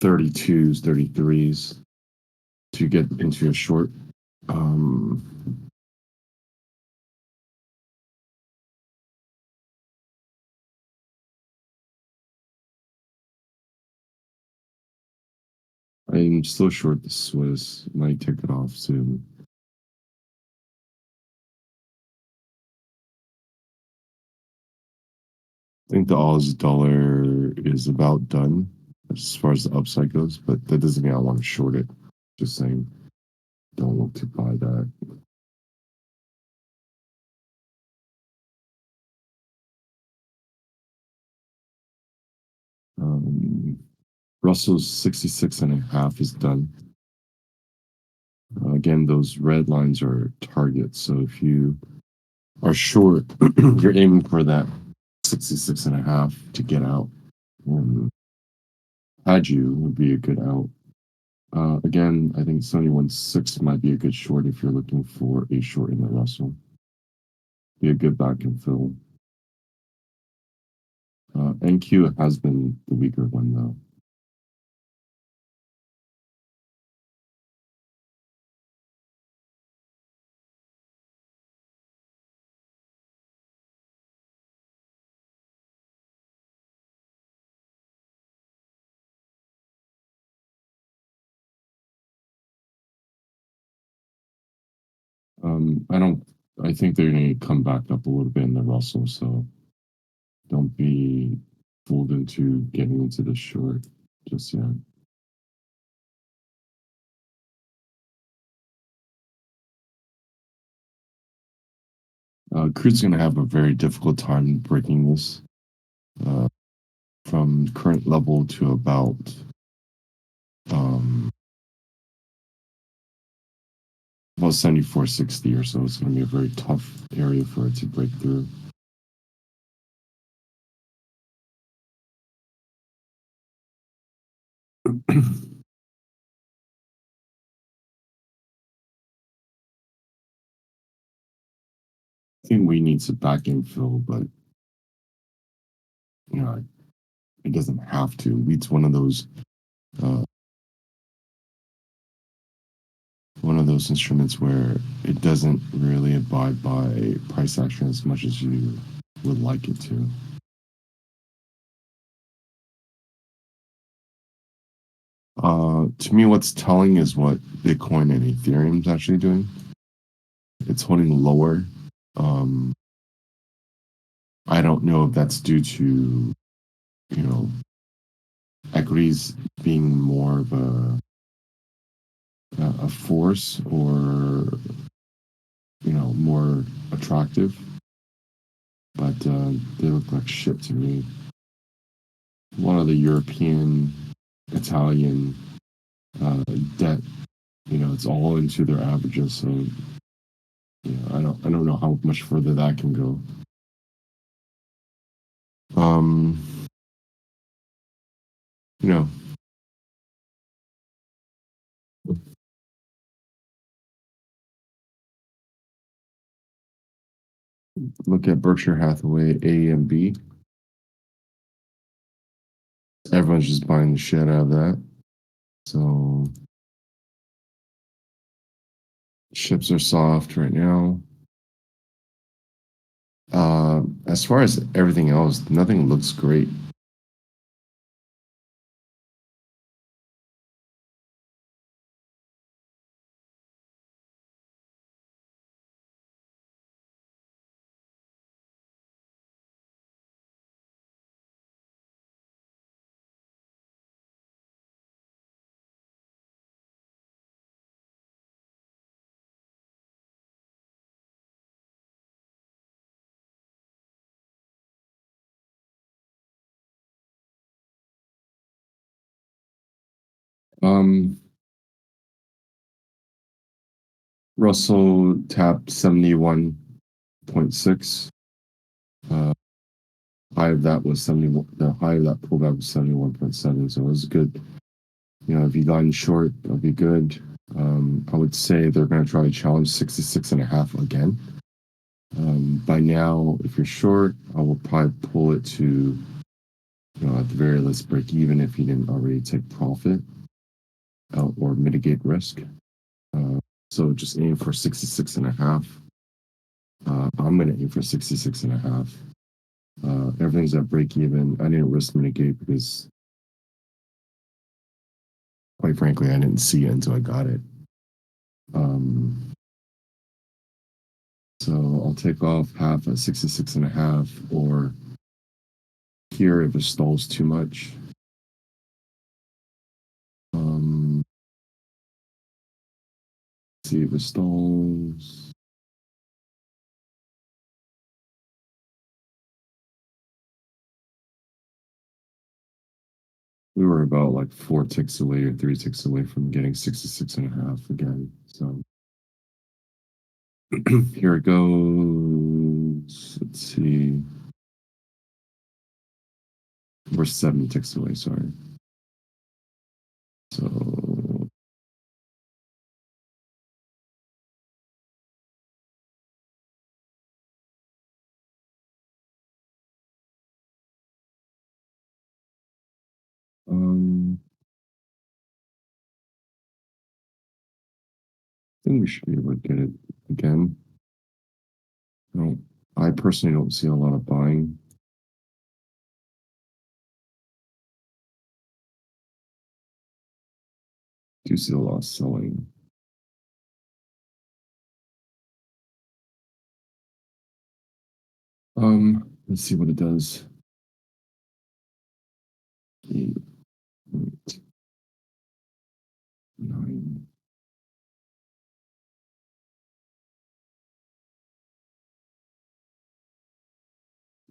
32s, 33s to get into a short. I'm still short the Swiss. Might take it off soon. I think the Aussie dollar is about done as far as the upside goes, but that doesn't mean I want to short it. Just saying, don't look to buy that. Russell's 66.5 is done. Again, those red lines are targets. So if you are short, you're aiming for that 66.5 to get out. Had you would be a good out. Again, I think 71.6 might be a good short if you're looking for a short in the Russell. Be a good back and fill. NQ has been the weaker one though. I don't. I think they're going to come back up a little bit in the Russell, so don't be fooled into getting into the short just yet. Crude's going to have a very difficult time breaking this from current level to about um, 74.60 or so. It's going to be a very tough area for it to break through. I think we need some back infill, but you know, it doesn't have to. It's uh, one of those instruments where it doesn't really abide by price action as much as you would like it to. To me, what's telling is what Bitcoin and Ethereum is actually doing. It's holding lower. Um, I don't know if that's due to, you know, equities being more of a force or, you know, more attractive. But they look like shit to me. One of the European, Italian debt, you know, it's all into their averages. So, you know, I don't know how much further that can go. You know, look at Berkshire Hathaway A and B. Everyone's just buying the shit out of that. So ships are soft right now. As far as everything else, nothing looks great. Um, Russell tapped 71.6. High of that was 71. The high of that pullback was 71.7. So it was good. You know, if you got in short, that'll be good. I would say they're going to try to challenge 66.5 again. By now, if you're short, I will probably pull it to at the very least break even if you didn't already take profit or mitigate risk. So just aim for 66 and a half. I'm going to aim for 66 and a half. Everything's at break even. I didn't risk mitigate because, quite frankly, I didn't see it until I got it. So I'll take off half at 66 and a half, or here if it stalls too much. See if it stalls. We were about like 4 ticks away or 3 ticks away from getting 66 and a half again. So here it goes. Let's see. We're 7 ticks away, sorry. So I think we should be able to get it again. No, I personally don't see a lot of buying. Do see a lot of selling. Let's see what it does. 8.9.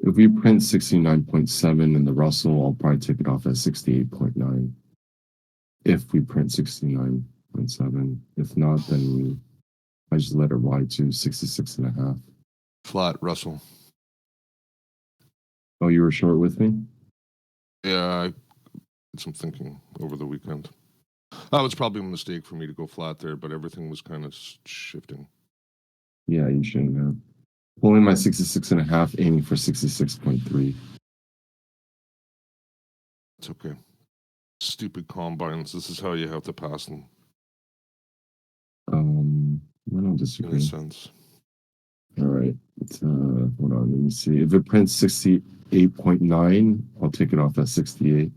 If we print 69.7 in the Russell, I'll probably take it off at 68.9. If we print 69.7. If not, then I just let it ride to 66 and a half. Flat, Russell. Oh, you were short with me? Yeah, I did some thinking over the weekend. That was probably a mistake for me to go flat there, but everything was kind of shifting. Yeah, you shouldn't have. Pulling my 66 and a half, aiming for 66.3. It's okay. Stupid combines. This is how you have to pass them. I don't In disagree. a sense. All right. Hold on. Let me see. If it prints 68.9, I'll take it off at 68.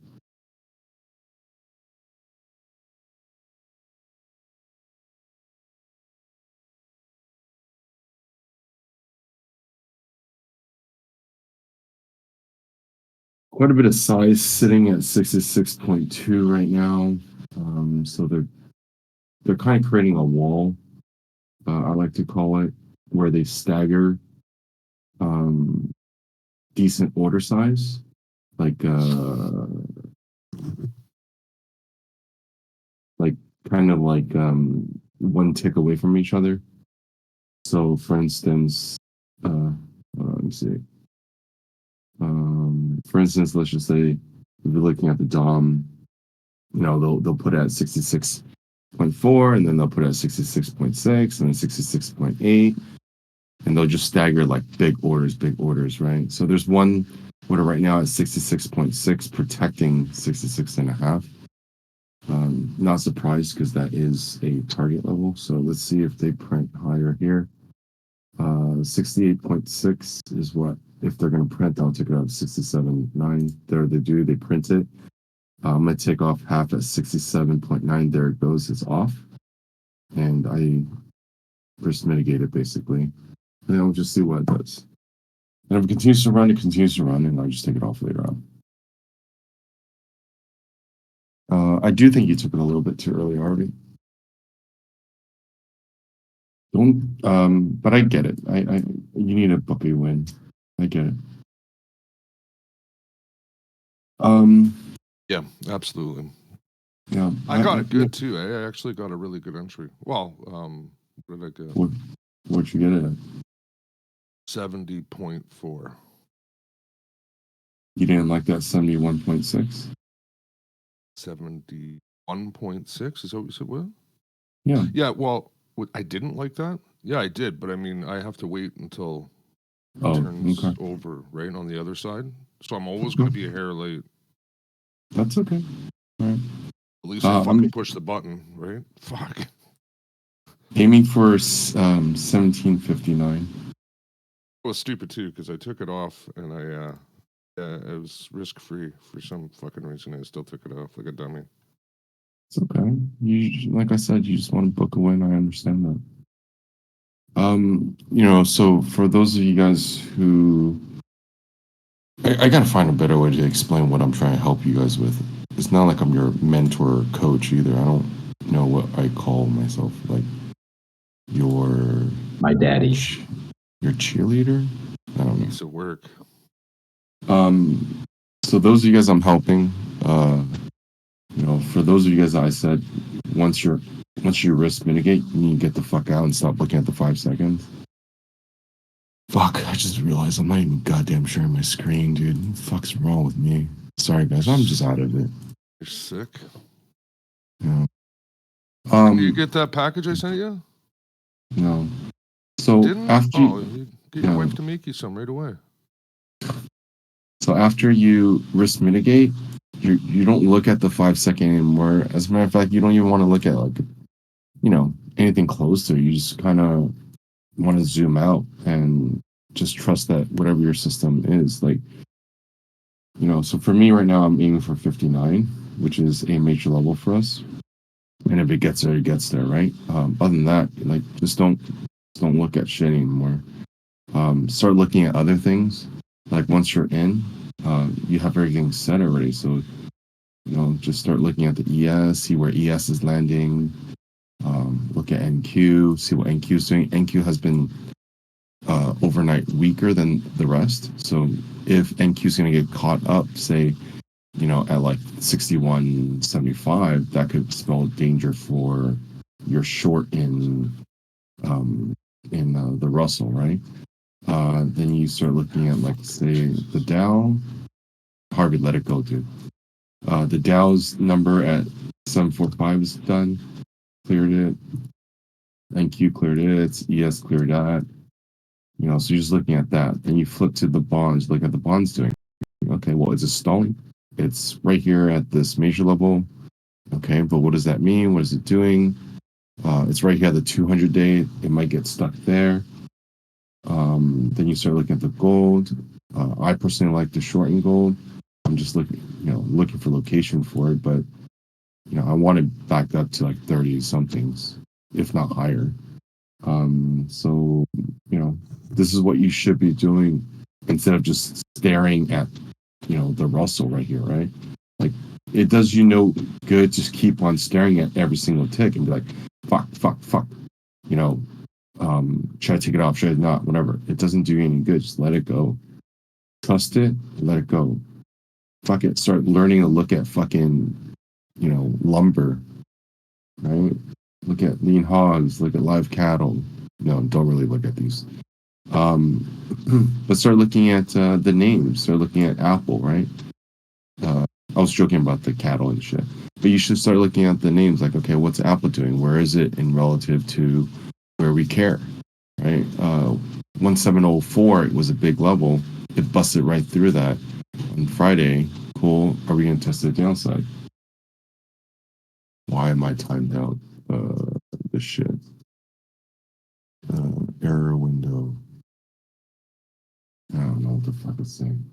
Quite a bit of size sitting at 66.2 right now. So they're kind of creating a wall, I like to call it, where they stagger decent order size, like kind of like one tick away from each other. So, for instance, let me see. For instance, let's just say if you're looking at the DOM, they'll put it at 66.4, and then they'll put it at 66.6, and then 66.8, and they'll just stagger like big orders, right? So there's one order right now at 66.6, protecting 66 and a half. Not surprised because that is a target level. So let's see if they print higher here. 68.6 is what, if they're going to print, I'll take it out 67.9. There they do, they print it. I'm going to take off half at 67.9. There it goes, it's off. And I risk mitigate it basically. And I'll just see what it does. And if it continues to run, it continues to run, and I'll just take it off later on. I do think you took it a little bit too early, Harvey. Don't, but I get it. You need a puppy win. I get it. Yeah, absolutely. Yeah, I got it good too. I actually got a really good entry. Well, what did I get? What'd you get it at? 70.4. You didn't like that 71.6? 71.6? Is that what you said? What? Yeah. Yeah, well, I didn't like that. Yeah, I did, but I mean, I have to wait until it turns over, right, on the other side. So I'm always going to be a hair late. That's okay. All right. At least I I'm fucking pushed the button, right? Fuck. aiming for 1759. It was stupid too because I took it off and it was risk free for some fucking reason. I still took it off like a dummy. It's okay. Like I said, you just want to book a win. I understand that. So for those of you guys who, I gotta find a better way to explain what I'm trying to help you guys with. It's not like I'm your mentor or coach either. I don't know what I call myself. Like your My daddy. your cheerleader. I don't know. Piece of work. Um, so those of you guys I'm helping, for those of you guys that I said, once you risk mitigate, you need to get the fuck out and stop looking at the 5 seconds. Fuck, I just realized I'm not even goddamn sharing my screen, dude. What the fuck's wrong with me? Sorry guys, I'm just out of it. You're sick. Yeah. Didn't you get that package I sent you? No. So Didn't? after You get your no. wife to make you some right away. So after you risk mitigate, you don't look at the 5 second anymore. As a matter of fact, you don't even want to look at anything closer. You just kind of want to zoom out and just trust that whatever your system is, like, so for me right now, I'm aiming for 59, which is a major level for us. And if it gets there, it gets there, right? Other than that, like, just don't look at shit anymore. Start looking at other things. Like once you're in, you have everything set already. So, just start looking at the ES, see where ES is landing. Look at NQ, see what NQ is doing. NQ has been overnight weaker than the rest. So if NQ is going to get caught up, say, at like 61.75, that could spell danger for your short in the Russell, right? Then you start looking at, like, say, the Dow. Harvey, let it go, dude. The Dow's number at 745 is done, cleared it. NQ cleared it. It's ES cleared that. So you're just looking at that. Then you flip to the bonds, look at the bonds doing. Okay, well, it's a stalling. It's right here at this major level. Okay, but what does that mean? What is it doing? It's right here at the 200-day. It might get stuck there. Then you start looking at the gold. I personally like to shorten gold. I'm just looking for location for it, but I want it back up to like 30 somethings, if not higher. So this is what you should be doing instead of just staring at the Russell right here, right? Like, it does you no good just keep on staring at every single tick and be like, fuck, fuck, fuck. Should I take it off? Should I not? Whatever. It doesn't do you any good. Just let it go. Trust it. Let it go. Fuck it. Start learning to look at fucking, lumber, right? Look at lean hogs. Look at live cattle. No, don't really look at these. But start looking at the names. Start looking at Apple, right? I was joking about the cattle and shit, but you should start looking at the names. Like, okay, what's Apple doing? Where is it in relative to where we care, right? 1704 was a big level. It busted right through that on Friday. Cool. Are we going to test the downside? Why am I timed out? This shit. Error window. I don't know what the fuck it's saying.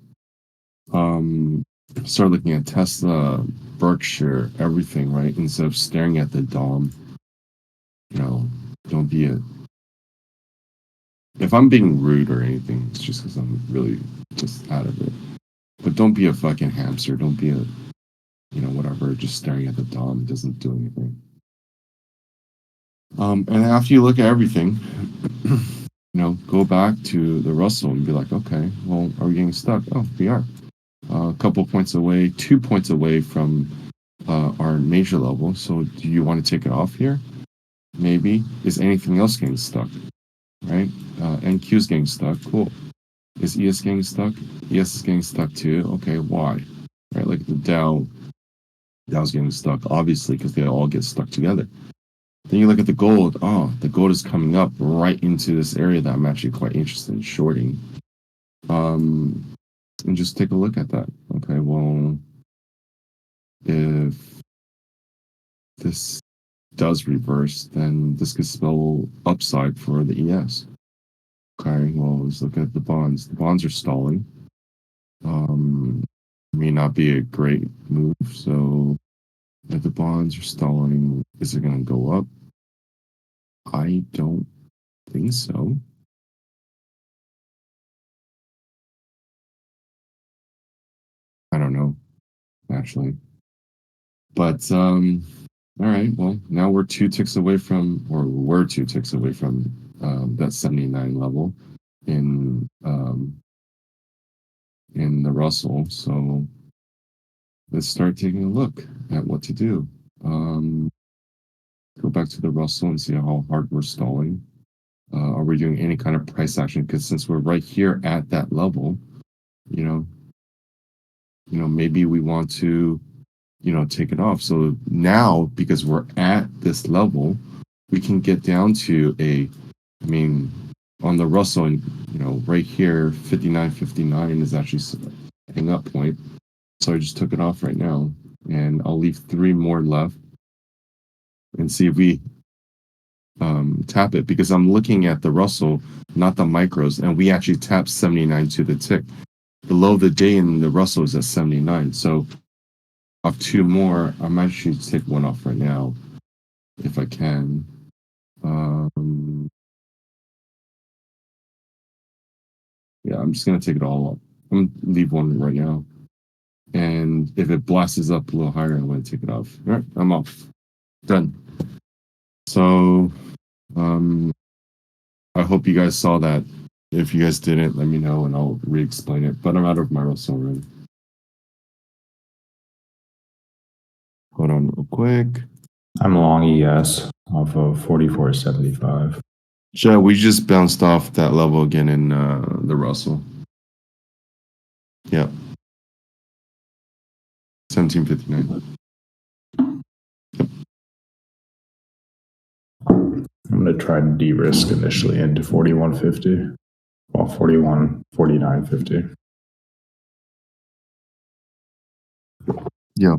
Start looking at Tesla, Berkshire, everything, right? Instead of staring at the DOM. Don't be if I'm being rude or anything, it's just because I'm really just out of it. But don't be a fucking hamster. Don't be a, whatever, just staring at the DOM. It doesn't do anything. And after you look at everything, go back to the Russell and be like, okay, well, are we getting stuck? Oh, we are. A couple points away, 2 points away from our major level. So do you want to take it off here? Maybe. Is anything else getting stuck? Right? NQ is getting stuck. Cool. Is ES getting stuck? ES is getting stuck too. Okay, why? Right? Like the Dow's getting stuck, obviously, because they all get stuck together. Then you look at the gold. Oh, the gold is coming up right into this area that I'm actually quite interested in shorting. And just take a look at that. Okay, well, if this does reverse, then this could spell upside for the ES. Okay, well, let's look at the bonds. The bonds are stalling. May not be a great move. So if the bonds are stalling, is it going to go up? I don't think so. I don't know, actually. But all right. Well, now we're 2 ticks away from, or we're 2 ticks away from that 79 level in the Russell. So let's start taking a look at what to do. Go back to the Russell and see how hard we're stalling. Are we doing any kind of price action? Because since we're right here at that level, you know, maybe we want to, take it off. So now, because we're at this level, we can get down to I mean, on the Russell, and right here, 59.59 is actually a hang up point. So I just took it off right now, and I'll leave 3 more left and see if we tap it, because I'm looking at the Russell, not the micros, and we actually tapped 79 to the tick. The low of the day in the Russell is at 79. So off 2 more, I might actually take one off right now if I can. Yeah, I'm just gonna take it all up. I'm gonna leave one right now. And if it blasts up a little higher, I'm gonna take it off. All right, I'm off. Done. So I hope you guys saw that. If you guys didn't, let me know and I'll re-explain it. But I'm out of my Russell already. Hold on real quick. I'm long ES off of 44.75. Joe, we just bounced off that level again in the Russell. Yep. 1759. I'm going to try to de-risk initially into 41.50. Well, 49.50. Yep.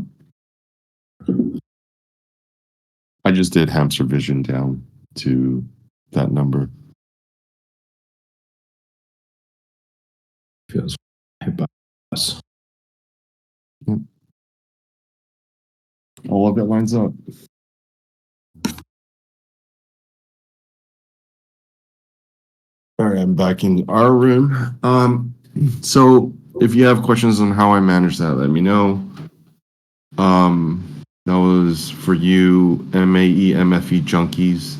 I just did hamster vision down to that number. Feels hit by us. Yep. All of it lines up. All right, I'm back in our room. So if you have questions on how I manage that, let me know. That was for you, MAE, MFE junkies.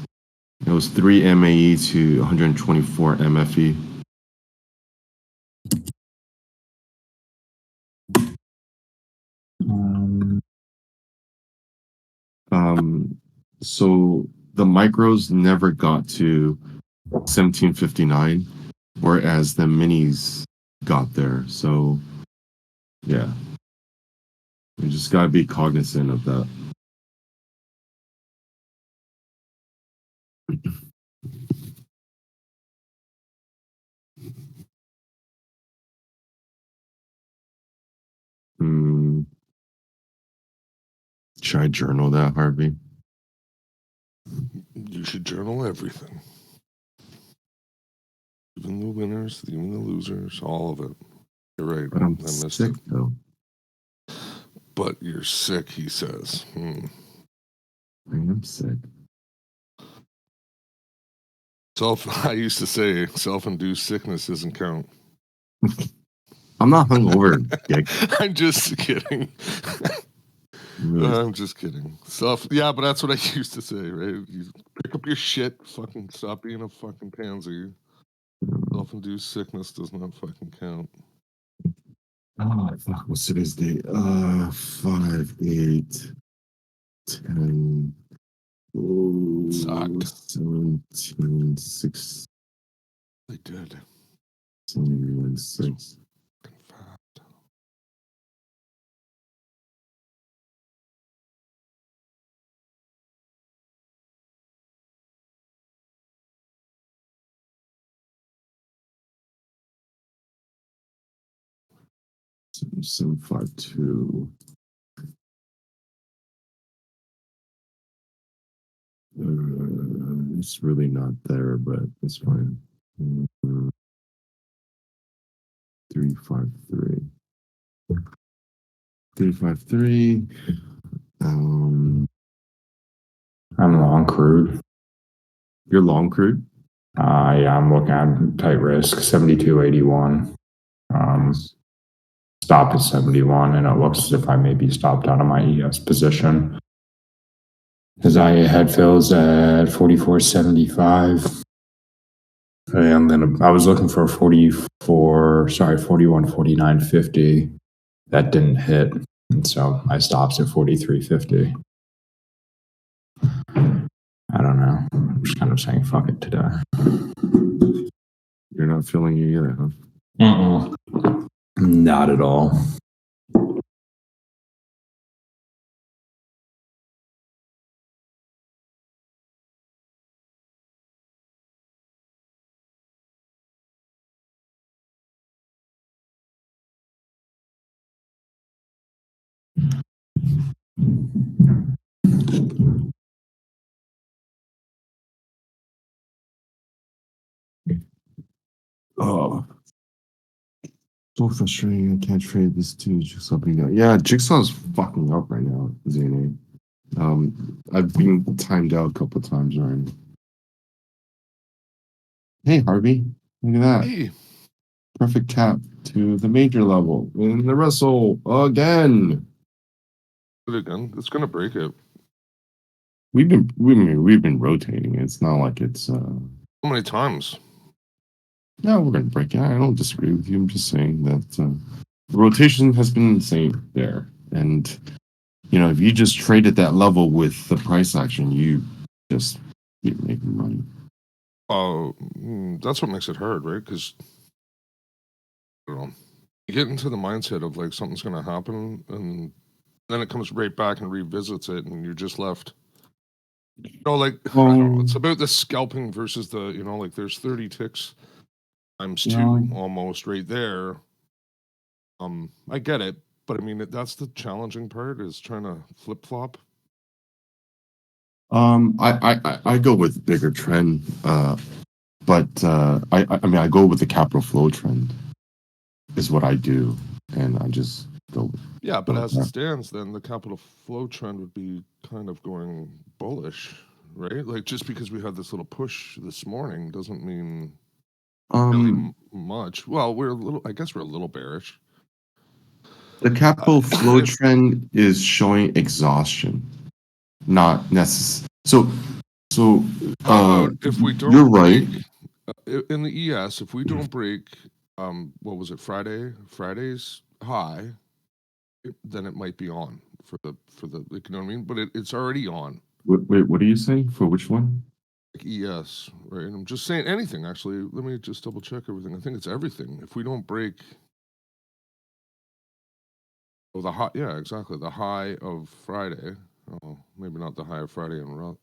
It was 3 MAE to 124 MFE. So the micros never got to 1759, whereas the minis got there. So yeah, you just gotta be cognizant of that. Should I journal that, Harvey? You should journal everything. Even the winners, even the losers, all of it. You're right. But I'm I missed sick, it. though. But you're sick, he says. I am sick. I used to say self-induced sickness doesn't count. I'm not hungover, dick. I'm just kidding. Really? I'm just kidding. Yeah, but that's what I used to say, right? You pick up your shit, fucking stop being a fucking pansy. Self-induced sickness does not fucking count. Oh, fuck. What's today's date? 5, 8, 10. Oh, Sucked. 17, 6. They did. 6. Fat. Seven, 5, 2. It's really not there, but it's fine. 353. 353. I'm long crude. You're long crude? Yeah, I'm looking at tight risk, 72.81. Stop at 71, and it looks as if I may be stopped out of my ES position. His IA head fills at 44.75. And then I was looking for 41.49.50. That didn't hit. And so I stopped at 43.50. I don't know. I'm just kind of saying fuck it today. You're not feeling it either, huh? Not at all. Oh, so frustrating. I can't trade this too. Jigsaw being out. Yeah, Jigsaw's fucking up right now, ZNA. I've been timed out a couple of times already. Hey, Harvey. Look at that. Hey, Perfect tap to the major level in the wrestle again. do it again. It's gonna break it. We've been rotating. It's not like it's How many times? no, we're gonna break it. I don't disagree with you. I'm just saying that the rotation has been insane there. And you know, if you just trade at that level with the price action, you just keep making money. Oh, that's what makes it hard, right? Because I don't know, you get into the mindset of like something's gonna happen, and then it comes right back and revisits it, and you're just left. Like I don't know. It's about the scalping versus the, like there's 30 ticks times two almost right there. I get it, but I mean that's the challenging part is trying to flip flop. I go with bigger trend, but I mean I go with the capital flow trend is what I do, and I just go. Yeah, but as it stands, then the capital flow trend would be kind of going bullish, right? Like just because we had this little push this morning doesn't mean really much. Well, I guess we're a little bearish. The capital flow trend is showing exhaustion, not necessary. So if we don't you're right. In the ES, if we don't break, what was it, Friday's high, then it might be on for the you know what I mean? But it's already on. Wait, what are you saying for which one? Like ES, right? And I'm just saying anything. Actually, let me just double check everything. I think it's everything. If we don't break, the high, yeah, exactly, the high of Friday. Oh, maybe not the high of Friday and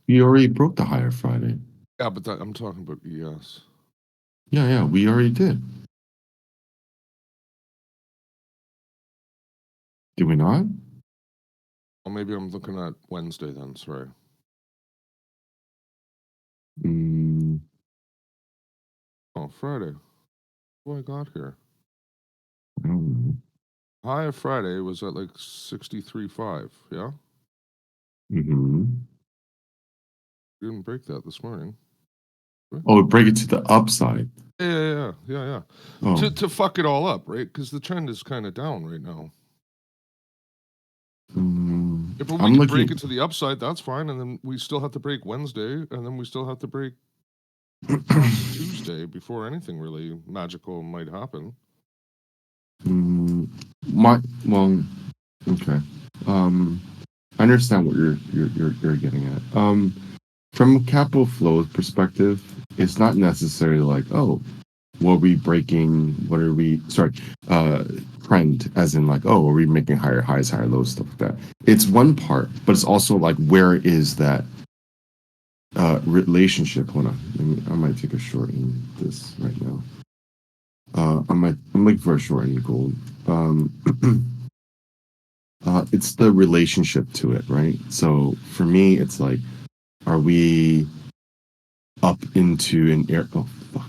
We already broke the higher Friday. yeah, but I'm talking about ES. Yeah, we already did. Did we not? Well, maybe I'm looking at Wednesday then. Sorry. Oh, Friday. What I got here? I don't know. High of Friday was at like 63.5. Yeah. We Didn't break that this morning. Oh, break it to the upside. Yeah. Oh. To fuck it all up, right? Because the trend is kind of down right now. If we can break it to the upside, that's fine, and then we still have to break Wednesday, and then we still have to break Tuesday before anything really magical might happen. Okay. I understand what you're getting at. From a capital flow perspective, it's not necessarily like, oh, what are we breaking? What are we? Sorry, trend, as in like, oh, are we making higher highs, higher lows, stuff like that. It's one part, but it's also like, where is that relationship? Hold on, I might take a short in this right now. I'm looking for a short in gold. It's the relationship to it, right? So for me, it's like Are we up into an air? Oh, fuck.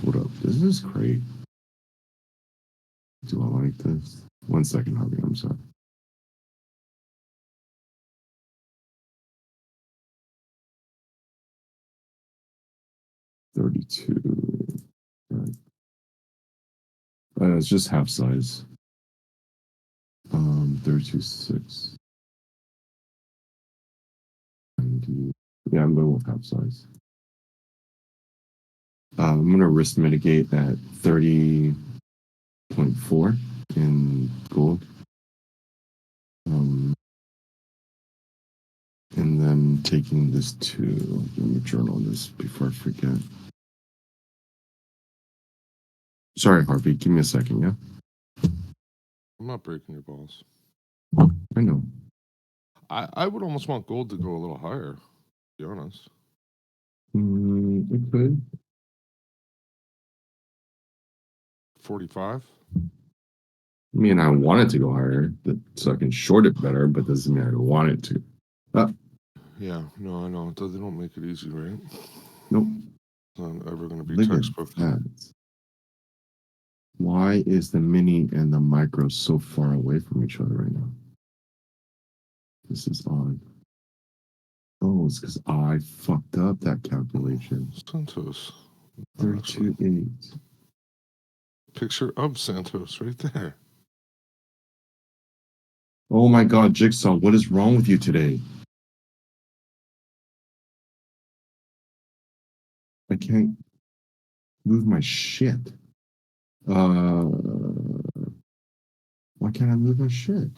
Hold up. This is great. Do I like this? 1 second, Harvey. I'm sorry. $32. Right. It's just half size. 32.6. Yeah, I'm going with half size. I'm going to risk mitigate at 30.4 in gold. And then taking this to, let me journal this before I forget. Sorry, Harvey, give me a second, yeah? I'm not breaking your balls. I know. I would almost want gold to go a little higher, to be honest. It could. 45? I mean, I want it to go higher so I can short it better, but doesn't mean I want it to. Yeah, no, I know. They don't make it easy, right? Nope. It's not ever going to be Look at textbook. that. Why is the mini and the micro so far away from each other right now? This is odd. Oh, it's because I fucked up that calculation. Santos. 32.8. Picture of Santos right there. Oh my God, Jigsaw, what is wrong with you today? I can't move my shit. Why can't I move my shit?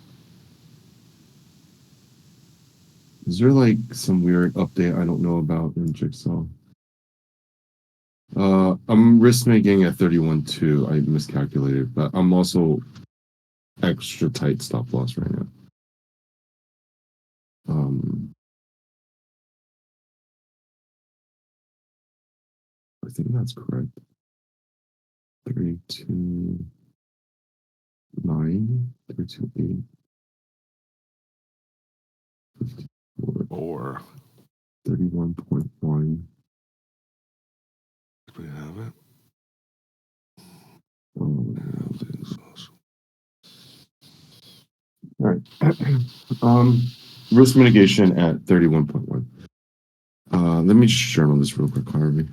Is there like some weird update I don't know about in Jigsaw? I'm risk making at 31.2. I miscalculated, but I'm also extra tight stop loss right now. I think that's correct. 32.9, 32.8, 54. 31.1. Do we have it? All right. Risk mitigation at 31.1. Let me just journal this real quick, Harvey.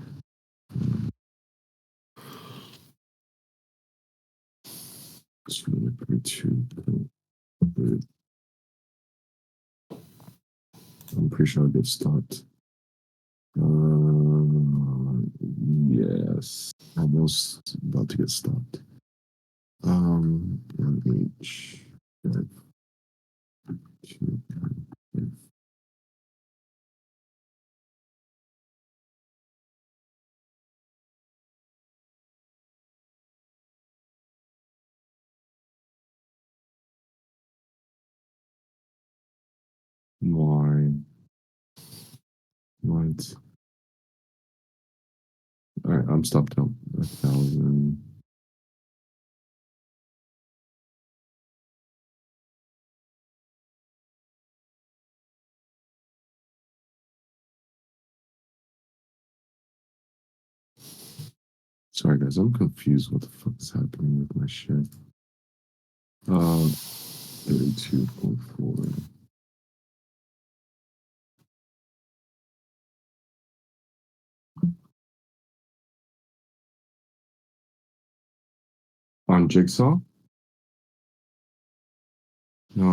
I'm pretty sure I'll get stopped. Yes, almost about to get stopped. MH. Why? What? All right, I'm stopped out. 1,000. Sorry, guys, I'm confused. What the fuck is happening with my shit? 32.4. On Jigsaw? No,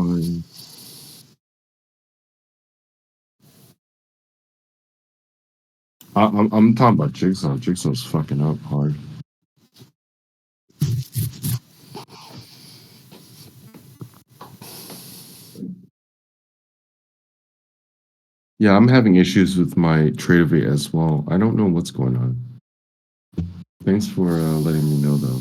I'm talking about Jigsaw. Jigsaw's fucking up hard. Yeah, I'm having issues with my Tradeovate as well. I don't know what's going on. Thanks for letting me know, though.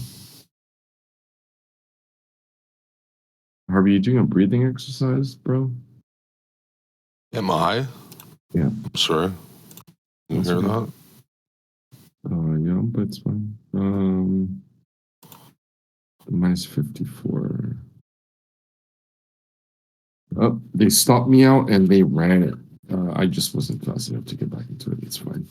Harvey, you doing a breathing exercise, bro? Am I? Yeah. I'm sorry. You That's hear okay. that? Yeah, but it's fine. Minus 54. Oh, they stopped me out and they ran it. I just wasn't fast enough to get back into it. It's fine.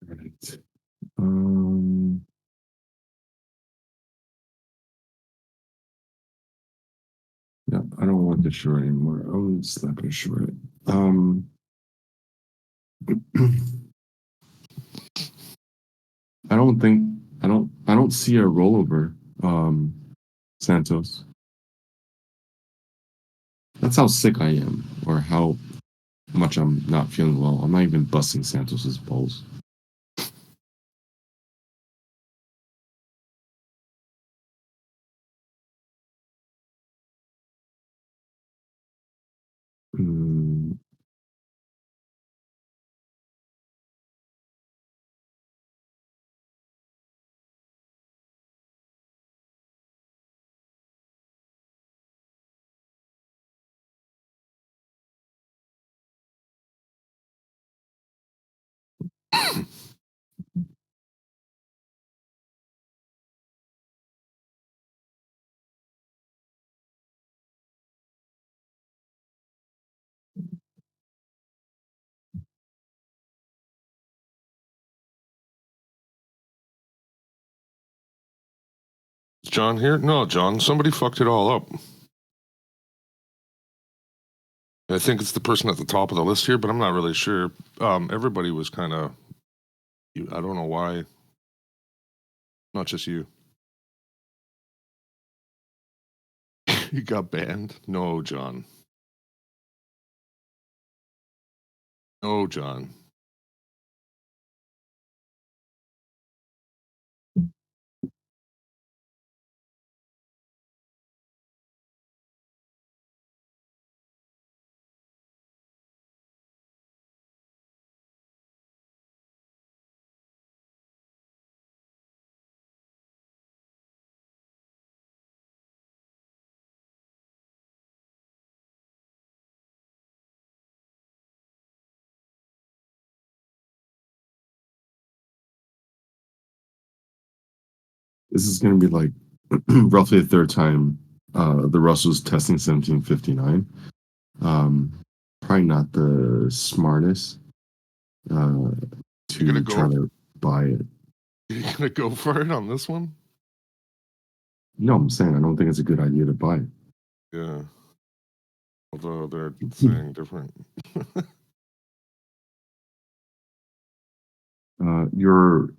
Right. Yeah, I don't want the short anymore. I'm just not gonna short it. I don't see a rollover. Santos. That's how sick I am, or how much I'm not feeling well. I'm not even busting Santos's balls. Mm, Is John here? No, John. Somebody fucked it all up. I think it's the person at the top of the list here, but I'm not really sure. Everybody was kind of. I don't know why. Not just you. You got banned? No, John. No, John. this is going to be like roughly the third time the Russell's testing 1759. Probably not the smartest to try to buy it. You gonna go for it on this one? No, I'm saying I don't think it's a good idea to buy it. Yeah. Although they're saying different. Your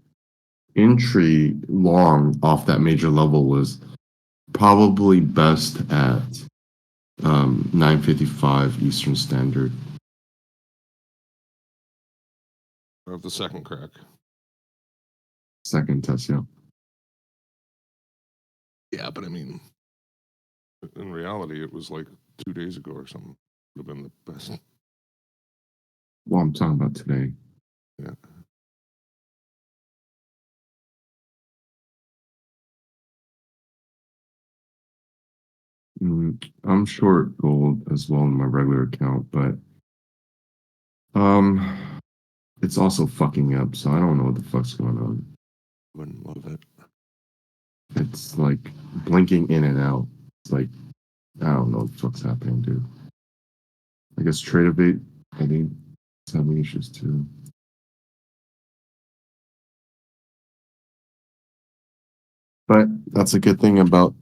entry long off that major level was probably best at 9:55 Eastern Standard. Of the second crack. Second test, yeah. Yeah, but I mean, in reality, it was like 2 days ago or something. Would have been the best. Well, I'm talking about today. Yeah. I'm short gold as well in my regular account, but it's also fucking up, so I don't know what the fuck's going on. Wouldn't love it. It's like blinking in and out. It's like I don't know what the fuck's happening, dude. I guess Tradeovate, I think, is having issues too. But that's a good thing about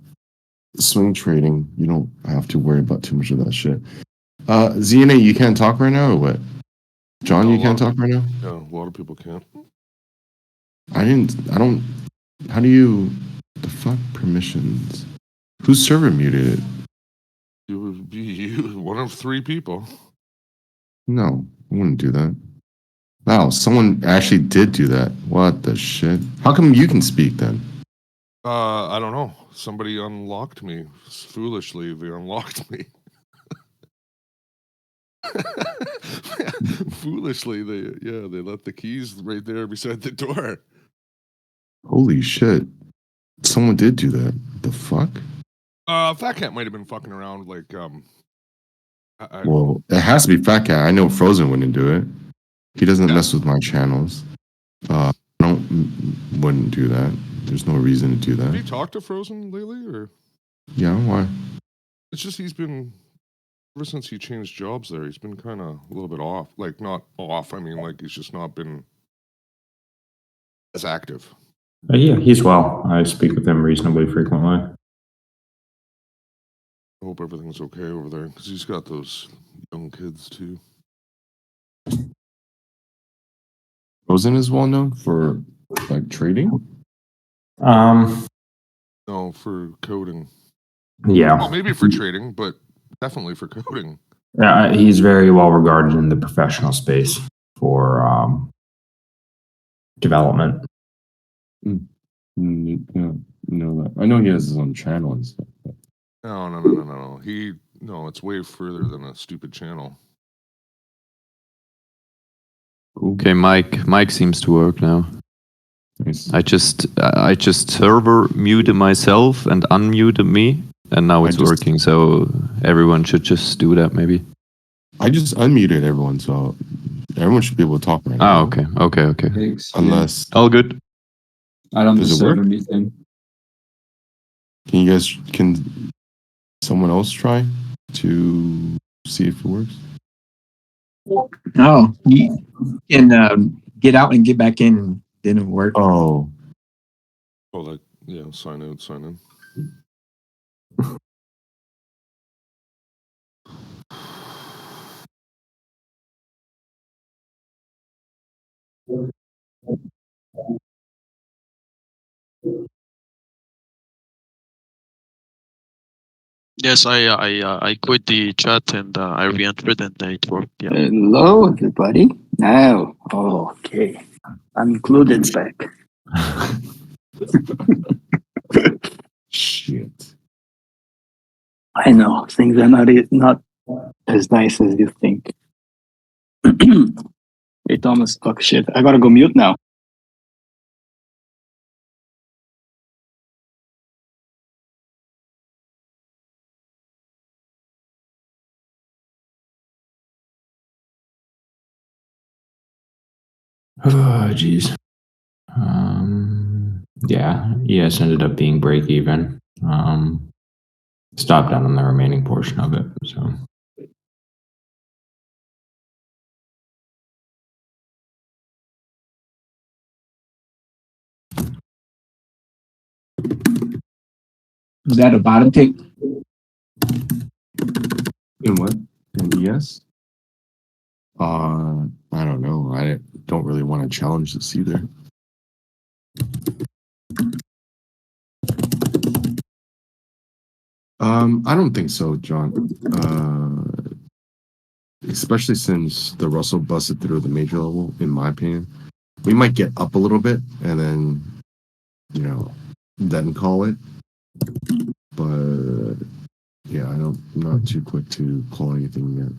swing trading. You don't have to worry about too much of that shit. ZNA, you can't talk right now or what? John, No, you can't talk right now? Yeah, a lot of people can't. I don't, how do you, the fuck permissions? Whose server muted it? one of 3 people. No, I wouldn't do that. Wow, someone actually did do that. What the shit? How come you can speak then? I don't know. Somebody unlocked me. Foolishly, they unlocked me. Foolishly, they left the keys right there beside the door. Holy shit. Someone did do that. The fuck? Fat Cat might have been fucking around, like, Well, it has to be Fat Cat. I know Frozen wouldn't do it. He doesn't Yeah. mess with my channels. Wouldn't do that. There's no reason to do Have you that. talked to Frozen lately, or? Yeah, why? It's just he's been, ever since he changed jobs there, he's been kind of a little bit off. Like, not off, I mean, like, he's just not been as active. Yeah, he's well. I speak with him reasonably frequently. I hope everything's okay over there, because he's got those young kids, too. Frozen is well known for like trading. No, for coding. Yeah. Well, maybe for trading, but definitely for coding. He's very well regarded in the professional space for development. Yeah, that. I know he has his own channel and stuff. But No. It's way further than a stupid channel. cool. Okay, Mike seems to work now. Nice. I just server muted myself and unmuted me, and now it's working. So everyone should just do that, maybe. I just unmuted everyone, so everyone should be able to talk right now. Okay. Unless All good. I don't Does it deserve work? anything. can someone else try to see if it works? No, you can get out and get back in. Didn't work. Oh, Oh, like, yeah, sign out, sign in. Yes, I quit the chat and I re-entered and it worked. Yeah. Hello, everybody. Now, okay, I'm included back. shit. I know things are not as nice as you think. Hey, Thomas. Fuck shit. I gotta go mute now. Oh, geez. Yeah, ES ended up being break even. Stopped out on the remaining portion of it. So Is that a bottom tick? In what? In ES? I don't know. I don't really want to challenge this either. I don't think so, John. Especially since the Russell busted through the major level, in my opinion. We might get up a little bit and then, then call it. But yeah, I'm not too quick to call anything yet.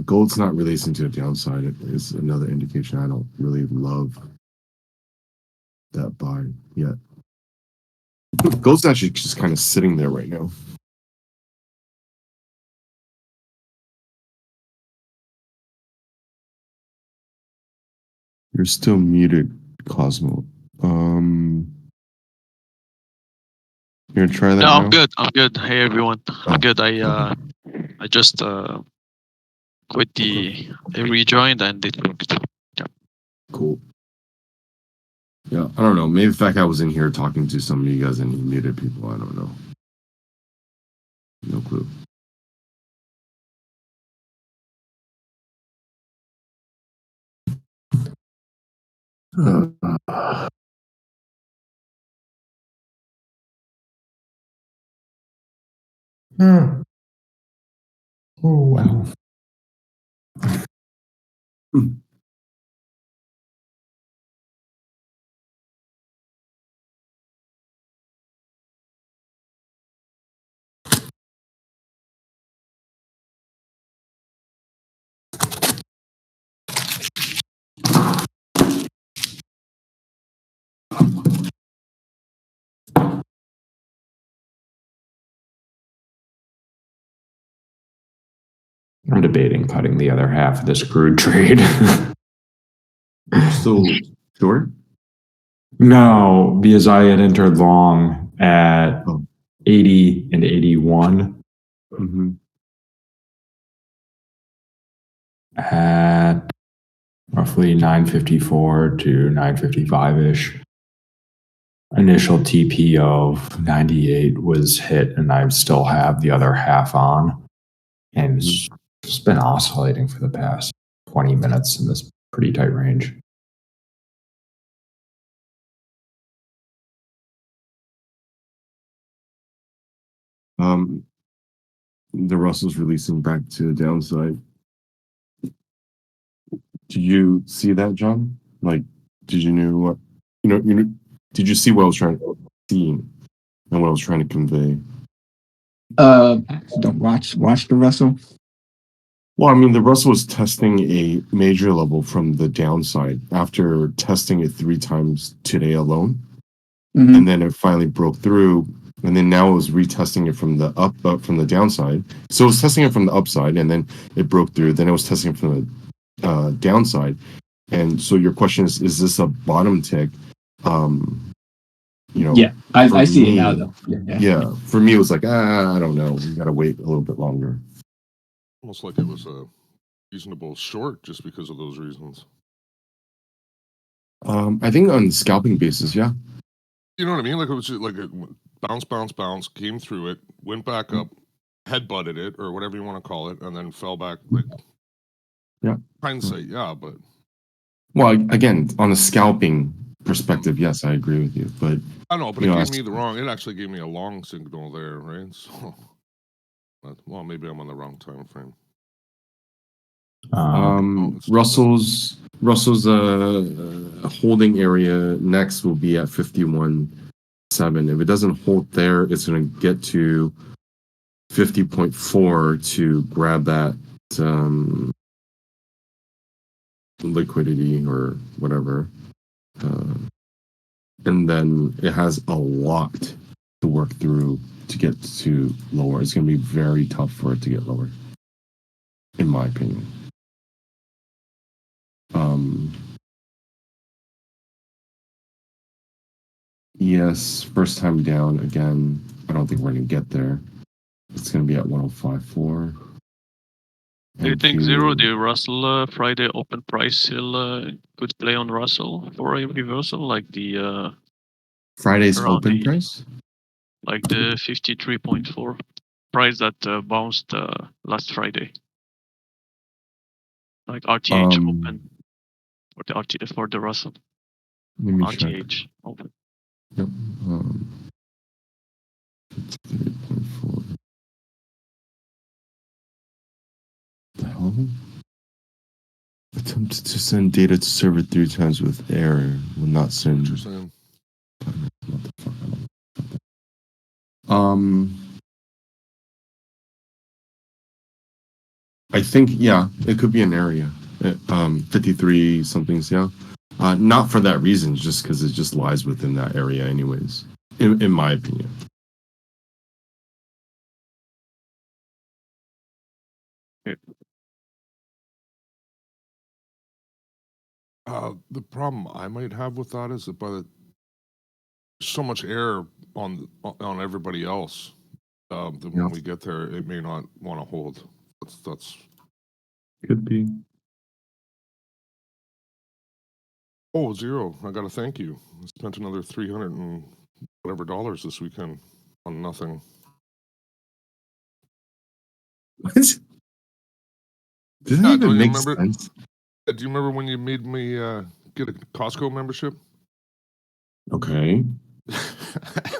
Gold's not releasing to the downside. It is another indication I don't really love that buy yet. Gold's actually just kind of sitting there right now. You're still muted, Cosmo. You gonna try that No, now? I'm good. I'm good. Hey everyone. I'm good. I just quit the I rejoined and it worked. Cool. Yeah, I don't know. Maybe the fact I was in here talking to some of you guys and he muted people. I don't know. No clue. Oh, wow. I'm debating cutting the other half of this crude trade. Still short? No, because I had entered long at 80 and 81 Mm-hmm. at roughly 954 to 955 ish. Initial TP of 98 was hit, and I still have the other half on. And it's just been oscillating for the past 20 minutes in this pretty tight range. The Russell's releasing back to the downside. Did you see that, John? Like, did you know what? Did you see what I was trying to see and what I was trying to convey? Don't watch the Russell. Well, I mean, the Russell was testing a major level from the downside after testing it 3 times today alone, and then it finally broke through. And then now it was retesting it from the from the downside. So it was testing it from the upside, and then it broke through. Then it was testing it from the downside. And so your question is this a bottom tick? Yeah, I see it now though. Yeah, for me it was like, I don't know. We gotta wait a little bit longer. Almost like it was a reasonable short just because of those reasons. I think on scalping basis, yeah. You know what I mean? Like it was just like it bounce, came through it, went back up, headbutted it, or whatever you want to call it, and then fell back. Like, yeah. Hindsight, yeah, but. Well, again, on a scalping perspective, yes, I agree with you. But I know, but it gave me the wrong. It actually gave me a long signal there, right? So, well, maybe I'm on the wrong time frame. Russell's holding area next will be at 51.7. If it doesn't hold there, it's going to get to 50.4 to grab that liquidity or whatever, and then it has a lot to work through to get to lower. It's going to be very tough for it to get lower, in my opinion. Yes, first time down again. I don't think we're going to get there. It's going to be at 105.4. Do you think Zero, the Russell Friday open price still could play on Russell for a reversal like the Friday's open price? Like the 53.4 price that bounced last Friday? Like RTH open for the Russell. Let me RTH check. open. Yep. 53.4. The hell? Attempted to send data to server 3 times with error. Will not send. What you're saying? What the fuck? I think, yeah, it could be an area. 53 somethings, yeah. Not for that reason, just because it just lies within that area anyways, in my opinion. The problem I might have with that is that there's so much air on everybody else that when we get there, it may not want to hold. That's could be. Oh, Zero! I gotta thank you. I spent another $300 and whatever this weekend on nothing. What? Does that even make sense? Do you remember when you made me get a Costco membership? Okay.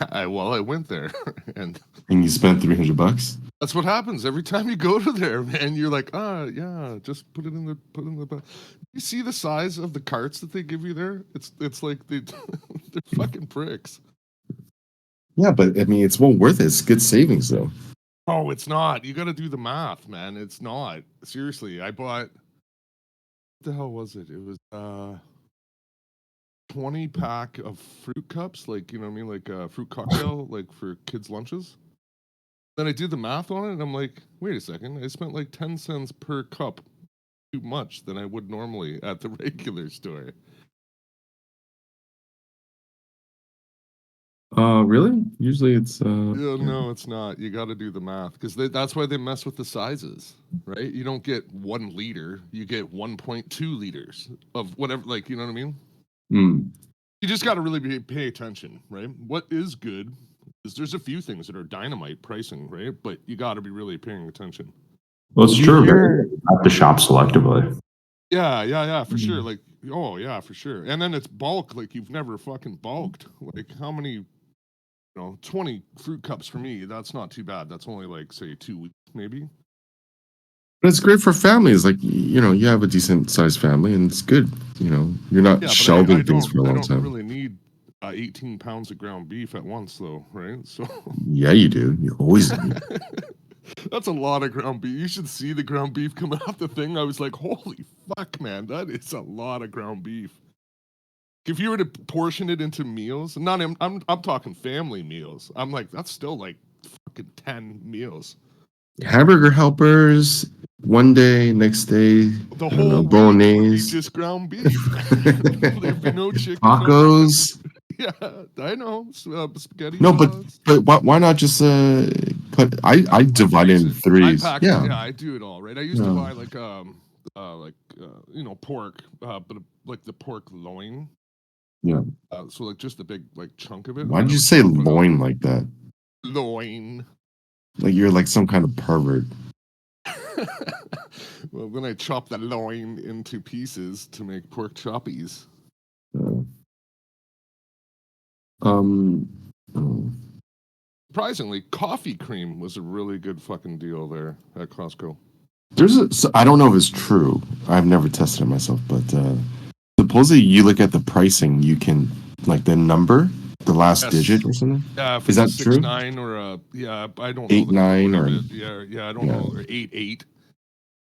I went there and you spent $300. That's what happens every time you go to there, man. You're like, yeah, just put it in the. You see the size of the carts that they give you there? It's like they're fucking pricks. Yeah, but I mean, it's well worth it. It's good savings though. Oh, it's not. You got to do the math, man. It's not. Seriously, I bought. What the hell was it? It was 20 pack of fruit cups, like you know what I mean, like a fruit cocktail, like for kids' lunches. Then I did the math on it, and I'm like, wait a second, I spent like 10 cents per cup too much than I would normally at the regular store. Really? Usually it's Yeah, no, it's not. You got to do the math because that's why they mess with the sizes, right? You don't get 1 liter, you get 1.2 liters of whatever, like, you know what I mean? You just got to really pay attention, right? What is good is there's a few things that are dynamite pricing, right? But you got to be really paying attention. Well, it's true. You have to shop selectively. Yeah, for sure. Like, oh yeah, for sure. And then it's bulk, like you've never fucking bulked. Like how many, 20 fruit cups for me, that's not too bad. That's only like say 2 weeks maybe. But it's great for families. Like, you have a decent sized family and it's good. You're not shelving things for a long time. I don't really need 18 pounds of ground beef at once though, right? So yeah, you do. You always do. That's a lot of ground beef. You should see the ground beef coming off the thing. I was like, holy fuck, man, that is a lot of ground beef. If you were to portion it into meals, I'm talking family meals. I'm like, that's still like fucking 10 meals. Hamburger helpers, one day, next day, the whole bolognese, just ground beef. There'd be no chicken, tacos. Yeah, I know. Spaghetti. No, but why not just put? I divide it in threes. Yeah, I do it all right. I used to buy like pork, but like the pork loin. Yeah. So like just a big like chunk of it. Why did you say loin like that? Loin. Like you're like some kind of pervert. Well, then I chop the loin into pieces to make pork choppies. Surprisingly, coffee cream was a really good fucking deal there at Costco. I don't know if it's true. I've never tested it myself, but supposedly you look at the pricing, you can like the number, the last digit or something. Yeah, is that true? 6-9 or I don't know. 8-9 or I don't know, or 8-8.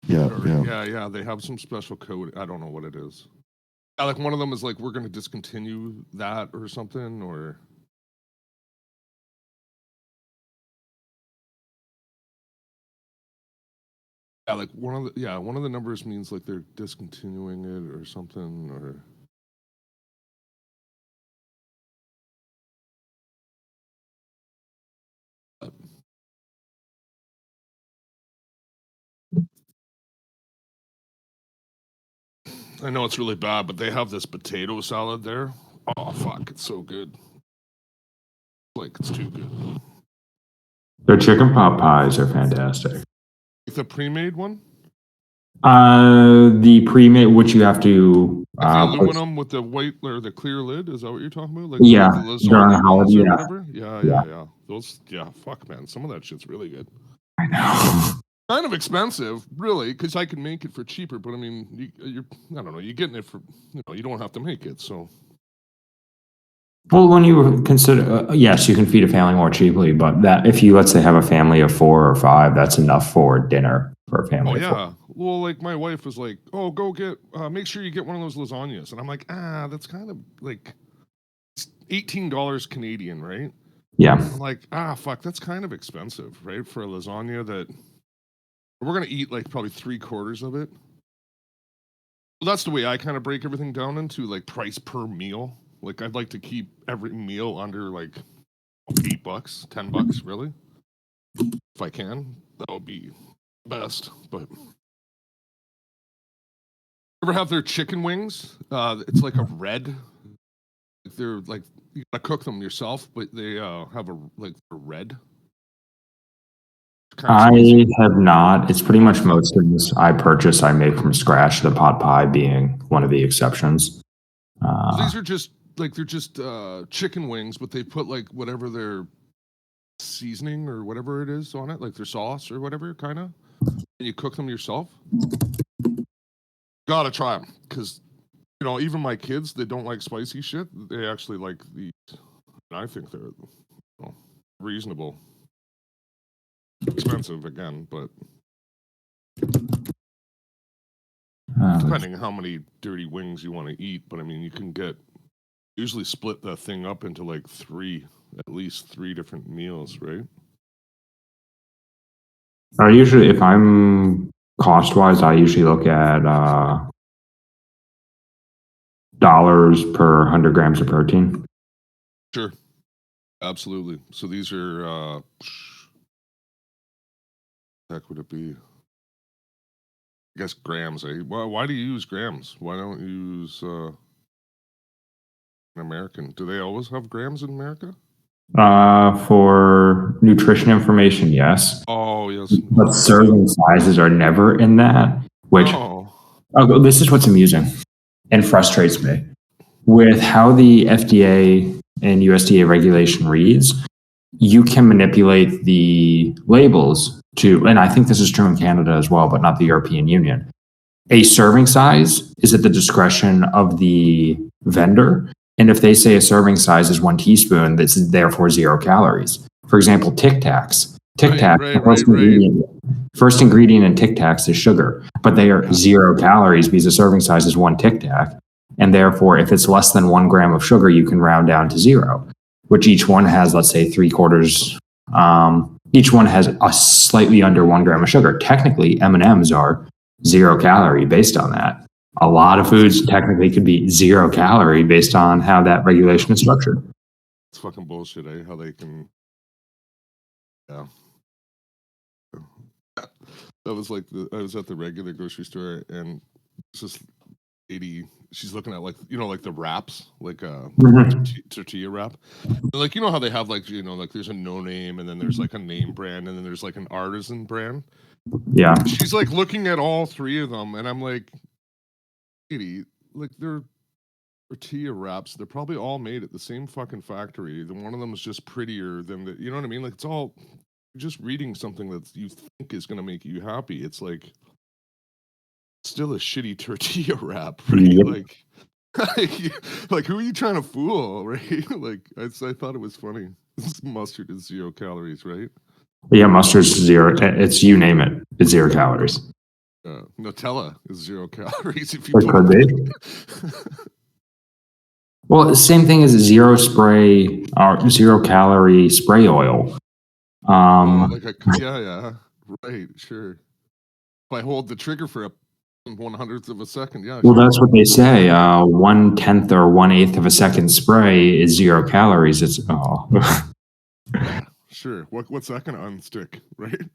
Yeah. They have some special code. I don't know what it is. Like one of them is like we're going to discontinue that or something, or. Yeah, like one of the numbers means like they're discontinuing it or something, or. I know it's really bad, but they have this potato salad there. Oh fuck, it's so good. Like it's too good. Their chicken pot pies are fantastic. The pre-made one? The pre-made, which you have to like the aluminum with the white or the clear lid. Is that what you're talking about? Like yeah, the lasagna ones or whatever. Yeah. Those, fuck, man. Some of that shit's really good. I know. Kind of expensive, really, because I can make it for cheaper. But I mean, you're I don't know. You're getting it for you don't have to make it. So. Well, when you consider, yes, you can feed a family more cheaply, but that if you let's say have a family of 4 or 5, that's enough for dinner for a family. Oh yeah. Well, like my wife was like, "Oh, go get, make sure you get one of those lasagnas," and I'm like, that's kind of like it's $18 Canadian, right? Yeah. I'm like, fuck, that's kind of expensive, right, for a lasagna that we're gonna eat like probably 3/4 of it. Well, that's the way I kind of break everything down into like price per meal. Like I'd like to keep every meal under like $8, $10, really. If I can, that would be best. But ever have their chicken wings? It's like a red. They're like you gotta cook them yourself, but they have a red. I have not. It's pretty much most of this I purchase. I make from scratch. The pot pie being one of the exceptions. These are just like they're just chicken wings, but they put like whatever their seasoning or whatever it is on it, like their sauce or whatever, kind of, and you cook them yourself. Gotta try them because even my kids, they don't like spicy shit. They actually like these. And I think they're reasonable, expensive again, but depending on how many dirty wings you want to eat. But I mean, you can usually split the thing up into like at least three different meals, right? Usually, if I'm cost-wise, I usually look at dollars per 100 grams of protein. Sure. Absolutely. So these are, heck would it be? I guess grams, eh? Why do you use grams? Why don't you use an American? Do they always have grams in America? For nutrition information, yes. Oh, yes. But serving sizes are never in that, which this is what's amusing and frustrates me. With how the FDA and USDA regulation reads, you can manipulate the labels and I think this is true in Canada as well, but not the European Union. A serving size is at the discretion of the vendor. And if they say a serving size is 1 teaspoon, this is therefore 0 calories. For example, Tic Tacs. First ingredient in Tic Tacs is sugar, but they are 0 calories because the serving size is 1 Tic Tac. And therefore, if it's less than 1 gram of sugar, you can round down to 0, which each one has, let's say, 3/4. Each one has a slightly under 1 gram of sugar. Technically, M&Ms are 0 calorie based on that. A lot of foods technically could be 0 calorie based on how that regulation is structured. It's fucking bullshit, eh? How they can, yeah. That was like I was at the regular grocery store and it's this lady, she's looking at like the wraps, like tortilla wrap. Like how they have like like there's a no name and then there's like a name brand and then there's like an artisan brand. Yeah. She's like looking at all three of them and I'm like, lady, like they're tortilla wraps. They're probably all made at the same fucking factory. The one of them is just prettier than the, you know what I mean? Like it's all just reading something that you think is going to make you happy. It's like still a shitty tortilla wrap, right? Yep. Like who are you trying to fool, right? Like I thought it was funny. This mustard is 0 calories, right? Yeah, mustard's 0. It's you name it. It's 0 calories. Nutella is 0 calories. If you could be. Well, the same thing as 0 spray or 0 calorie spray oil. Yeah, right, sure. If I hold the trigger for 1/100th of a second, yeah. Well, that's what they say. 1/10 or 1/8 of a second spray is 0 calories. It's yeah, sure. What's that going to unstick, right?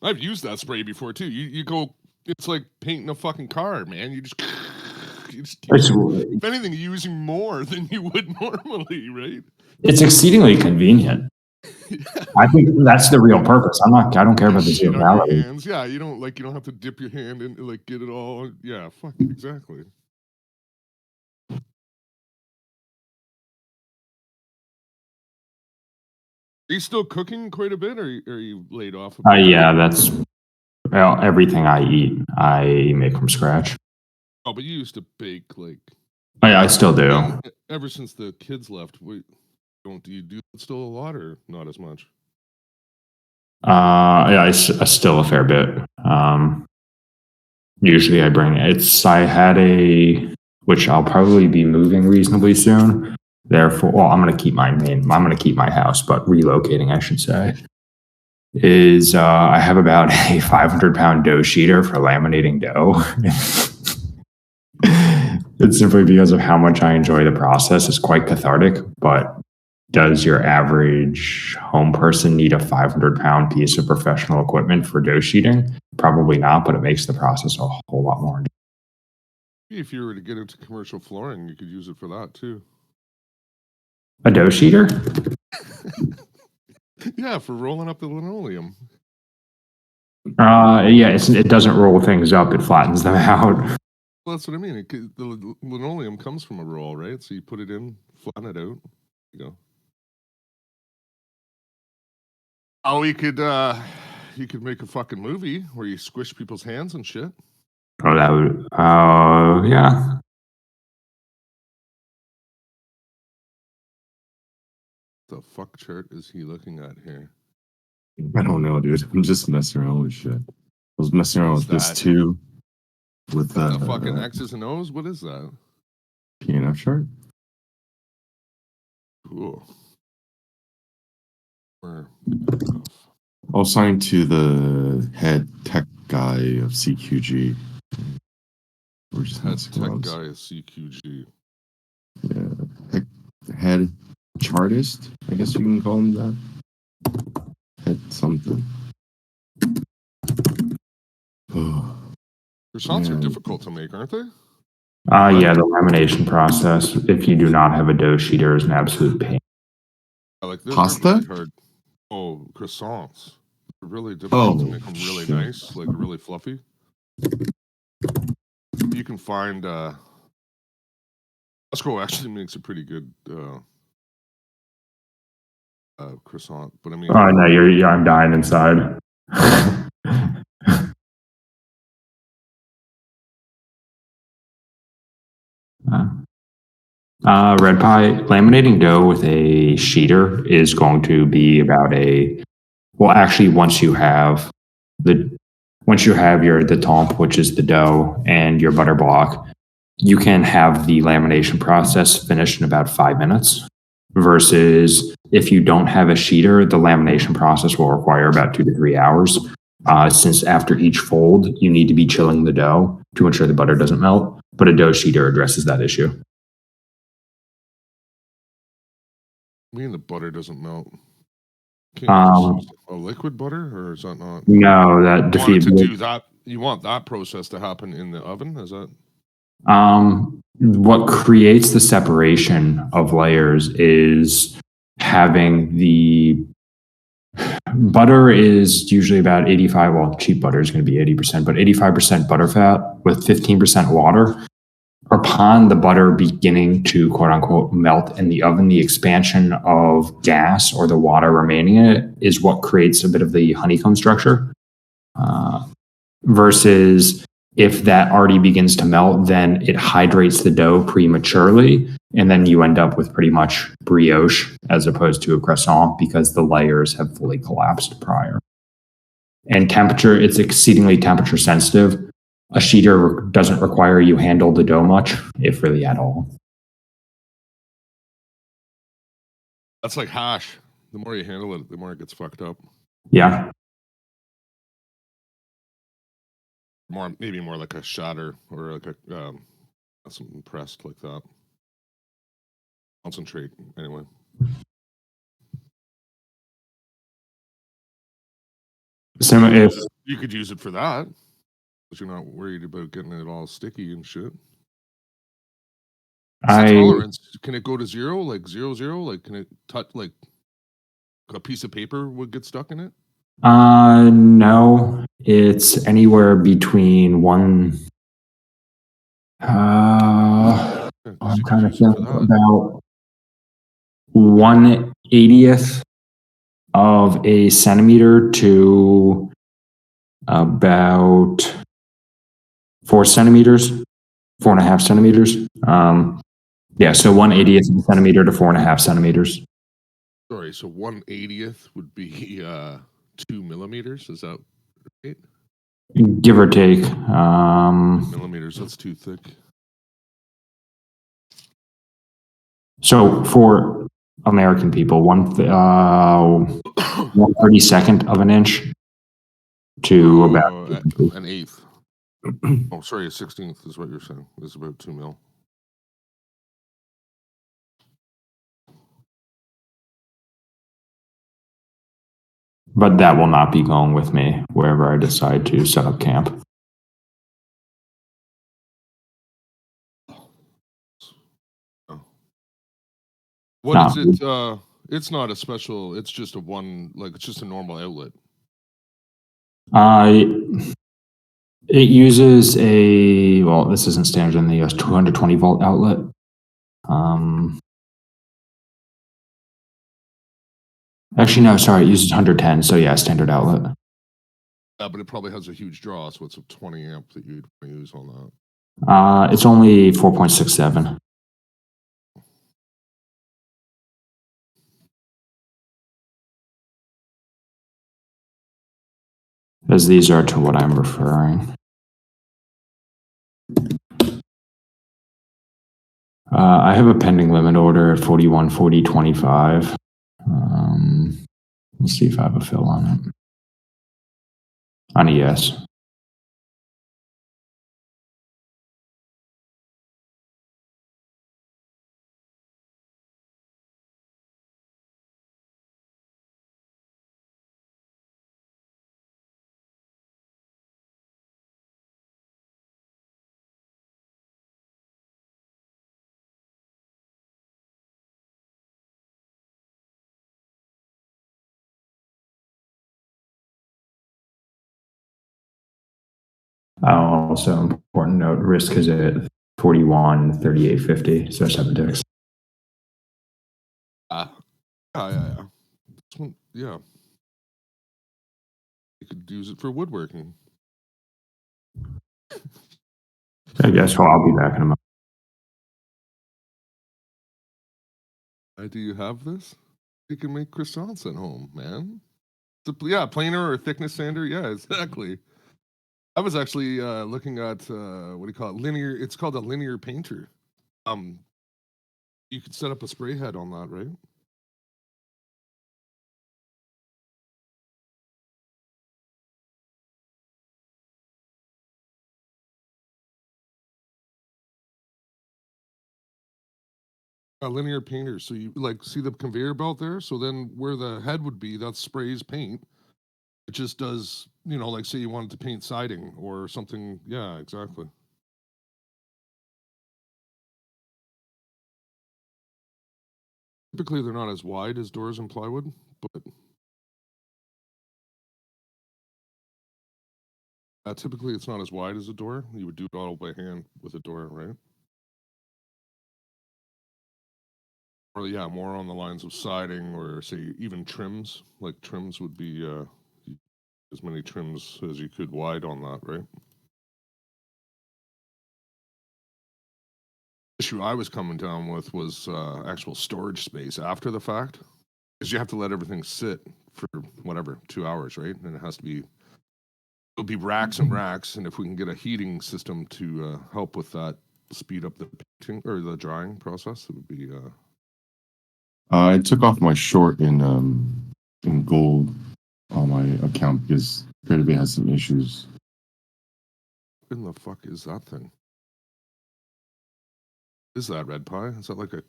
I've used that spray before too. You go, it's like painting a fucking car, man. You just if anything, you're using more than you would normally, right? It's exceedingly convenient. Yeah. I think that's the real purpose. I don't care about the 0 calories. Yeah, you don't have to dip your hand in, like get it all. Yeah, fuck it, exactly. Are you still cooking quite a bit, or are you laid off? Yeah, that's everything I eat. I make from scratch. Oh, but you used to bake like. Oh, yeah, I still do. Ever since the kids left, do you do it still a lot or not as much? Yeah, I still a fair bit. Usually I bring I had which I'll probably be moving reasonably soon. Therefore, well, I'm going to keep my house, but relocating, I should say, is I have about a 500-pound dough sheeter for laminating dough. It's simply because of how much I enjoy the process. It's quite cathartic, but does your average home person need a 500-pound piece of professional equipment for dough sheeting? Probably not, but it makes the process a whole lot more. If you were to get into commercial flooring, you could use it for that too. A dough sheeter? Yeah, for rolling up the linoleum. Yeah, it doesn't roll things up; it flattens them out. Well, that's what I mean. The linoleum comes from a roll, right? So you put it in, flatten it out. You go. Oh, you could make a fucking movie where you squish people's hands and shit. Oh, that would. Oh, yeah. The fuck chart is he looking at here? I don't know, dude. I'm just messing around with shit. I was messing around What's with this that? too. With The fucking X's and O's? What is that? PNF chart. Cool. I'll sign to the head tech guy of CQG. We're just Head messing tech around. guy is CQG. Yeah. Head chartist, I guess you can call him that. Head something. Croissants are difficult to make, aren't they? Yeah, the lamination process, if you do not have a dough sheeter, is an absolute pain. They're Pasta? really hard. Oh, croissants. They're really difficult to make them really shit. nice, like really fluffy. You can find Cosmo actually makes a pretty good croissant, but I mean, Oh no, I'm dying inside. Red pie, laminating dough with a sheeter is going to be about actually once you have the tomp, which is the dough, and your butter block, you can have the lamination process finished in about 5 minutes. Versus if you don't have a sheeter, the lamination process will require about 2 to 3 hours. Since after each fold, you need to be chilling the dough to ensure the butter doesn't melt. But a dough sheeter addresses that issue. I mean, the butter doesn't melt. Can't you just use a liquid butter, or is that not? No, that defeats. To do that, you want that process to happen in the oven? Is that? What creates the separation of layers is having the butter is usually about 85. Well, cheap butter is going to be 80%, but 85% butterfat with 15% water. Upon the butter beginning to quote unquote melt in the oven, the expansion of gas or the water remaining in it is what creates a bit of the honeycomb structure. Versus if that already begins to melt, then it hydrates the dough prematurely, and then you end up with pretty much brioche as opposed to a croissant because the layers have fully collapsed prior. And temperature, it's exceedingly temperature sensitive. A sheeter doesn't require you handle the dough much, if really at all. That's like hash. The more you handle it, the more it gets fucked up. Yeah. Maybe more like a shatter or like a something pressed like that. Concentrate anyway. So if you could use it for that, but you're not worried about getting it all sticky and shit. Tolerance, can it go to 0, like 0? Like, can it touch like a piece of paper would get stuck in it? No, it's anywhere between one. I'm kind of feeling about 1/80th of a centimeter to about 4 centimeters, 4.5 centimeters. Yeah, so 1/80th of a centimeter to 4.5 centimeters. Sorry, so 1/80th would be 2 millimeters. Is that right? Give or take. Millimeters, that's too thick. So for American people, 1/32nd of an inch to about an eighth. Oh, sorry, a 16th is what you're saying. Is about 2 mil. But that will not be going with me wherever I decide to set up camp. What is it? It's not a special. It's just a one. Like it's just a normal outlet. It uses this isn't standard in the US, 220 volt outlet. Actually, no, sorry, it uses 110. So yeah, standard outlet. But it probably has a huge draw, so it's a 20 amp that you'd use on that. It's only 4.67. As these are to what I'm referring. I have a pending limit order at 4140.25. Let's see if I have a fill on it. On ES. Also, important note, risk is at 4138.50, so 7 ticks. Yeah. Yeah. You could use it for woodworking. I guess so. I'll be back in a moment. Do you have this? You can make croissants at home, man. Yeah, planer or thickness sander. Yeah, exactly. I was actually looking at what do you call it? Linear. It's called a linear painter. You could set up a spray head on that, right? A linear painter. So you like see the conveyor belt there? So then where the head would be, that sprays paint. It just does, like say you wanted to paint siding or something. Yeah, exactly. Typically, they're not as wide as doors and plywood, but typically it's not as wide as a door. You would do it all by hand with a door, right? Or yeah, more on the lines of siding or say even trims. Like trims would be as many trims as you could wide on that, right? Issue I was coming down with was actual storage space after the fact, because you have to let everything sit for whatever 2 hours, right? And it has to be it'll be racks and racks, and if we can get a heating system to help with that, speed up the painting or the drying process, it would be. I took off my short in gold on my account because Creative has some issues. What in the fuck is that thing? Is that red pie? Is that like a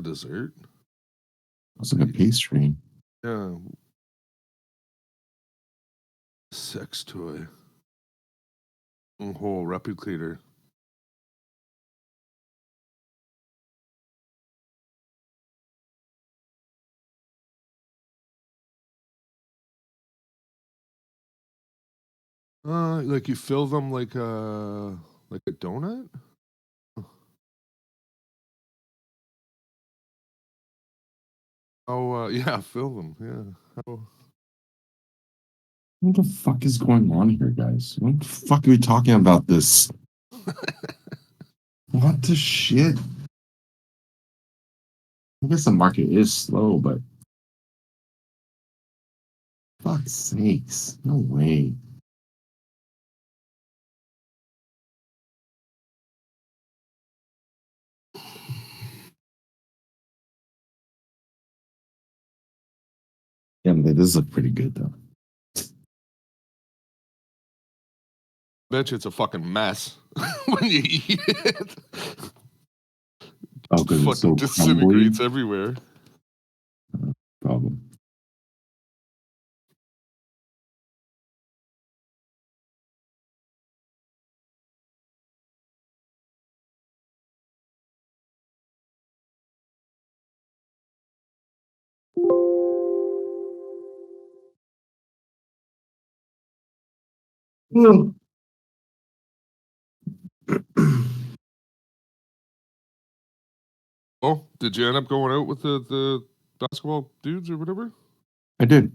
dessert? It's like a pastry. Yeah. Sex toy. Whole replicator. Like you fill them like a donut? Oh, yeah, fill them, yeah. Oh. What the fuck is going on here, guys? What the fuck are we talking about this? What the shit? I guess the market is slow, but fuck's sakes, no way. Yeah, but it does look pretty good though. Bet you it's a fucking mess when you eat it. Oh, because it's so crumbly. Disintegrates everywhere. Problem. Oh, did you end up going out with the basketball dudes or whatever? I did.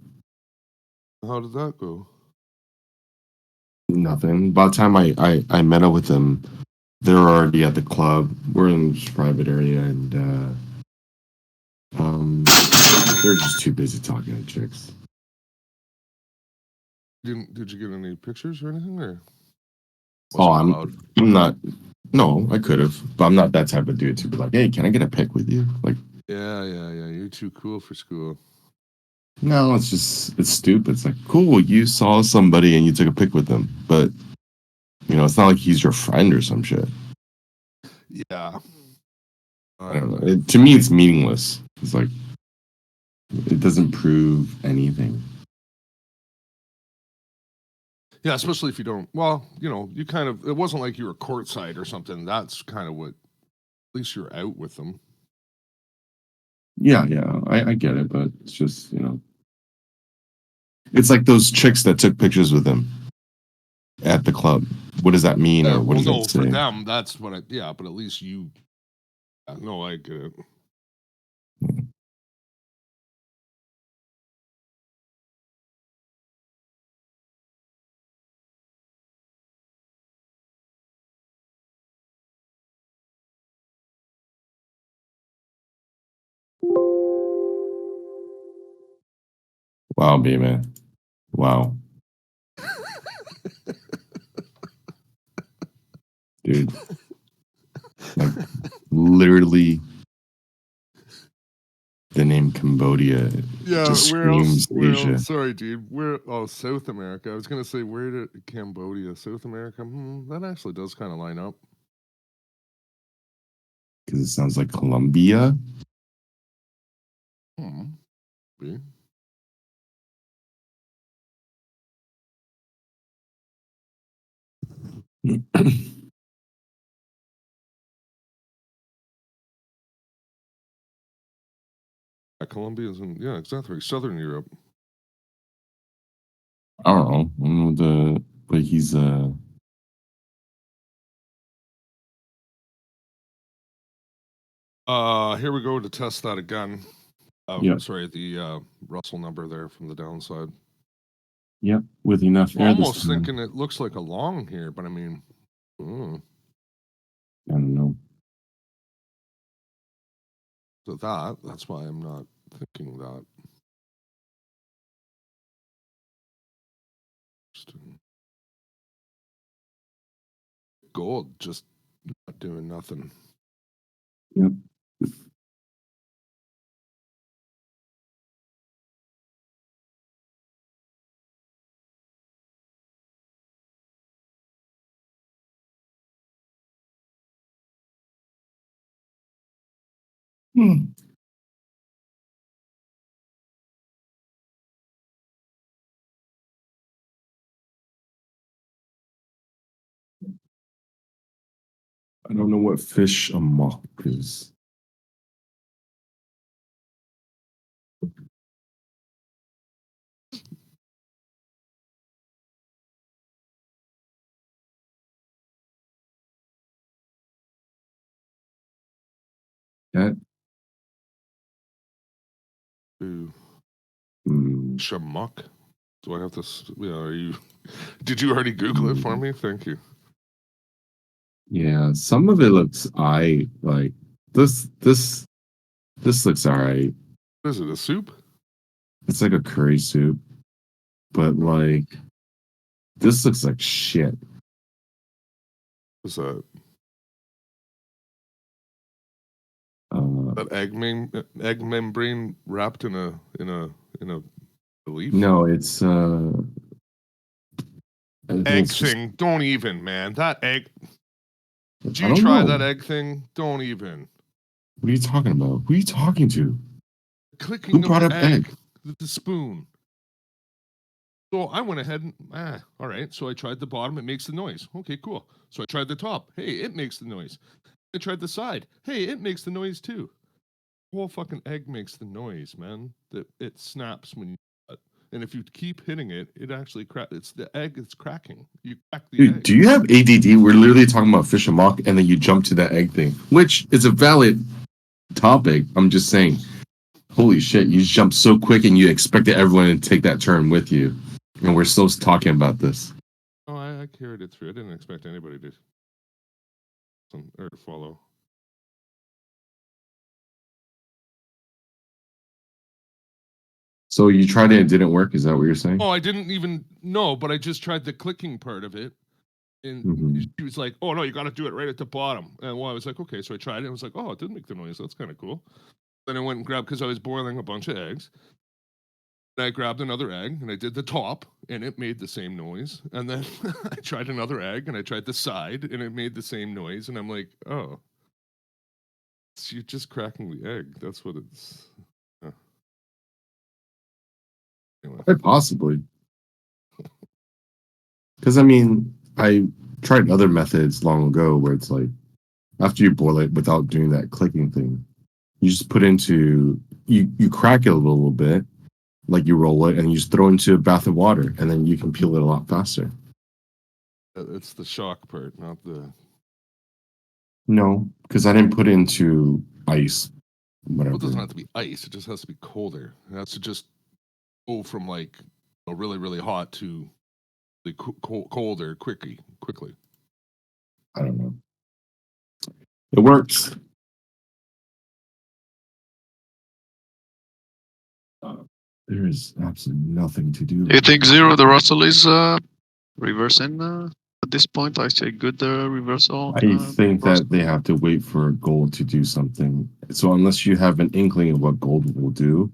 How did that go? Nothing. By the time I met up with them, they were already at the club. We're in this private area, and they're just too busy talking to chicks. Did you get any pictures or anything? Or I'm not. No, I could have, but I'm not that type of dude to be like, hey, can I get a pic with you? Like, yeah. You're too cool for school. no, it's stupid. It's like, cool, you saw somebody and you took a pic with them, but it's not like he's your friend or some shit. Yeah. I don't know. To me, it's meaningless. It's like, it doesn't prove anything. Yeah, especially if you don't. Well, you kind of. It wasn't like you were courtside or something. That's kind of what. At least you're out with them. Yeah, I get it, but it's just it's like those chicks that took pictures with him at the club. What does that mean, or what does that say? For them, that's what. Yeah, but at least you. No, I get it. Wow, B-man. Wow. Dude. Like, literally, the name Cambodia just screams Asia. Well, sorry, dude. South America. I was going to say, where did Cambodia? South America? That actually does kind of line up. Because it sounds like Colombia. Be. Colombia is in, exactly, Southern Europe. I don't know. But he's here we go to test that again. Sorry, the Russell number there from the downside. Yep, with enough air. Almost thinking it looks like a long here, but I mean, I don't know. So that's why I'm not thinking that. Gold just not doing nothing. Yep. I don't know what fish amok is. That Shamuk. Do I have to? Are you? Did you already Google it for me? Thank you. Yeah, some of it looks like this looks alright. What is it? A soup? It's like a curry soup, but like this looks like shit. What's that? That egg membrane wrapped in a leaf? No, it's egg thing. Don't even, man. That egg. Did you try that egg thing? Don't even. What are you talking about? Who are you talking to? Clicking Who brought up egg? With the spoon. So I went ahead and all right. So I tried the bottom. It makes the noise. Okay, cool. So I tried the top. Hey, it makes the noise. I tried the side. Hey, it makes the noise too. The whole fucking egg makes the noise, man. That it snaps when you. And if you keep hitting it, it actually cracks. It's the egg that's cracking. You crack the egg. Do you have ADD? We're literally talking about fish amok, and then you jump to that egg thing, which is a valid topic. I'm just saying, Holy shit, you jumped so quick and you expected everyone to take that turn with you. And we're still talking about this. Oh, I carried it through. I didn't expect anybody to follow. So you tried it and it didn't work? Is that what you're saying? Oh, I didn't even know, but I just tried the clicking part of it. And she was like, oh, no, you got to do it right at the bottom. And I was like, okay. So I tried it. I was like, oh, it did make the noise. That's kind of cool. Then I went and grabbed, because I was boiling a bunch of eggs. And I grabbed another egg and I did the top and it made the same noise. And then I tried another egg and I tried the side and it made the same noise. And I'm like, oh, you're just cracking the egg. That's what it's. Anyway. Quite possibly. Because, I mean, I tried other methods long ago where it's like, after you boil it without doing that clicking thing, you just put into, you crack it a little bit, like you roll it, and you just throw it into a bath of water, and then you can peel it a lot faster. It's the shock part, not the. No, because I didn't put it into ice. Whatever. It doesn't have to be ice. It just has to be colder. It has to just go from like really, really hot to colder quickly. I don't know. It works. There is absolutely nothing to do. Do you think Zero the Russell is reversing at this point? I say good reversal. I think that they have to wait for gold to do something. So unless you have an inkling of what gold will do,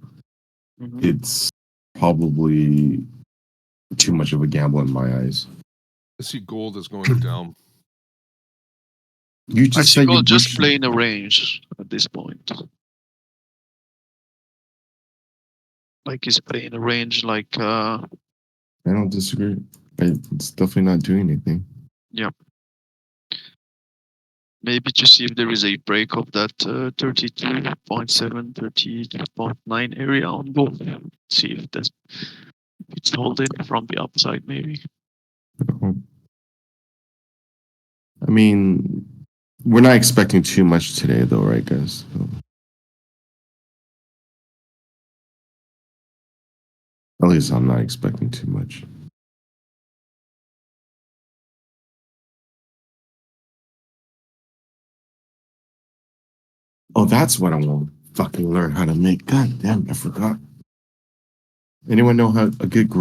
it's probably too much of a gamble in my eyes. I see gold is going down. You just said you just play in a range at this point. Like he's playing a range like I don't disagree. It's definitely not doing anything. Yeah. Maybe to see if there is a break of that 32.7, 32.9 area on gold. See if it's holding from the upside, maybe. I mean, we're not expecting too much today, though, right, guys? So. At least I'm not expecting too much. Oh, that's what I want to fucking learn how to make. God damn, I forgot. Anyone know how a good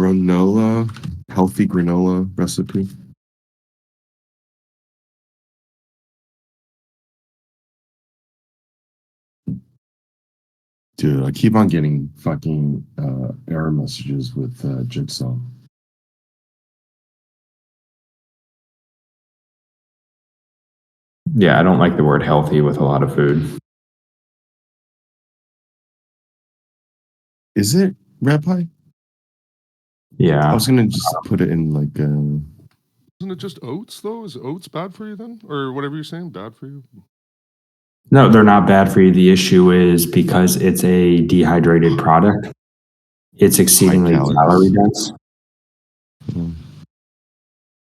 healthy granola recipe? Dude, I keep on getting fucking error messages with Jigsaw. Yeah, I don't like the word healthy with a lot of food. Is it red pie? Yeah. I was gonna just put it in like Isn't it just oats though? Is oats bad for you then? Or whatever you're saying, bad for you? No, they're not bad for you. The issue is because it's a dehydrated product, it's exceedingly calorie dense.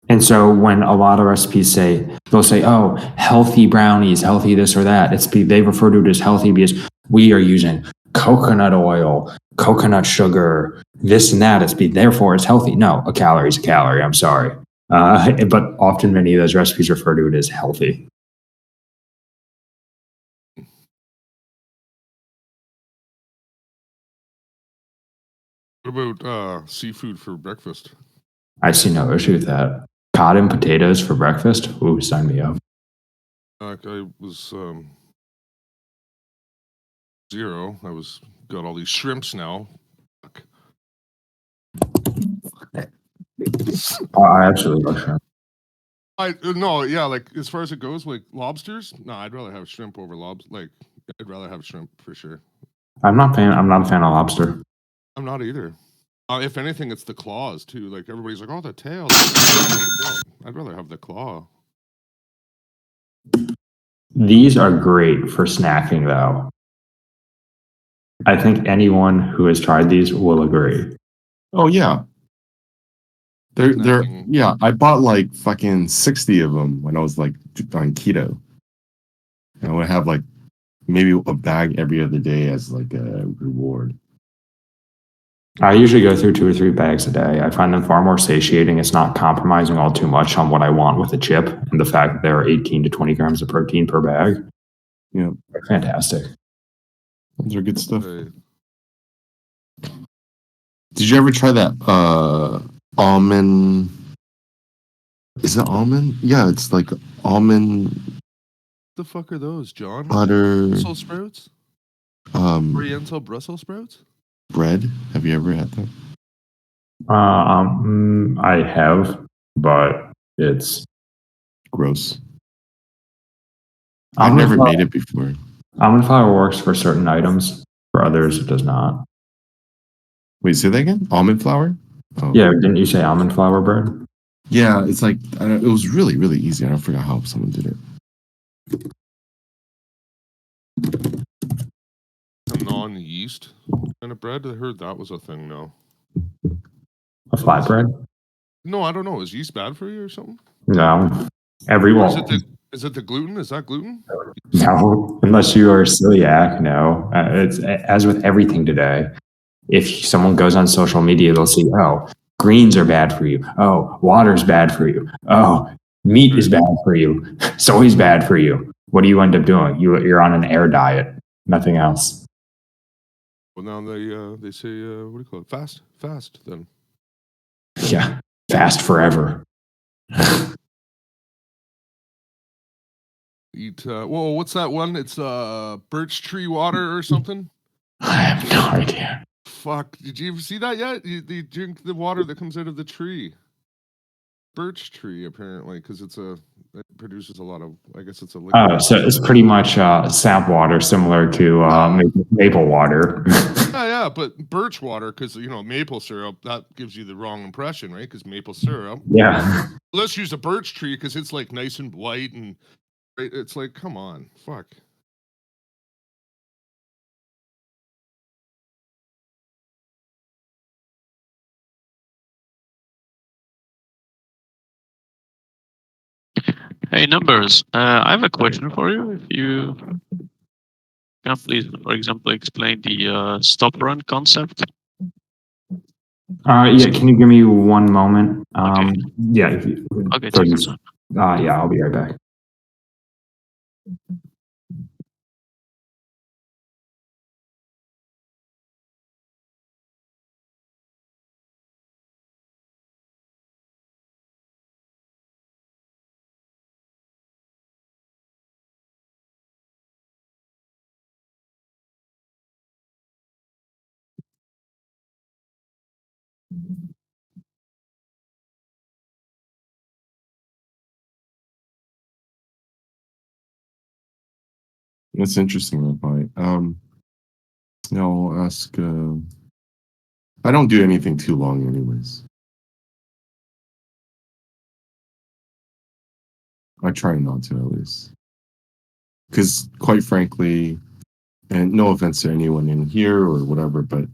And so when a lot of recipes they'll say, oh, healthy brownies, healthy this or that, they refer to it as healthy because we are using coconut oil, coconut sugar, this and that. Therefore it's healthy. No, a calorie is a calorie. I'm sorry. But often many of those recipes refer to it as healthy. What about seafood for breakfast? I see no issue with that. Cod and potatoes for breakfast? Ooh, sign me up. I was zero. Got all these shrimps now. I absolutely love shrimp. Like as far as it goes, like lobsters. No, I'd rather have shrimp over lobster. Like I'd rather have shrimp for sure. I'm not a fan of lobster. I'm not either. If anything, it's the claws too. Like everybody's like, oh, the tail. I'd rather have the claw. These are great for snacking, though. I think anyone who has tried these will agree. Oh yeah. Yeah, I bought like fucking 60 of them when I was like on keto. And I would have like maybe a bag every other day as like a reward. I usually go through 2 or 3 bags a day. I find them far more satiating. It's not compromising all too much on what I want with a chip, and the fact that there are 18 to 20 grams of protein per bag. Yeah, They're fantastic. those are good stuff. Right. Did you ever try that almond? Is it almond? Yeah, it's like almond The fuck are those, John? butter Brussels sprouts? Oriental Brussels sprouts? bread. Have you ever had that? I have, but it's Gross. I've never made it before. Almond flour works for certain items. For others, it does not. Wait, say that again? Almond flour? Oh. Yeah, didn't you say almond flour bread? Yeah, it's like, it was really, really easy. I forgot how someone did it. A non-yeast kind of bread? I heard that was a thing now. A flatbread? No, I don't know. Is yeast bad for you or something? No. Or is it the gluten? Is that gluten? No, unless you are celiac, no. It's as with everything today. If someone goes on social media, they'll see, oh, greens are bad for you. Oh, water's bad for you. Oh, meat is bad for you. Soy's bad for you. What do you end up doing? You're on an air diet, nothing else. Well, now they say, what do you call it? Fast then. Yeah, fast forever. Eat, whoa, what's that one? It's birch tree water or something? I have no idea. Fuck, did you ever see that yet? You drink the water that comes out of the tree. Birch tree, apparently, because it produces a lot of, I guess it's a liquid. So it's pretty much sap water, similar to maple water. Yeah, but birch water, because, maple syrup, that gives you the wrong impression, right? Because maple syrup. Yeah. Let's use a birch tree, because it's, like, nice and white, and it's like, come on, fuck. Hey, Numbers. I have a question for you. If you can please, for example, explain the stop run concept. Yeah, can you give me one moment? Okay. Yeah. Okay, take your time. Yeah, I'll be right back. That's interesting, that point. I'll ask. I don't do anything too long, anyways. I try not to, at least. Because, quite frankly, and no offense to anyone in here or whatever, but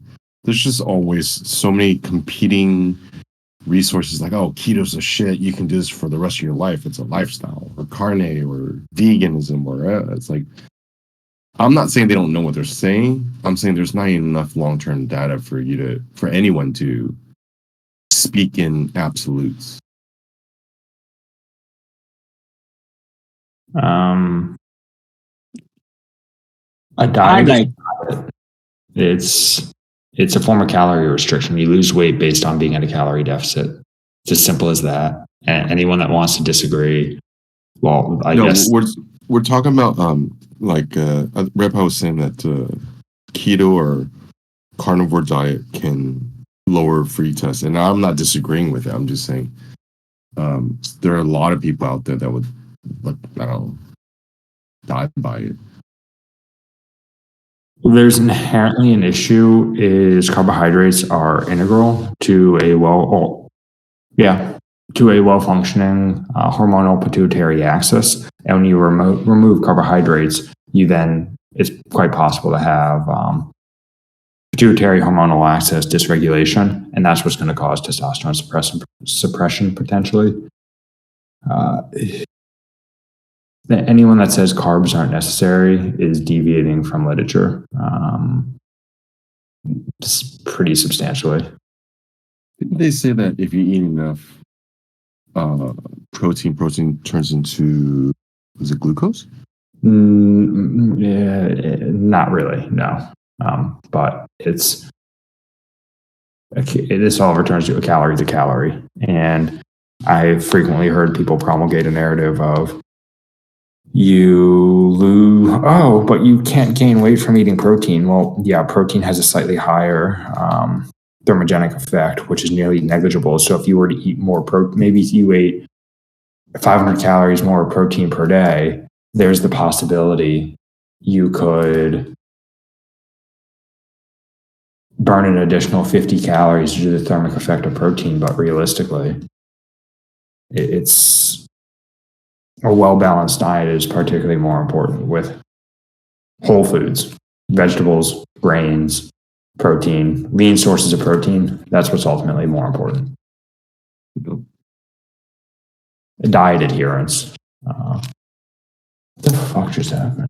there's just always so many competing resources like, oh, keto's a shit. You can do this for the rest of your life. It's a lifestyle. Or carne or veganism. Or it's like, I'm not saying they don't know what they're saying. I'm saying there's not enough long-term data for anyone to speak in absolutes. A diet, it's a form of calorie restriction. You lose weight based on being at a calorie deficit. It's as simple as that. And anyone that wants to disagree, well, I guess we're talking about Repa was saying that keto or carnivore diet can lower free tests, and I'm not disagreeing with it. I'm just saying there are a lot of people out there that would, die by it. There's inherently an issue is carbohydrates are integral to a well-functioning hormonal pituitary axis. And when you remove carbohydrates, it's quite possible to have pituitary hormonal axis dysregulation, and that's what's going to cause testosterone suppression potentially. anyone that says carbs aren't necessary is deviating from literature pretty substantially. Didn't they say that if you eat enough protein turns into, is it glucose? Yeah, not really, no. But this all returns to a calorie. And I've frequently heard people promulgate a narrative of but you can't gain weight from eating protein. Well, yeah, protein has a slightly higher thermogenic effect, which is nearly negligible. So if you were to eat more protein, maybe if you ate 500 calories more protein per day, there's the possibility you could burn an additional 50 calories due to the thermic effect of protein. But realistically, it's a well-balanced diet is particularly more important with whole foods, vegetables, grains, protein, lean sources of protein. That's what's ultimately more important. Diet adherence. What the fuck just happened?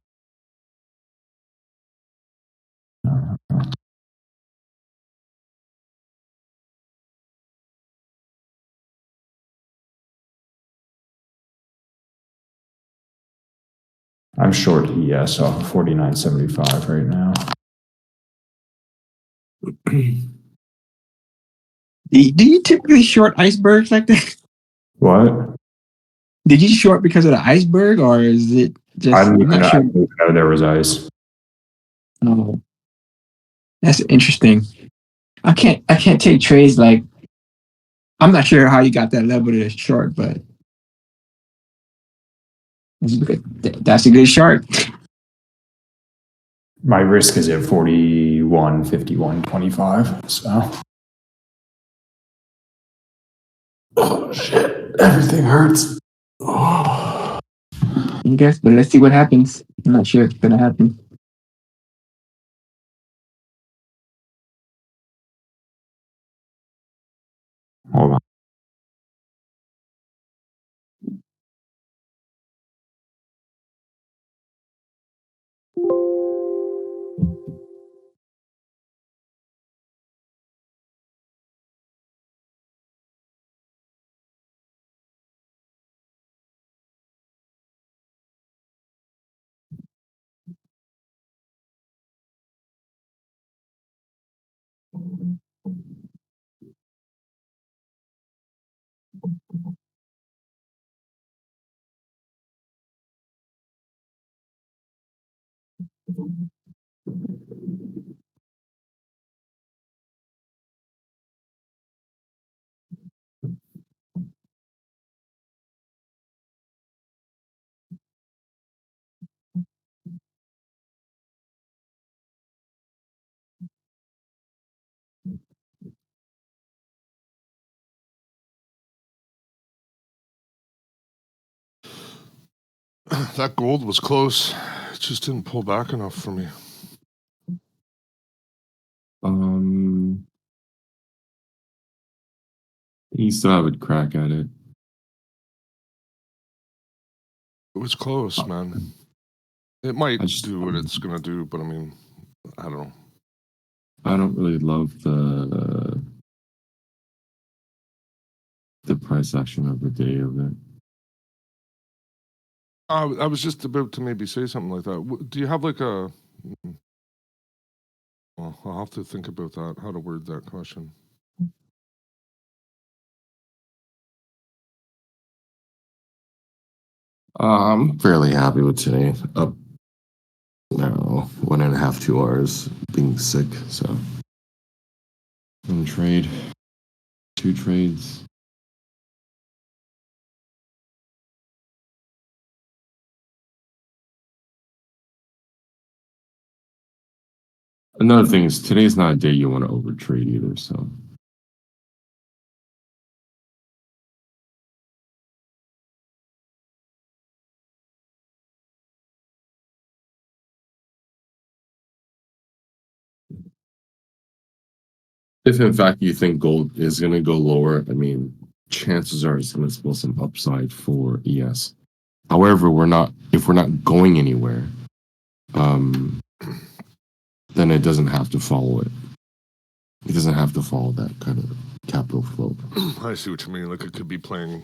I'm short ES off of 49.75 right now. Do you typically short icebergs like that? What? Did you short because of the iceberg, or is it just? I didn't I'm even not sure. know there was ice. Oh, that's interesting. I can't take trades like. I'm not sure how you got that level to short, but that's a good short. My risk is at 41, 51, 25. So. Oh, shit. Everything hurts. Oh. I guess, but let's see what happens. I'm not sure if it's going to happen. Hold on. That gold was close. It just didn't pull back enough for me. You still have a crack at it. It was close, man. It might do what it's gonna do, but I mean, I don't know. I don't really love the price action of the day of it. I was just about to maybe say something like that. Do you have like a? Well, I'll have to think about that. How to word that question. I'm fairly happy with today. Up, I don't know, 1.5, 2 hours being sick. So, one trade, 2 trades. Another thing is today's not a day you want to overtrade either. So. If in fact you think gold is going to go lower, I mean, chances are it's going to spill some upside for ES. However, if we're not going anywhere, then it doesn't have to follow it. It doesn't have to follow that kind of capital flow. I see what you mean. Like it could be playing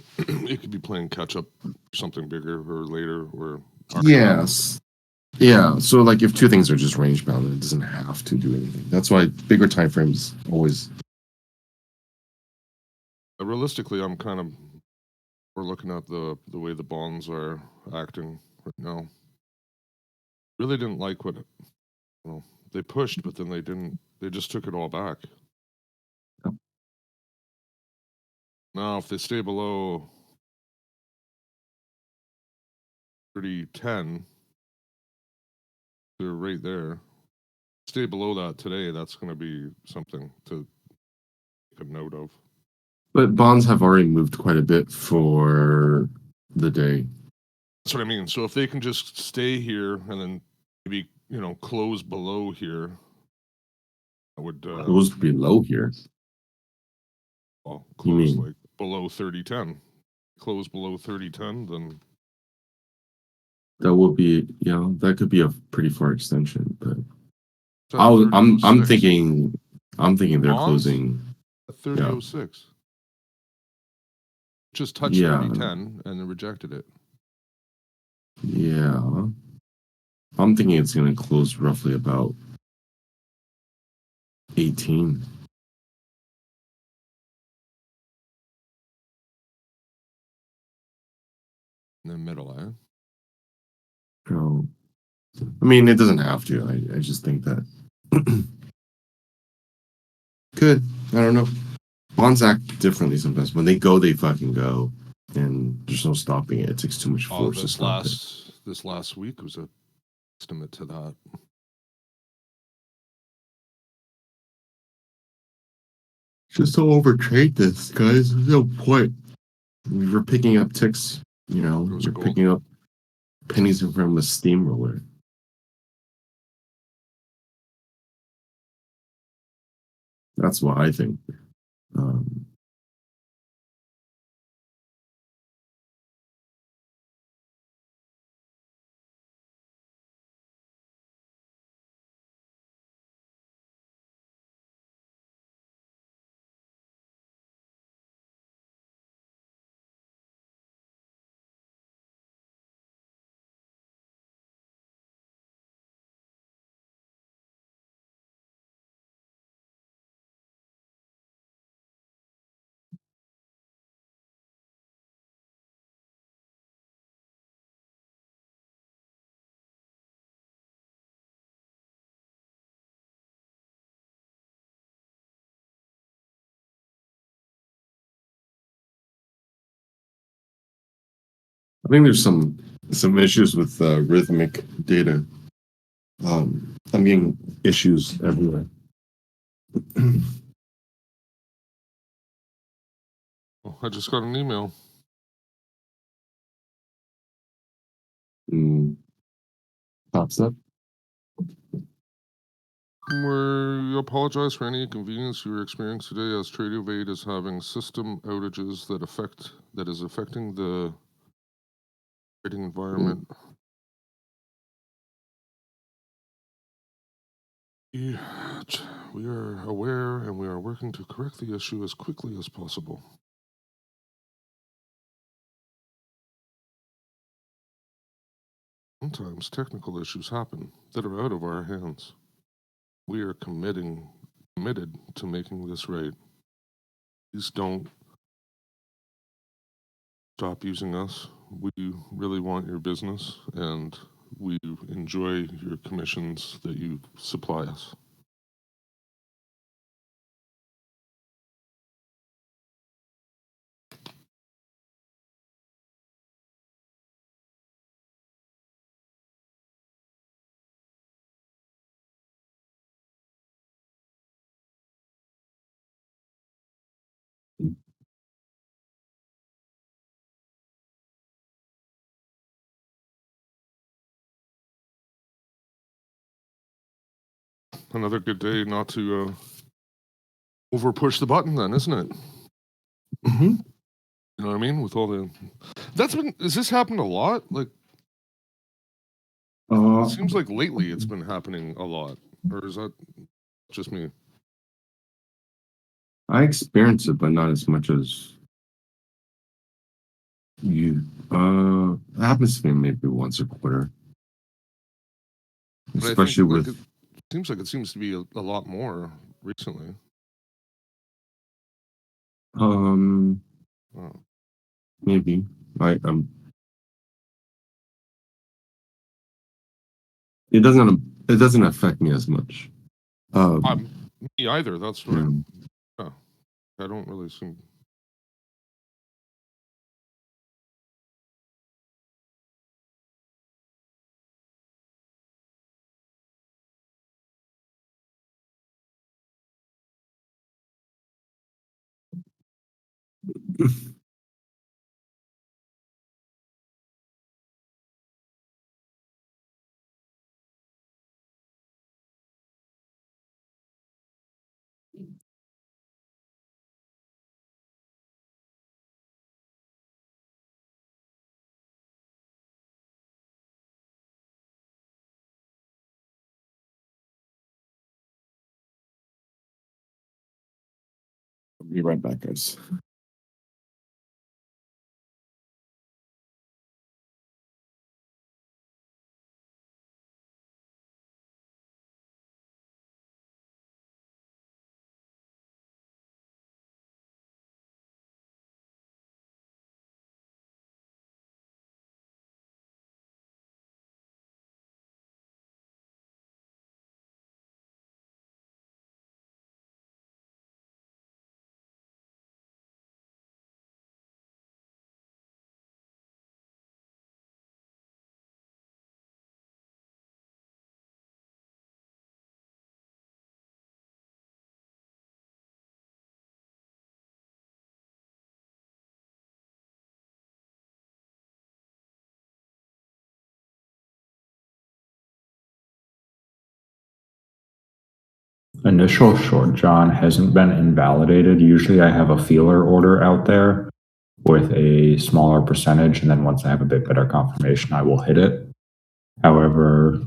catch up, something bigger or later, or yes, yeah. So like if two things are just range bound, it doesn't have to do anything. That's why bigger time frames always. Realistically, we're looking at the way the bonds are acting right now. Really didn't like what they pushed, but then they didn't. They just took it all back. Yep. Now, if they stay below 30.10, they're right there. Stay below that today, that's going to be something to take a note of. But bonds have already moved quite a bit for the day. That's what I mean. So if they can just stay here and then maybe close below here, I would Close below here. Well, You close mean? like below 30.10. Close below 30.10, then That would be, that could be a pretty far extension. But it's at I'm 30.06. thinking they're Bonds? closing At 30.06. Just touched Yeah. 30.10 and then rejected it. Yeah, I'm thinking it's going to close roughly about 18. In the middle, eh? So, I mean, it doesn't have to. I just think that could. I don't know. Bonds act differently sometimes. When they go, they fucking go, and there's no stopping it. It takes too much force to stop it. This last week was a estimate to that. Just don't overtrade this, guys. There's no point. You're picking up ticks, Goes you're gold. picking up pennies from a steamroller. That's what I think. I think there's some issues with rhythmic data. I'm getting issues everywhere. Oh, I just got an email. Pops up. We apologize for any inconvenience you are experiencing today, as Tradeovate is having system outages that is affecting the trading environment. We are aware and we are working to correct the issue as quickly as possible. Sometimes technical issues happen that are out of our hands. We are committed to making this right. Please don't stop using us. We really want your business and we enjoy your commissions that you supply us. Another good day not to over push the button then, isn't it? Mm-hmm. You know what I mean? With all the, has this happened a lot? Like, it seems like lately it's been happening a lot, or is that just me? I experience it, but not as much as you. It happens to me maybe once a quarter, But I especially think with. it seems to be a lot more recently. Oh. Maybe it doesn't affect me as much. Me either. That's right. Yeah, I don't really seem. I'll be right back, guys. Initial short John hasn't been invalidated. Usually I have a feeler order out there with a smaller percentage, and then once I have a bit better confirmation, I will hit it. However,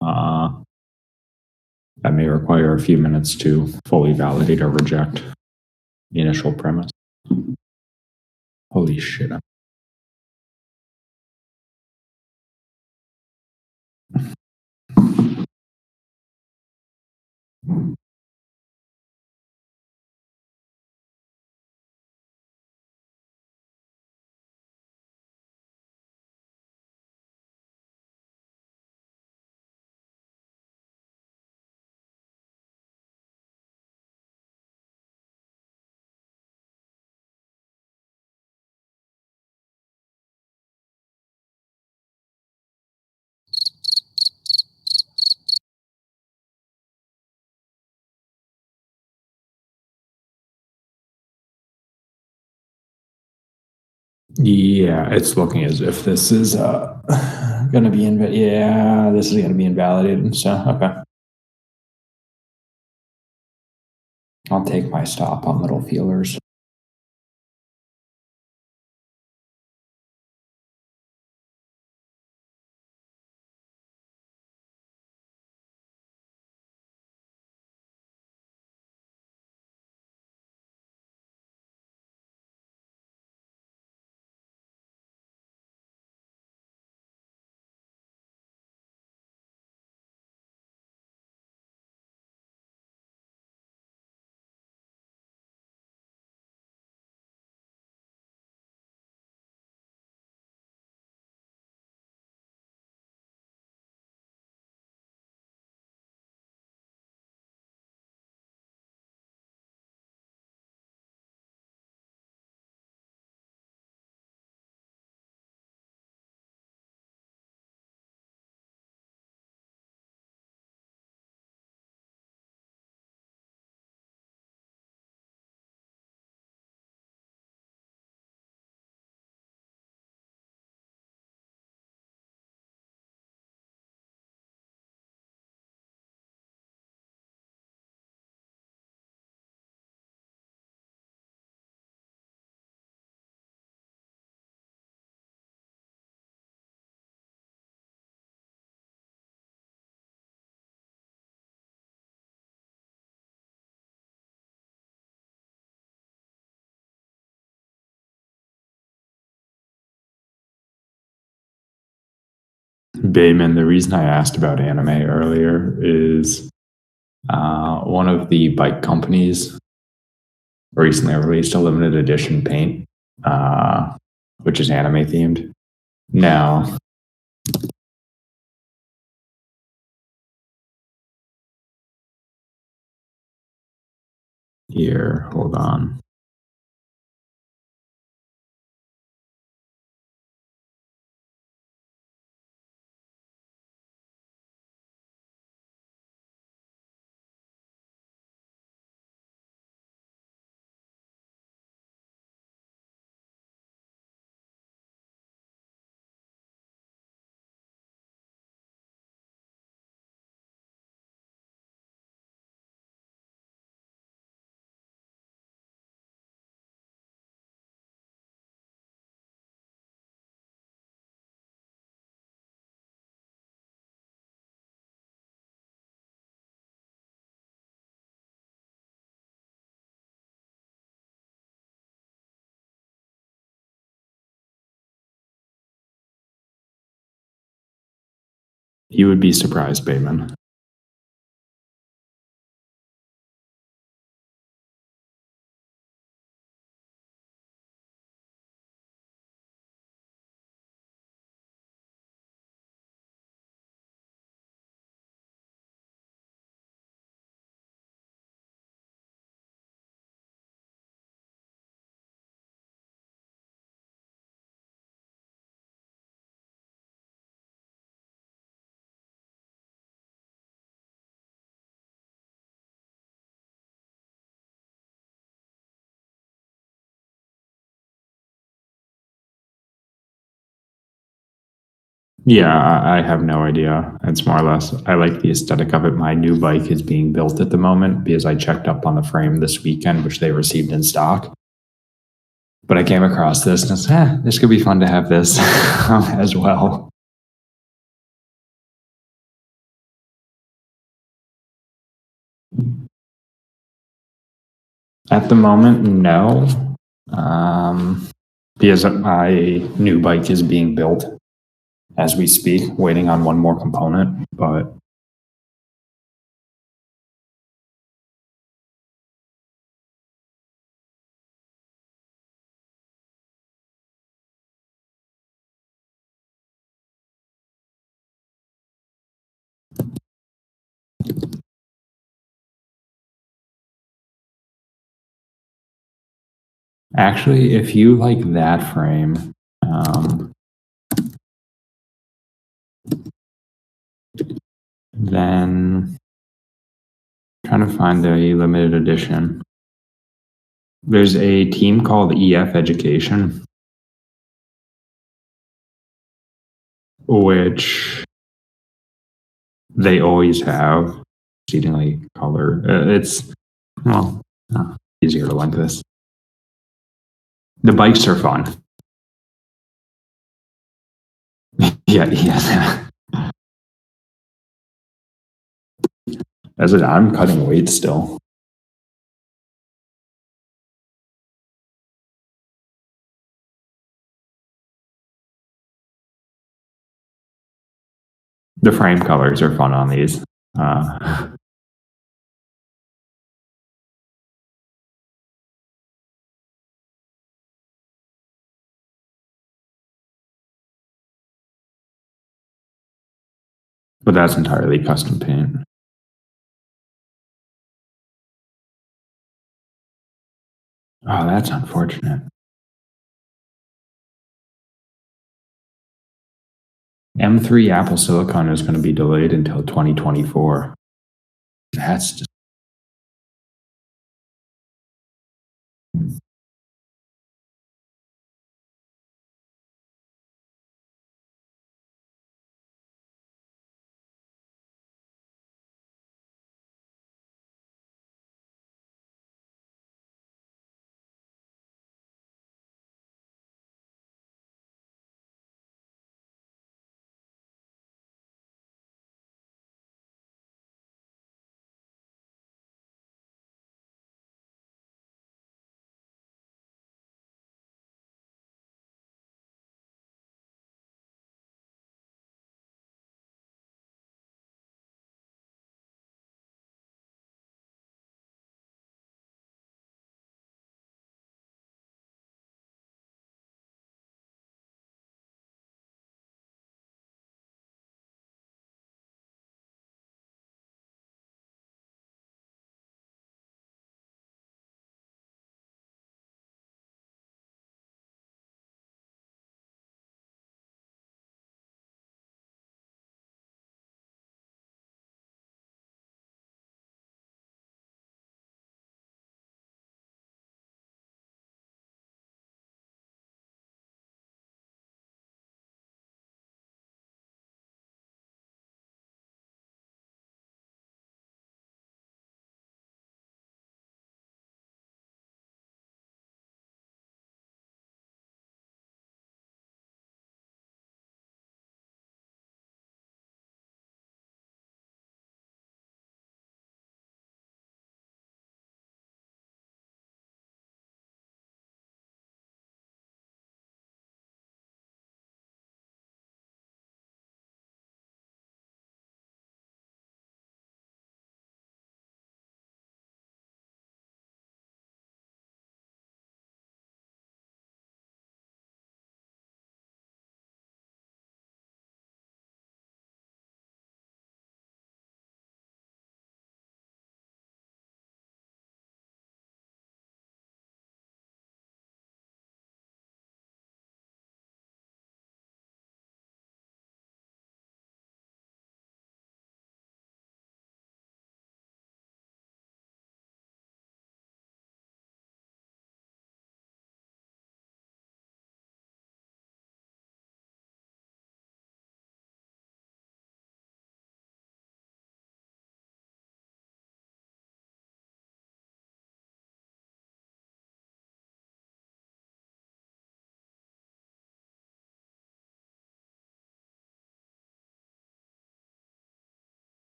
that may require a few minutes to fully validate or reject the initial premise. Holy shit. Yeah, it's looking as if this is going to be this is going to be invalidated. So okay, I'll take my stop on little feelers. Bayman, the reason I asked about anime earlier is one of the bike companies recently released a limited edition paint, which is anime themed. Now, here, hold on. You would be surprised, Bayman. Yeah, I have no idea. It's more or less, I like the aesthetic of it. My new bike is being built at the moment because I checked up on the frame this weekend, which they received in stock. But I came across this and it's, this could be fun to have this as well. At the moment, no. Because my new bike is being built as we speak, waiting on one more component. But actually, if you like that frame, then I'm trying to find the limited edition. There's a team called EF Education, which they always have exceedingly color. It's, well, easier to link this. The bikes are fun. Yeah. As it, I'm cutting weight still. The frame colors are fun on these. But that's entirely custom paint. Oh, that's unfortunate. M3 Apple Silicon is going to be delayed until 2024. That's just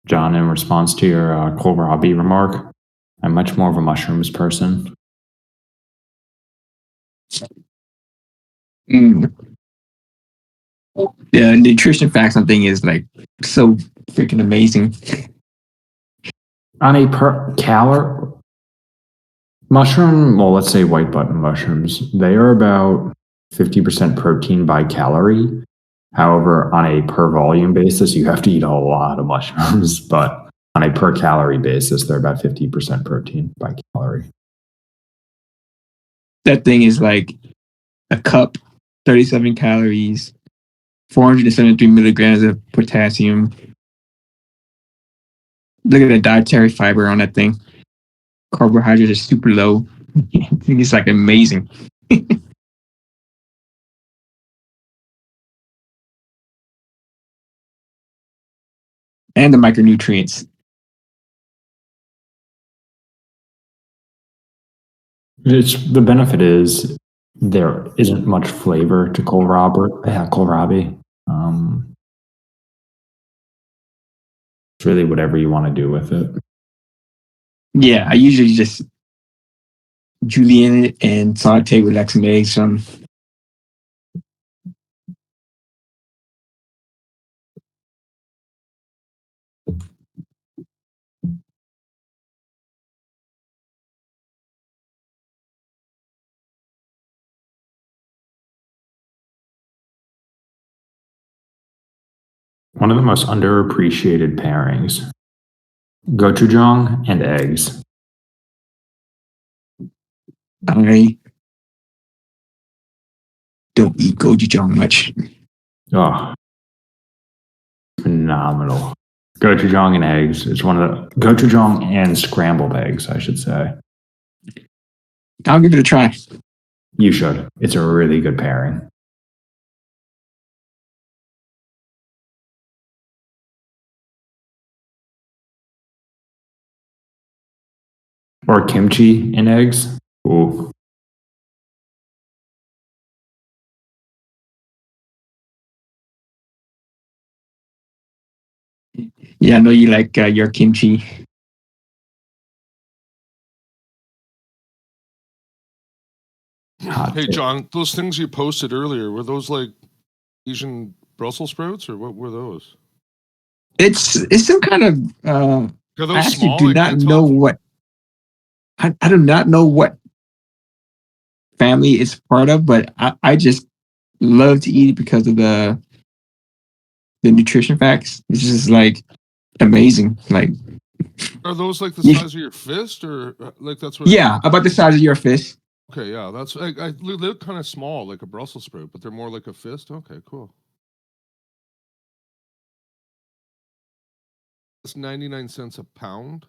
John, in response to your kohlrabi remark, I'm much more of a mushrooms person. Mm. The nutrition facts on thing is like so freaking amazing. On a per calorie mushroom, well, let's say white button mushrooms, they are about 50% protein by calorie. However, on a per volume basis, you have to eat a lot of mushrooms, but on a per calorie basis, they're about 50% protein by calorie. That thing is like a cup, 37 calories, 473 milligrams of potassium. Look at the dietary fiber on that thing. Carbohydrates are super low. I think it's like amazing. And the micronutrients. The benefit is there isn't much flavor to kohlrabi. It's really whatever you want to do with it. Yeah, I usually just julienne it and saute with like some eggs. One of the most underappreciated pairings, gochujang and eggs. I don't eat gochujang much. Oh, phenomenal. Gochujang and eggs. It's one of the gochujang and scrambled eggs, I should say. I'll give it a try. You should. It's a really good pairing. Or kimchi and eggs. Ooh. Yeah, I know you like your kimchi. Hot Hey, take. John, those things you posted earlier, were those like Asian Brussels sprouts or what were those? It's some kind of Are I those actually small? do I not can't know tell. what I do not know what family it's part of, but I just love to eat it because of the nutrition facts. It's just like amazing. Like Are those like the yeah, size of your fist or like that's what? yeah, about the size of your fist. Okay, yeah, that's they look kind of small, like a Brussels sprout, but they're more like a fist. Okay, cool. It's 99 cents a pound.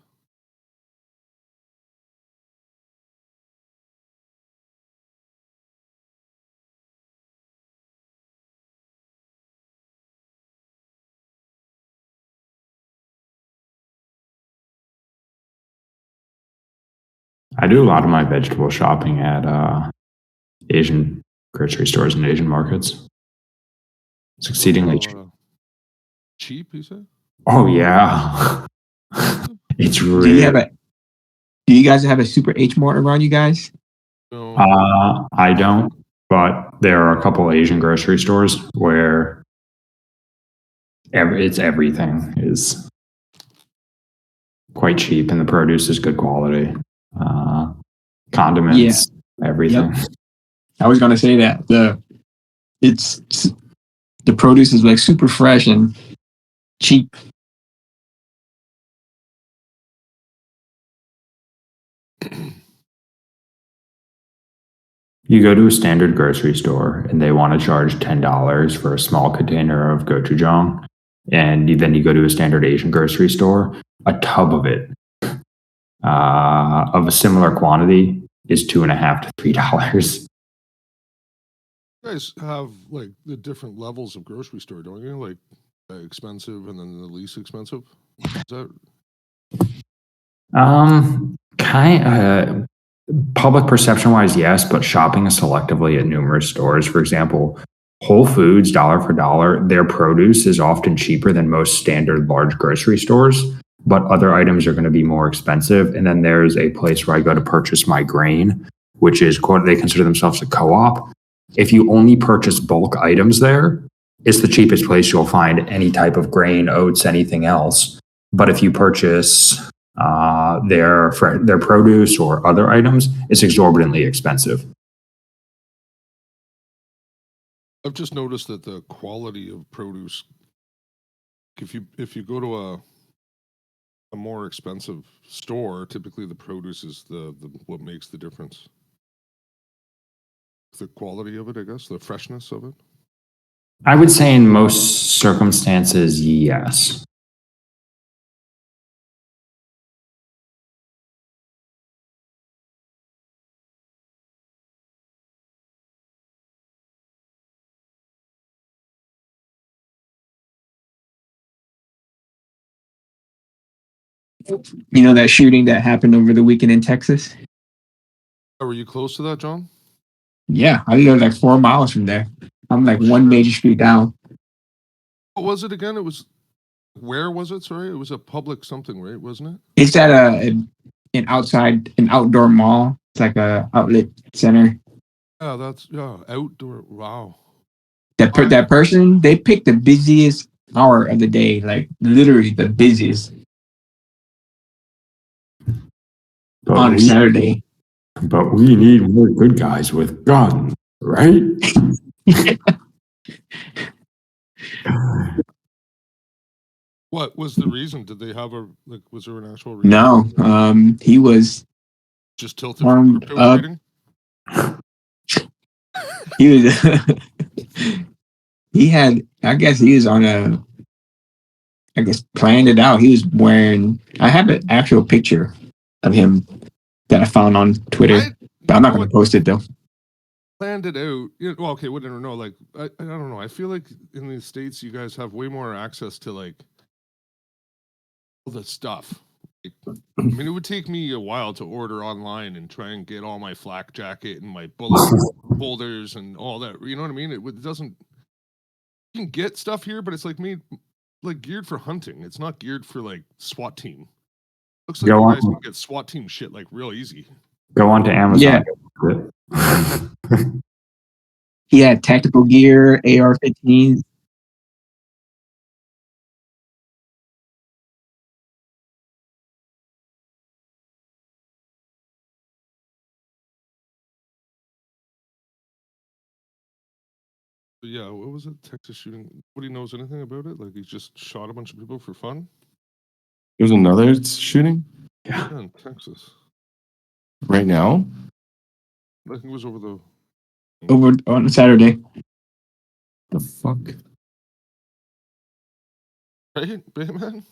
I do a lot of my vegetable shopping at Asian grocery stores and Asian markets. It's exceedingly cheap. Cheap, you said? Oh yeah. It's Do really you have a do you guys have a super H Mart around you guys? No. I don't, but there are a couple Asian grocery stores where it's everything is quite cheap and the produce is good quality. Condiments, everything. Yep. I was gonna say that it's the produce is like super fresh and cheap. You go to a standard grocery store and they want to charge $10 for a small container of gochujang. And then you go to a standard Asian grocery store, a tub of it of a similar quantity is $2.50 to $3. You guys have like the different levels of grocery store, don't you? Like expensive and then the least expensive. Is that Public perception wise, yes, but shopping selectively at numerous stores. For example, Whole Foods, dollar for dollar, their produce is often cheaper than most standard large grocery stores, but other items are going to be more expensive. And then there's a place where I go to purchase my grain, which is, they consider themselves a co-op. If you only purchase bulk items there, it's the cheapest place you'll find any type of grain, oats, anything else. But if you purchase their produce or other items, it's exorbitantly expensive. I've just noticed that the quality of produce, if you go to a more expensive store, typically the produce is the what makes the difference. The quality of it, I guess, the freshness of it. I would say in most circumstances, yes. You know that shooting that happened over the weekend in Texas? Oh, were you close to that, John? Yeah, I live like 4 miles from there. I'm like Oh, one shit. major street down. What was it again? It was, where was it? Sorry, it was a public something, right? Wasn't it? It's at an outdoor mall. It's like a outlet center. Yeah, that's outdoor. Wow. That person, they picked the busiest hour of the day, like literally the busiest on Saturday. But we need more good guys with guns, right? What was the reason? Did they have was there an actual reason? No, he was just tilted from crypto trading? He was I guess he was planned it out. He was wearing, I have an actual picture of him that I found on Twitter, but I'm not going to post it though. Planned it out. Well, okay, whatever. No, like, I don't know. I feel like in the States, you guys have way more access to like all the stuff. Like, I mean, it would take me a while to order online and try and get all my flak jacket and my bullet holders and all that. You know what I mean? It doesn't. You can get stuff here, but it's like geared for hunting. It's not geared for like SWAT team. Looks like you guys can get SWAT team shit like real easy. Go on to Amazon. Yeah. He had tactical gear, AR-15s. But yeah, what was it? Texas shooting. Nobody knows anything about it. Like he just shot a bunch of people for fun. There's another shooting? Yeah, in Texas. Right now? I think it was over on Saturday. The fuck? Right, man?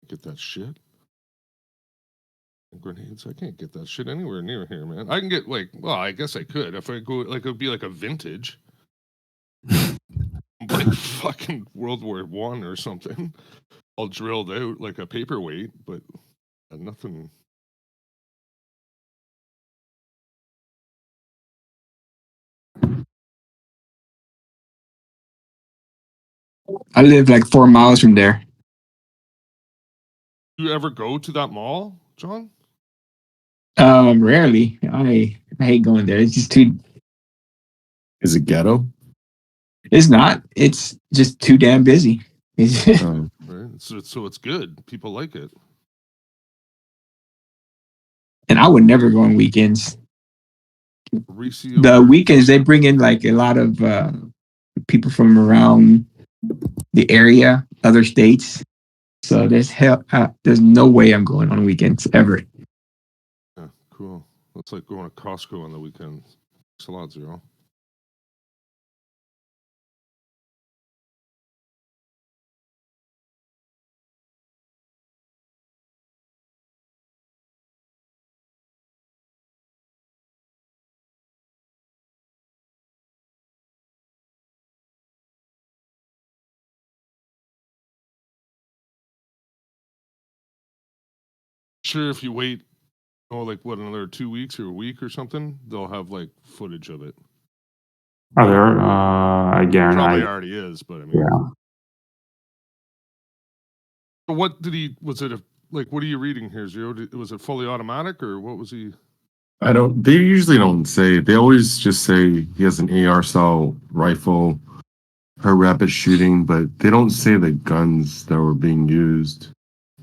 Get that shit. Grenades. I can't get that shit anywhere near here, man. I can get I guess I could if I go it would be like a vintage. Like fucking World War I or something. All drilled out like a paperweight, but nothing. I live like 4 miles from there. You ever go to that mall, John? Rarely. I hate going there. It's just too. Is it ghetto? It's not. It's just too damn busy. Right. So it's good. People like it. And I would never go on weekends. The weekends they bring in like a lot of people from around the area, other states. So there's no way I'm going on weekends ever. Yeah, cool. That's like going to Costco on the weekend. Thanks a lot, Zero. Sure, if you wait, like what, another 2 weeks or a week or something, they'll have like footage of it. Are there? Again, Probably already is, but I mean, yeah. what did he? Was it like? What are you reading here, Zero? Was it fully automatic or what was he? I don't. They usually don't say. They always just say he has an AR style rifle, her rapid shooting, but they don't say the guns that were being used.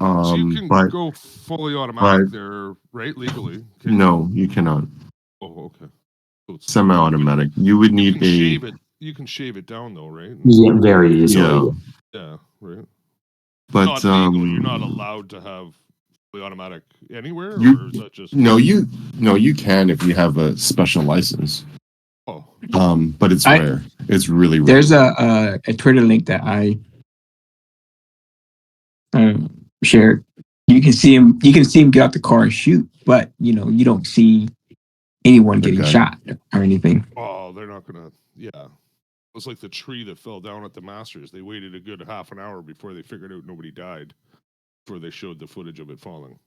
So you can But go fully automatic but there, right? Legally? no, you cannot. Oh, okay. So Semi-automatic. You would you need can a shave it. You can shave it down though, right? Yeah, very easily. Yeah, right. but Not legal. You're not allowed to have fully automatic anywhere, you or is that just you can if you have a special license. oh? But it's I- rare. It's really rare. There's a Twitter link that I shared. You can see him. You can see him get out the car and shoot, but you don't see anyone The getting guy. shot or anything. Oh, they're not gonna. Yeah, it was like the tree that fell down at the Masters. They waited a good half an hour before they figured out nobody died, before they showed the footage of it falling.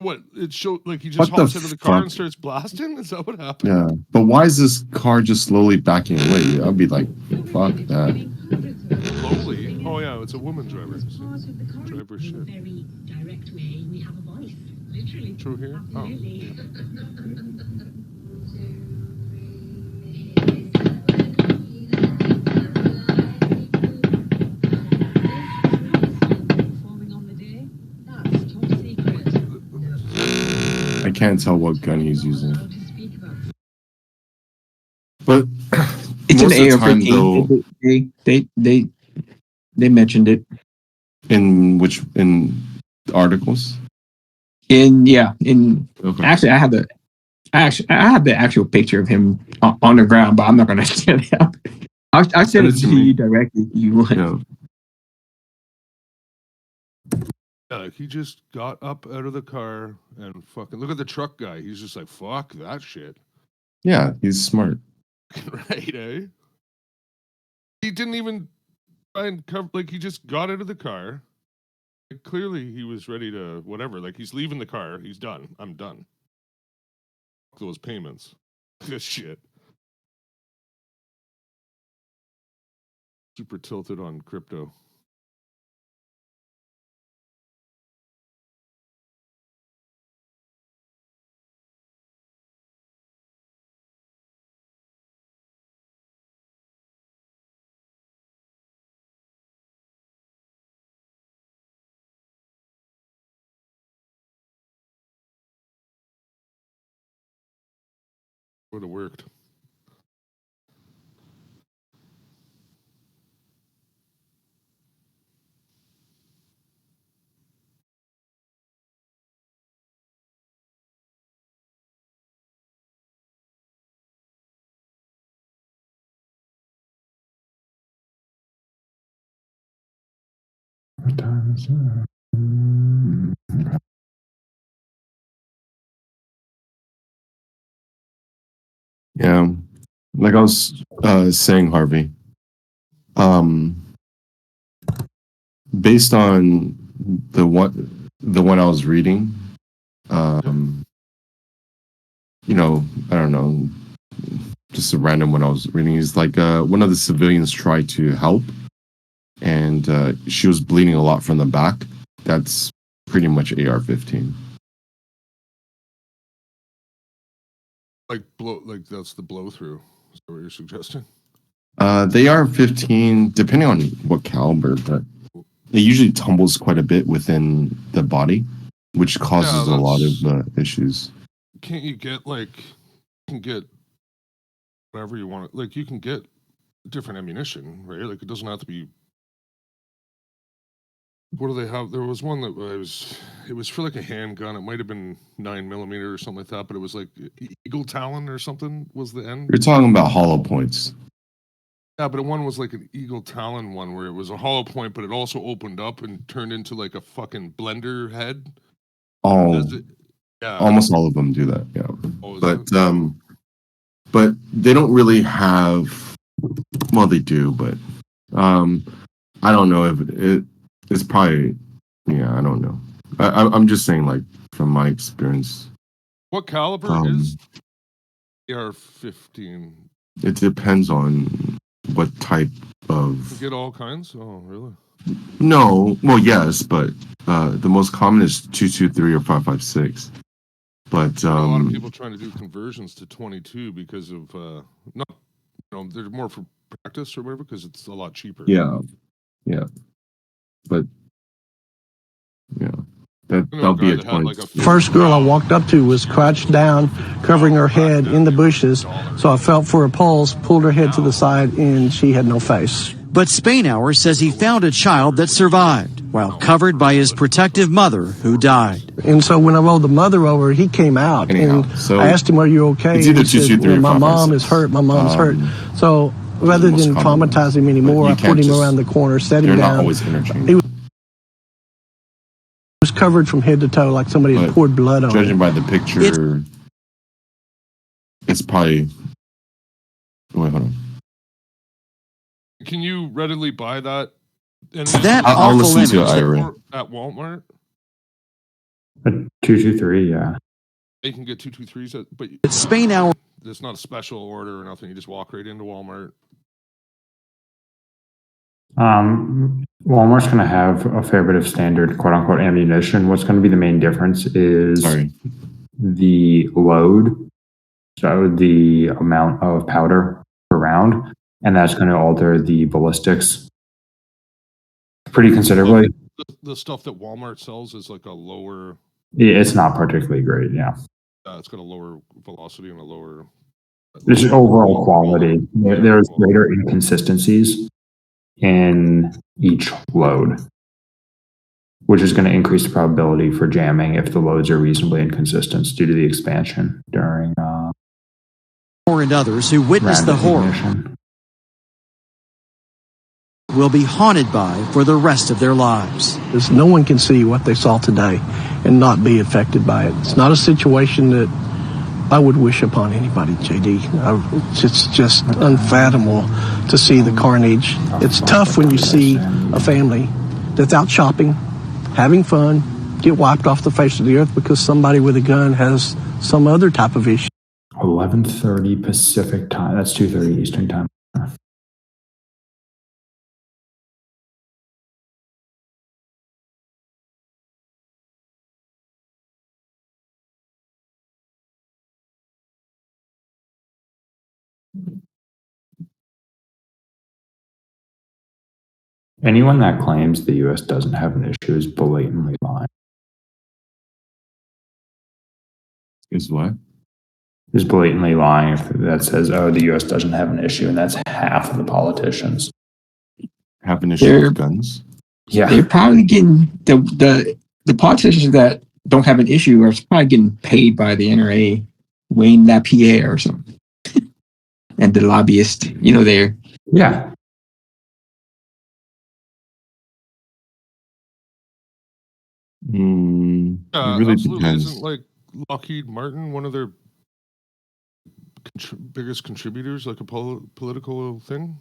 What it showed, like he just What the hops into the car and fuck? starts blasting. Is that what happened? Yeah, but why is this car just slowly backing away? I'd be like, fuck that. Slowly. Oh yeah, it's a woman driver. See? Driver shit. True here. Oh. Yeah. I can't tell what gun he's using. But It's most an of the time, though, AR-15. They mentioned it in articles. in Okay. actually I have the actual picture of him on the ground, but I'm not gonna send it out. I'll send it to me. you directly if you want. Yeah. Yeah, like he just got up out of the car and fucking look at the truck guy. He's just like, fuck that shit. Yeah, he's smart. Right, eh? He didn't even try and cover, like he just got out of the car. Like, clearly he was ready to whatever. Like he's leaving the car. He's done. I'm done. Fuck those payments. This shit. Super tilted on crypto. Would have worked. What time is it? Yeah, like I was saying, Harvey. Based on the one I was reading, I don't know, just a random one I was reading is like one of the civilians tried to help, and she was bleeding a lot from the back. That's pretty much AR-15. Like that's the blow through. Is that what you're suggesting? The AR-15, depending on what caliber, but it usually tumbles quite a bit within the body, which causes a lot of issues. Can't you get like you can get whatever you want? Like you can get different ammunition, right? Like it doesn't have to be what do they have? There was one that it was for like a handgun. It might have been 9mm or something like that, but it was like Eagle Talon or something was the end. You're talking about hollow points. Yeah, but one was like an Eagle Talon one where it was a hollow point, but it also opened up and turned into like a fucking blender head. Oh, yeah. Almost all of them do that. Yeah, Oh, but they don't really have. Well, they do, but I don't know if it's probably. Yeah, I don't know. I'm just saying, like from my experience. What caliber is AR-15? It depends on what type of. You get all kinds? Oh, really? No, well, yes, but the most common is 223 or 5.56. But a lot of people trying to do conversions to 22 because of they're more for practice or whatever because it's a lot cheaper. Yeah, but yeah, that'll be a 20. First girl I walked up to was crouched down, covering her head in the bushes. So I felt for a pulse, pulled her head to the side, and she had no face. But Spainhour says he found a child that survived while covered by his protective mother who died. And so when I rolled the mother over, he came out. And so I asked him, "Are you okay?" It's either he said, 223 or "My mom 5.56. is hurt. My mom's hurt." So rather than traumatize him anymore, I put him around the corner, set him They're down. not always interchangeable. He was covered from head to toe like somebody had poured blood on him. Judging by the picture, it's probably. Wait, hold on. Can you readily buy that? And that I'll listen to it, Ira. At Walmart? A 223, yeah. They can get 223s, but it's Spainhour. It's not a special order or nothing. You just walk right into Walmart. Walmart's going to have a fair bit of standard quote unquote ammunition. What's going to be the main difference is the load, so the amount of powder per round, and that's going to alter the ballistics pretty considerably. The stuff that Walmart sells is like a lower. It's not particularly great, yeah. It's got a lower velocity and a lower. This is overall quality. There's greater inconsistencies in each load, which is going to increase the probability for jamming if the loads are reasonably inconsistent due to the expansion during and others who witnessed the horror will be haunted by for the rest of their lives. Because no one can see what they saw today and not be affected by it. It's not a situation that I would wish upon anybody, JD. It's just unfathomable to see the carnage. It's tough when you see a family that's out shopping, having fun, get wiped off the face of the earth because somebody with a gun has some other type of issue. 11:30 Pacific time. That's 2:30 Eastern time. Anyone that claims the U.S. doesn't have an issue is blatantly lying. Is what? Is blatantly lying if that says, "Oh, the U.S. doesn't have an issue," and that's half of the politicians. Have an issue with guns? Yeah, they're probably getting the politicians that don't have an issue are probably getting paid by the NRA, Wayne LaPierre or something, and the lobbyist. There. Yeah. It really absolutely. depends. Isn't like Lockheed Martin one of their biggest contributors, like a political thing?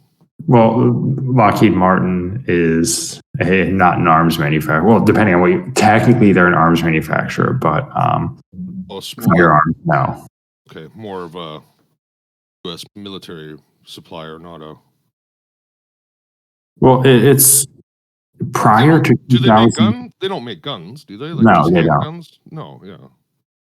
Well, Lockheed Martin is not an arms manufacturer. Well, depending on what technically they're an arms manufacturer, but firearms, no. Okay, more of a U.S. military supplier, not a. Well, it's prior to. Do they make guns? They don't make guns, do they? Like no, they don't. Guns? No, yeah.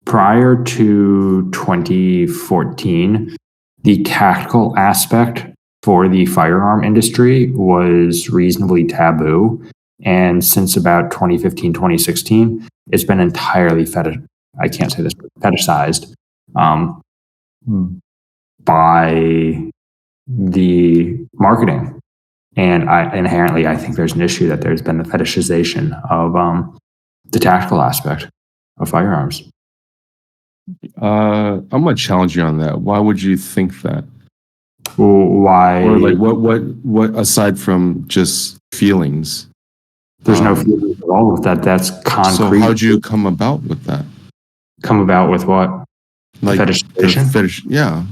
Prior to 2014, the tactical aspect for the firearm industry was reasonably taboo. And since about 2015, 2016, it's been entirely fetishized by the marketing And I think there's an issue that there's been the fetishization of the tactical aspect of firearms. I'm gonna challenge you on that. Why would you think that? Why? Or like what aside from just feelings? There's no feelings at all with that. That's concrete. So how'd you come about with that? Come about with what? Like fetishization? Yeah.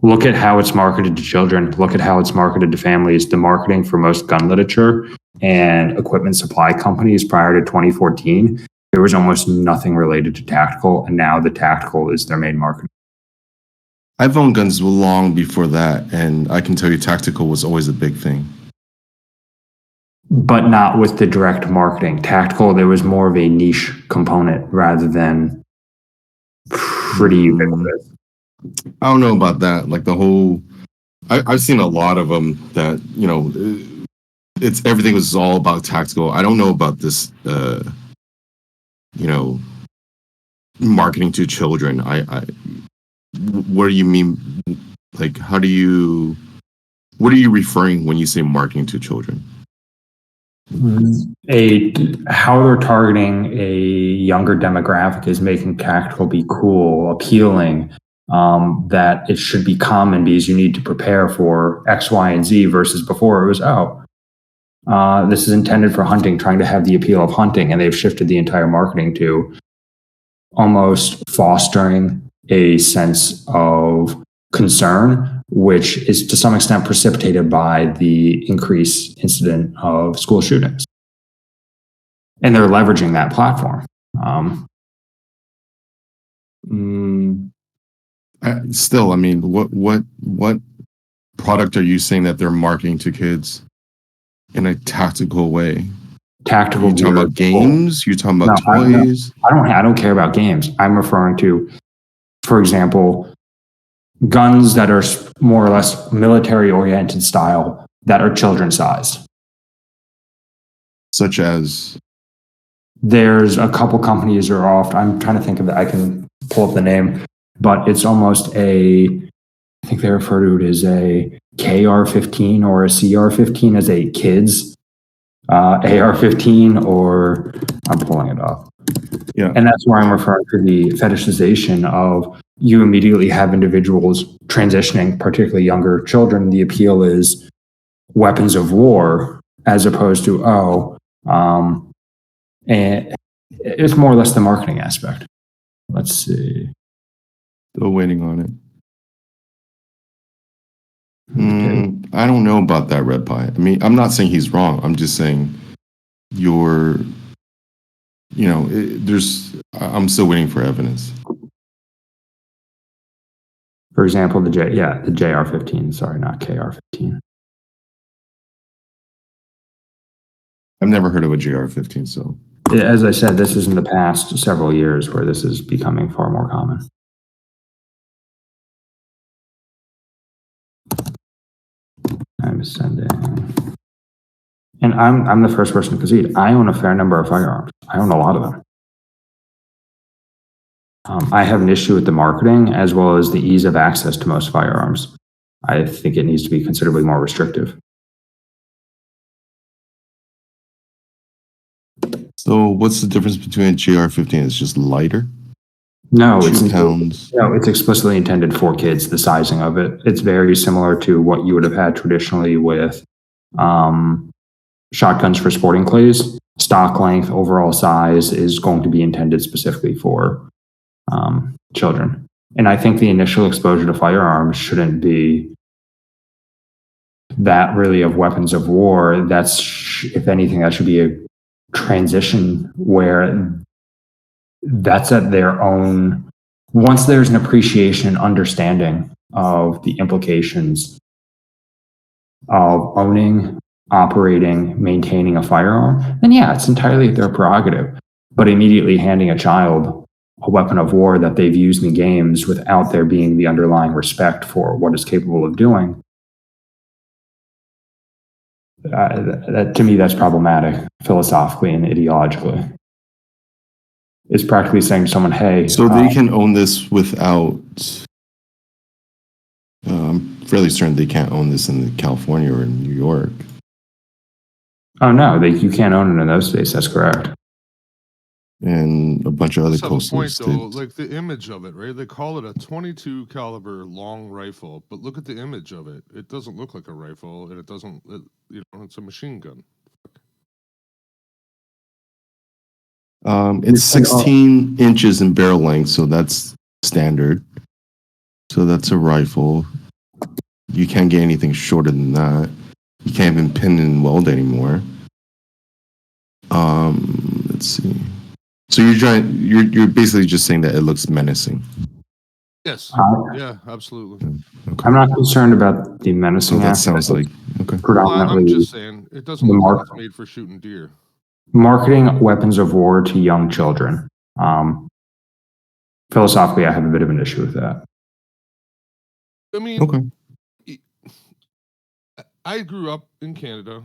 Look at how it's marketed to children. Look at how it's marketed to families. The marketing for most gun literature and equipment supply companies prior to 2014, there was almost nothing related to tactical, and now the tactical is their main marketing. I've owned guns long before that, and I can tell you tactical was always a big thing. But not with the direct marketing. Tactical, there was more of a niche component rather than pretty ubiquitous. I don't know about that. Like the whole, I've seen a lot of them that, you know, it's everything was all about tactical. I don't know about this, you know, marketing to children. What do you mean? Like, what are you referring when you say marketing to children? How they're targeting a younger demographic is making tactical be cool, appealing, that it should be common because you need to prepare for X, Y, and Z versus before it was, this is intended for hunting, trying to have the appeal of hunting. And they've shifted the entire marketing to almost fostering a sense of concern, which is to some extent precipitated by the increased incident of school shootings. And they're leveraging that platform. Still, I mean, what product are you saying that they're marketing to kids in a tactical way? Tactical. You talking about games? You talking about toys? I don't care about games. I'm referring to, for example, guns that are more or less military-oriented style that are children-sized. Such as? There's a couple companies are off. I'm trying to think of it. I can pull up the name, but it's almost I think they refer to it as a KR-15 or a CR-15 as a kids AR-15, or I'm pulling it up. Yeah. And that's where I'm referring to the fetishization of you immediately have individuals transitioning, particularly younger children. The appeal is weapons of war as opposed to, and it's more or less the marketing aspect. Let's see. Still waiting on it. I don't know about that, Red Pie. I mean, I'm not saying he's wrong. I'm just saying I'm still waiting for evidence. For example, the JR-15. Sorry, not KR-15. I've never heard of a JR-15, so. As I said, this is in the past several years where this is becoming far more common. I'm sending, and I'm the first person to concede. I own a fair number of firearms. I own a lot of them. I have an issue with the marketing as well as the ease of access to most firearms. I think it needs to be considerably more restrictive. So what's the difference between a JR-15? It's just lighter? No, 2 pounds. No, it's explicitly intended for kids, the sizing of it. It's very similar to what you would have had traditionally with shotguns for sporting clays. Stock length, overall size is going to be intended specifically for children. And I think the initial exposure to firearms shouldn't be that really of weapons of war. That's, if anything, that should be a transition where that's at their own, once there's an appreciation and understanding of the implications of owning, operating, maintaining a firearm, then yeah, it's entirely their prerogative. But immediately handing a child a weapon of war that they've used in games without there being the underlying respect for what it's capable of doing, that, to me, that's problematic philosophically and ideologically. It's practically saying to someone, hey. So they can own this without, I'm fairly certain they can't own this in California or in New York. Oh no, you can't own it in those states. That's correct. And a bunch of other That's the coastal point, though. states. Like the image of it, right? They call it a 22 caliber long rifle, but look at the image of it. It doesn't look like a rifle, and it doesn't. It's a machine gun. It's 16 inches in barrel length, so that's standard. So that's a rifle. You can't get anything shorter than that. You can't even pin and weld anymore. Let's see. So you're basically just saying that it looks menacing. Yes. Yeah, absolutely. Okay. I'm not concerned about the menacing. So that aspect. sounds like okay. Predominantly, I'm just saying it doesn't look like it's made for shooting deer. Marketing weapons of war to young children. Philosophically, I have a bit of an issue with that. I mean, okay. I grew up in Canada,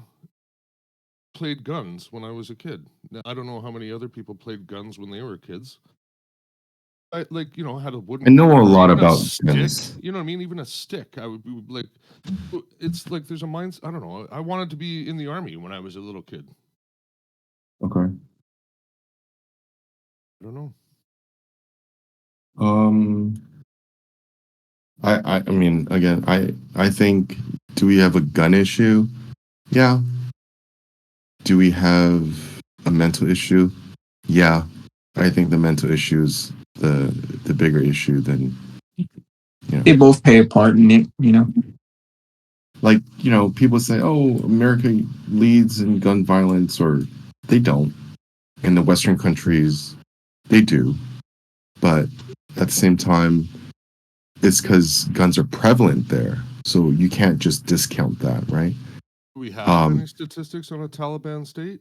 played guns when I was a kid. Now, I don't know how many other people played guns when they were kids. I had a wooden. I know a lot even about stick. guns. You know what I mean? Even a stick, I would be like, it's like there's a mind. I don't know. I wanted to be in the army when I was a little kid. Okay. I don't know. I mean, again, I think, do we have a gun issue? Yeah. Do we have a mental issue? Yeah. I think the mental issue is the bigger issue than, They both play a part in it, you know. Like, people say, oh, America leads in gun violence, or they don't. In the Western countries, they do. But at the same time, it's because guns are prevalent there. So you can't just discount that, right? Do we have any statistics on a Taliban state?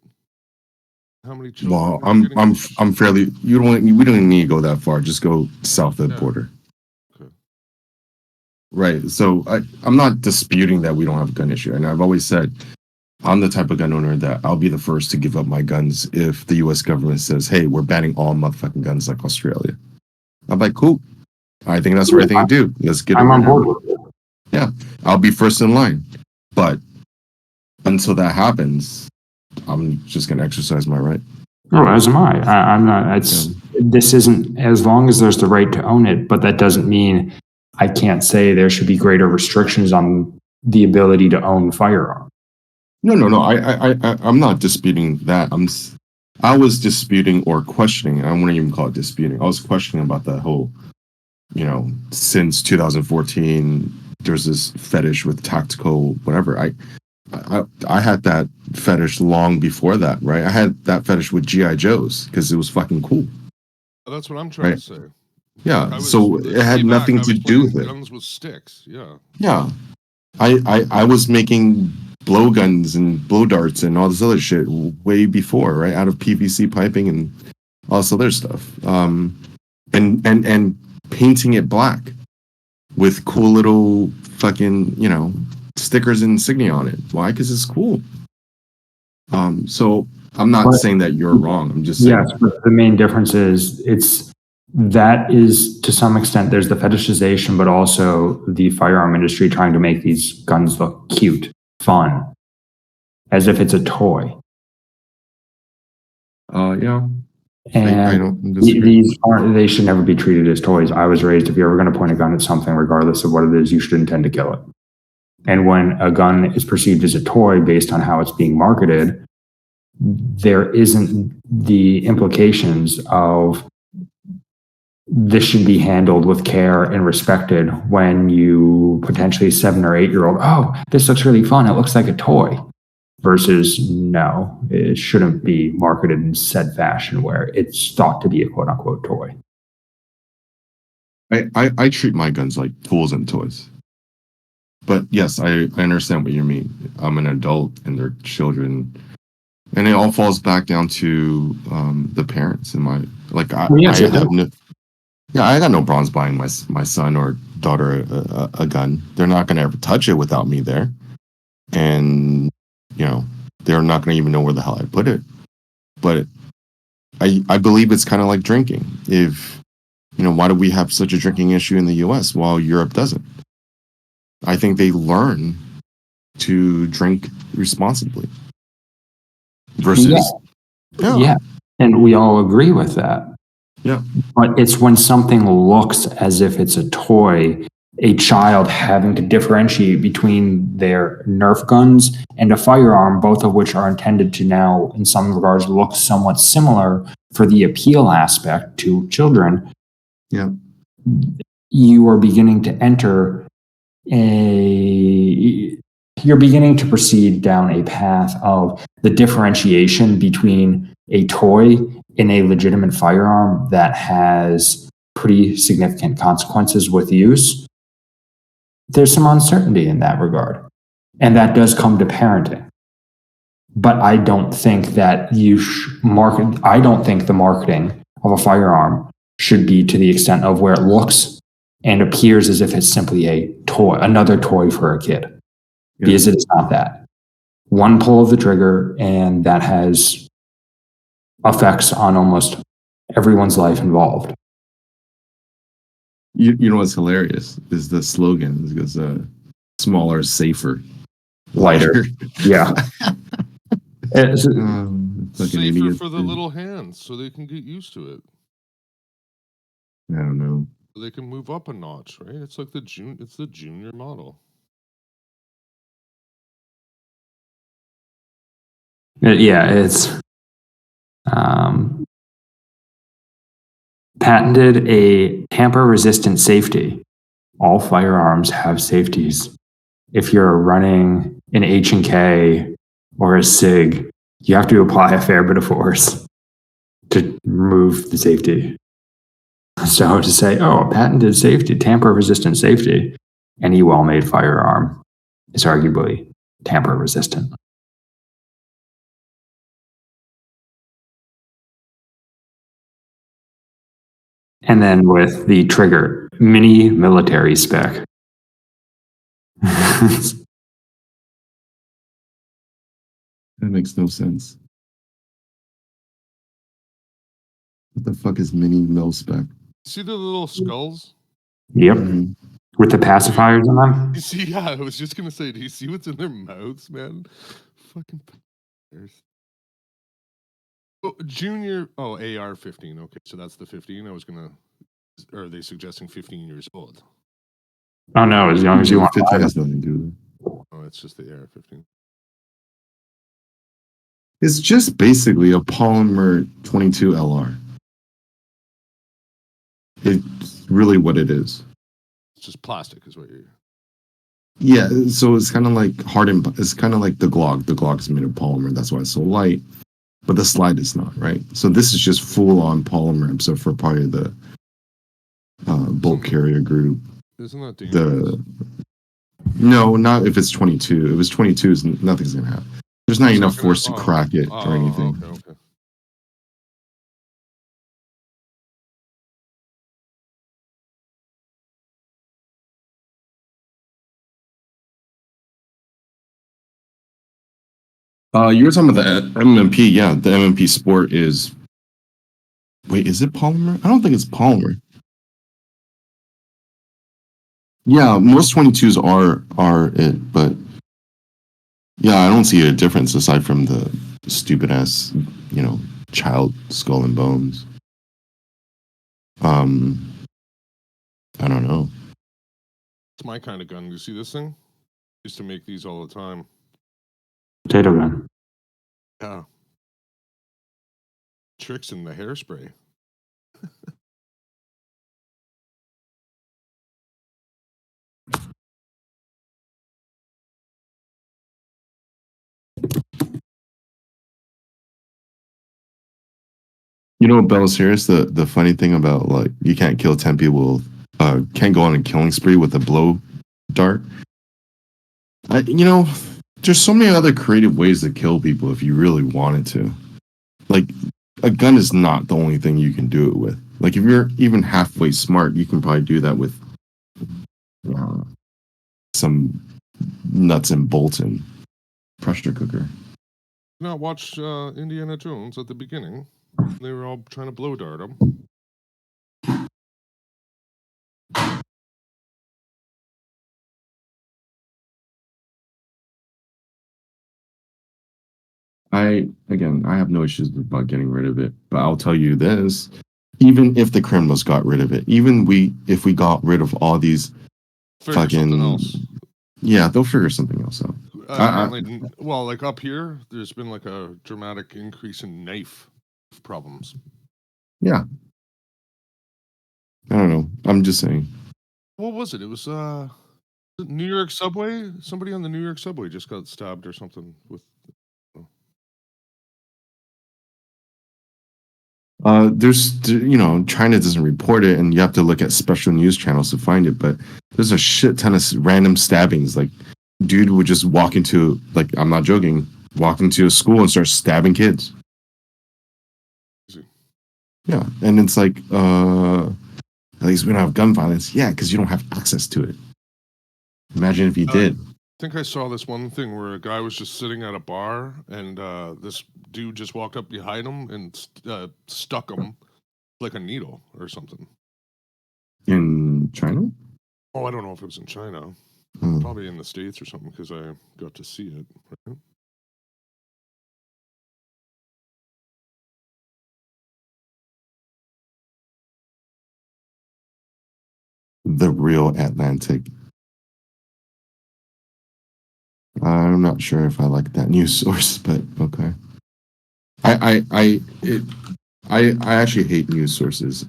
How many children? Well, I'm fairly. We don't even need to go that far. Just go south of the border. Okay. Right. So I'm not disputing that we don't have a gun issue, and I've always said I'm the type of gun owner that I'll be the first to give up my guns if the U.S. government says, "Hey, we're banning all motherfucking guns like Australia." I'm like, cool. I think that's the right thing to do. Let's get I'm over on here. board. Yeah, I'll be first in line. But until that happens, I'm just going to exercise my right. Oh, as am I. I'm not. This isn't, as long as there's the right to own it, but that doesn't mean I can't say there should be greater restrictions on the ability to own firearms. No. I'm not disputing that. I was disputing or questioning. I wouldn't even call it disputing. I was questioning about the whole, since 2014, there's this fetish with tactical whatever. I had that fetish long before that, right? I had that fetish with GI Joes because it was fucking cool. That's what I'm trying to say. Yeah, so it had nothing to do with it. Guns with sticks, yeah. Yeah, I was making blowguns and blow darts and all this other shit way before, right? Out of PVC piping and all this other stuff. And painting it black with cool little fucking, stickers and insignia on it. Why? Because it's cool. So I'm not saying that you're wrong. I'm just saying. Yes, but the main difference is that is to some extent there's the fetishization, but also the firearm industry trying to make these guns look cute, fun, as if it's a toy. Yeah. And I don't disagree. they should never be treated as toys. I was raised, if you're ever going to point a gun at something, regardless of what it is, you should intend to kill it. And when a gun is perceived as a toy based on how it's being marketed, there isn't the implications of this should be handled with care and respected when you potentially 7 or 8 year old, oh, this looks really fun. It looks like a toy. Versus, no, it shouldn't be marketed in said fashion where it's thought to be a quote unquote toy. I treat my guns like tools and toys. But yes, I understand what you mean. I'm an adult and they're children. And it all falls back down to the parents and I got no problems buying my son or daughter a gun. They're not going to ever touch it without me there. And they're not going to even know where the hell I put it. But I believe it's kind of like drinking. If, why do we have such a drinking issue in the U.S. while Europe doesn't? I think they learn to drink responsibly. versus Yeah. And we all agree with that. Yeah. But it's when something looks as if it's a toy, a child having to differentiate between their Nerf guns and a firearm, both of which are intended to now, in some regards, look somewhat similar for the appeal aspect to children. Yeah. You are beginning to enter you're beginning to proceed down a path of the differentiation between a toy and a legitimate firearm that has pretty significant consequences with use. There's some uncertainty in that regard. And that does come to parenting. But I don't think that I don't think the marketing of a firearm should be to the extent of where it looks and appears as if it's simply a toy, another toy for a kid. Yeah. Because it is not that. One pull of the trigger, and that has effects on almost everyone's life involved. You know what's hilarious is the slogan. It goes, smaller, safer, lighter. Yeah. Safer for the little hands so they can get used to it. I don't know. So they can move up a notch, right? It's like the junior model. Yeah, it's patented a tamper-resistant safety. All firearms have safeties. If you're running an H&K or a SIG, you have to apply a fair bit of force to remove the safety. So to say, oh, a patented safety, tamper-resistant safety, any well-made firearm is arguably tamper-resistant. And then with the trigger, mini military spec. That makes no sense. What the fuck is mini mil spec? See the little skulls? Yep. Mm-hmm. With the pacifiers in them? You see, yeah, I was just going to say, do you see what's in their mouths, man? Fucking pacifiers. Oh, AR-15. Okay, so that's the 15. I was going to, or are they suggesting 15 years old? Oh, no, as young as you want. 15 has nothing to do with it. Oh, it's just the AR-15. It's just basically a polymer 22 LR. It's really what it is. It's just plastic, is what you're. Yeah, so it's kind of like hardened. It's kind of like the Glock. The Glock is made of polymer. That's why it's so light. But the slide is not, right? So this is just full-on polymer. Except for probably the bolt carrier group. Isn't that dangerous? No, not if it's 22. If it's 22, nothing's going to happen. There's not enough force to crack it or anything. Okay. You were talking about the MMP. Yeah, the MMP Sport is. Wait, is it polymer? I don't think it's polymer. Yeah, most 22s are it, but yeah, I don't see a difference aside from the stupid ass, child skull and bones. I don't know. It's my kind of gun. You see this thing? I used to make these all the time. Potato gun. Yeah. Tricks in the hairspray. You know what, Bellows, here's the funny thing about, like, you can't kill 10 people, can't go on a killing spree with a blow dart. There's so many other creative ways to kill people if you really wanted to. Like, a gun is not the only thing you can do it with. Like, if you're even halfway smart, you can probably do that with some nuts and bolts and pressure cooker. Now watch Indiana Jones at the beginning. They were all trying to blow dart him. I have no issues about getting rid of it, but I'll tell you this: even if the criminals got rid of it, if we got rid of all these Figure something fucking else. yeah, they'll figure something else out. Apparently, well, like up here, there's been like a dramatic increase in knife problems. Yeah, I don't know. I'm just saying. What was it? It was New York subway. Somebody on the New York subway just got stabbed or something with. There's China doesn't report it, and you have to look at special news channels to find it. But there's a shit ton of random stabbings. Like, dude would just walk into, like, I'm not joking, walk into a school and start stabbing kids. Yeah, and it's like, at least we don't have gun violence. Yeah, because you don't have access to it. Imagine if you did. I think I saw this one thing where a guy was just sitting at a bar, and this dude just walked up behind him and stuck him like a needle or something. In China? Oh, I don't know if it was in China. Probably in the States or something, because I got to see it. Right? The real Atlantic. I'm not sure if I like that news source, but okay. I actually hate news sources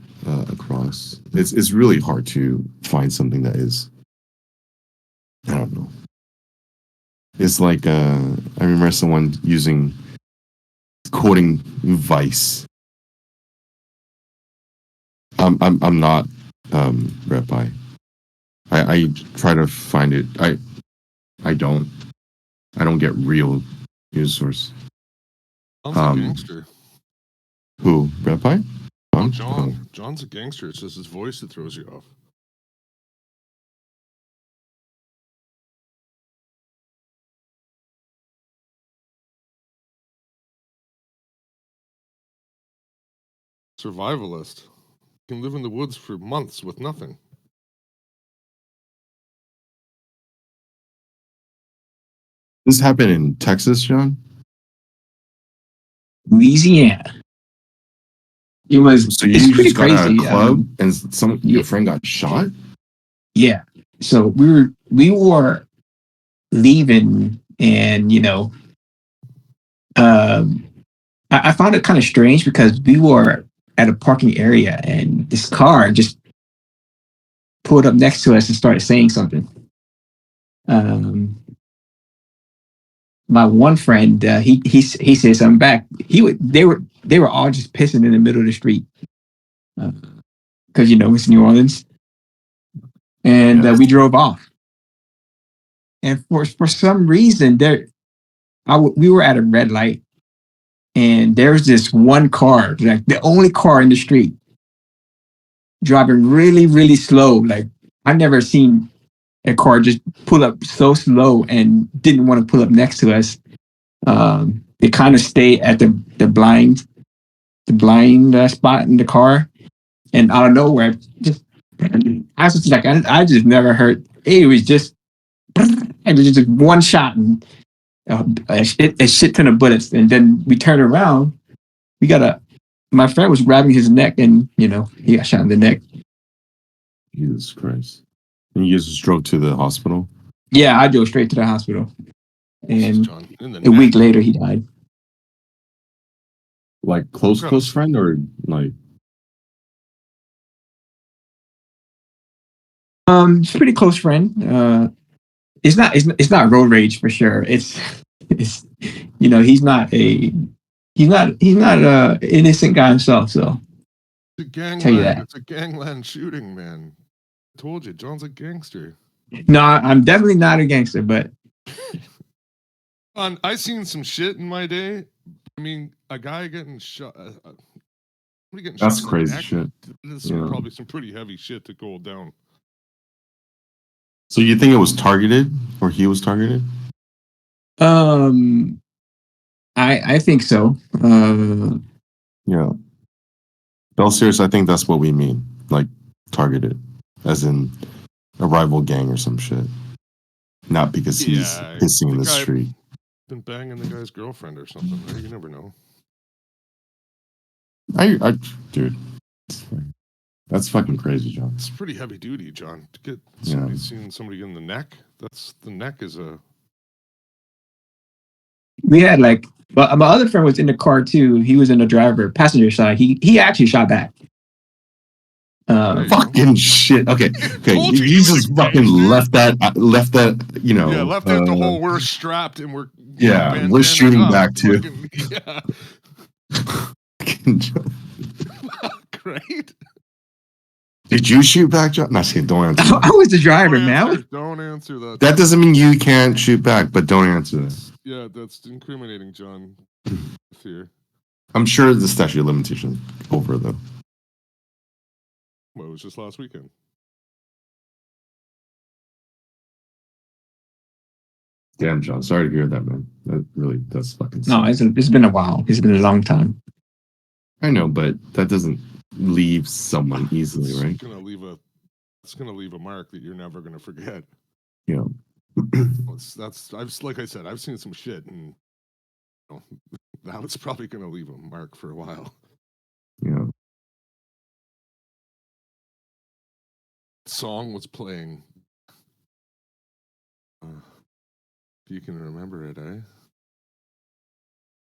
across. It's really hard to find something that is, I don't know. It's like I remember someone quoting Vice. I'm not Red Pie. I try to find it. I don't get real news source. John's a gangster. Who? Red Pie? Oh, John. John's a gangster. It's just his voice that throws you off. Survivalist. Can live in the woods for months with nothing. This happened in Texas, John? Louisiana. It was. So you It's pretty just got out of crazy. a club and your friend got shot? Yeah. So we were leaving, and I found it kind of strange because we were at a parking area, and this car just pulled up next to us and started saying something. My one friend, he said something back. They were all just pissing in the middle of the street because it's New Orleans, and we drove off. And for some reason, we were at a red light, and there's this one car, like the only car in the street, driving really, really slow. Like, I never seen a car just pull up so slow and didn't want to pull up next to us. They kind of stayed at the blind spot in the car, and out of nowhere, I was just like, I just never heard. It was just, and it was just one shot and a shit ton of bullets, and then we turned around. My friend was grabbing his neck, and he got shot in the neck. Jesus Christ! And you just drove to the hospital? Yeah, I drove straight to the hospital, and John, a week later he died. Like close friend, or like? It's a pretty close friend. It's not road rage for sure. It's he's not a innocent guy himself. So tell you that it's a gangland shooting, man. I told you, John's a gangster. No, I'm definitely not a gangster, but I seen some shit in my day. I mean, a guy getting shot. That's crazy shit. This is probably some pretty heavy shit to go down. So you think it was targeted, or he was targeted? I think so. Yeah. Well, seriously, I think that's what we mean, like targeted, as in a rival gang or some shit. Not because he's pissing in the street. been banging the guy's girlfriend or something, right? You never know. Dude, that's fucking crazy, John. It's pretty heavy duty, John. To get somebody seeing somebody in the neck, the neck is a. We had like, but my other friend was in the car too. He was in the passenger side. He actually shot back. Fucking shit. Okay. Told you You just fucking left that. You know. Yeah, left out the whole. We're strapped and we're. Yeah, we're shooting back too. Fucking, yeah. Great. Did you shoot back, John? No, don't answer that. I was the driver, man. Don't answer that. That doesn't mean you can't shoot back, but don't answer that. Yeah, that's incriminating, John. Here. I'm sure the statute of limitations over though. Well, it was just last weekend. Damn, John. Sorry to hear that, man. That really does fucking suck. No, it's been a while. It's been a long time. I know, but that doesn't leave someone easily, right? It's gonna leave a mark that you're never gonna forget. Yeah. Like I said, I've seen some shit, and now it's probably gonna leave a mark for a while. Yeah. Song was playing. If you can remember it, eh?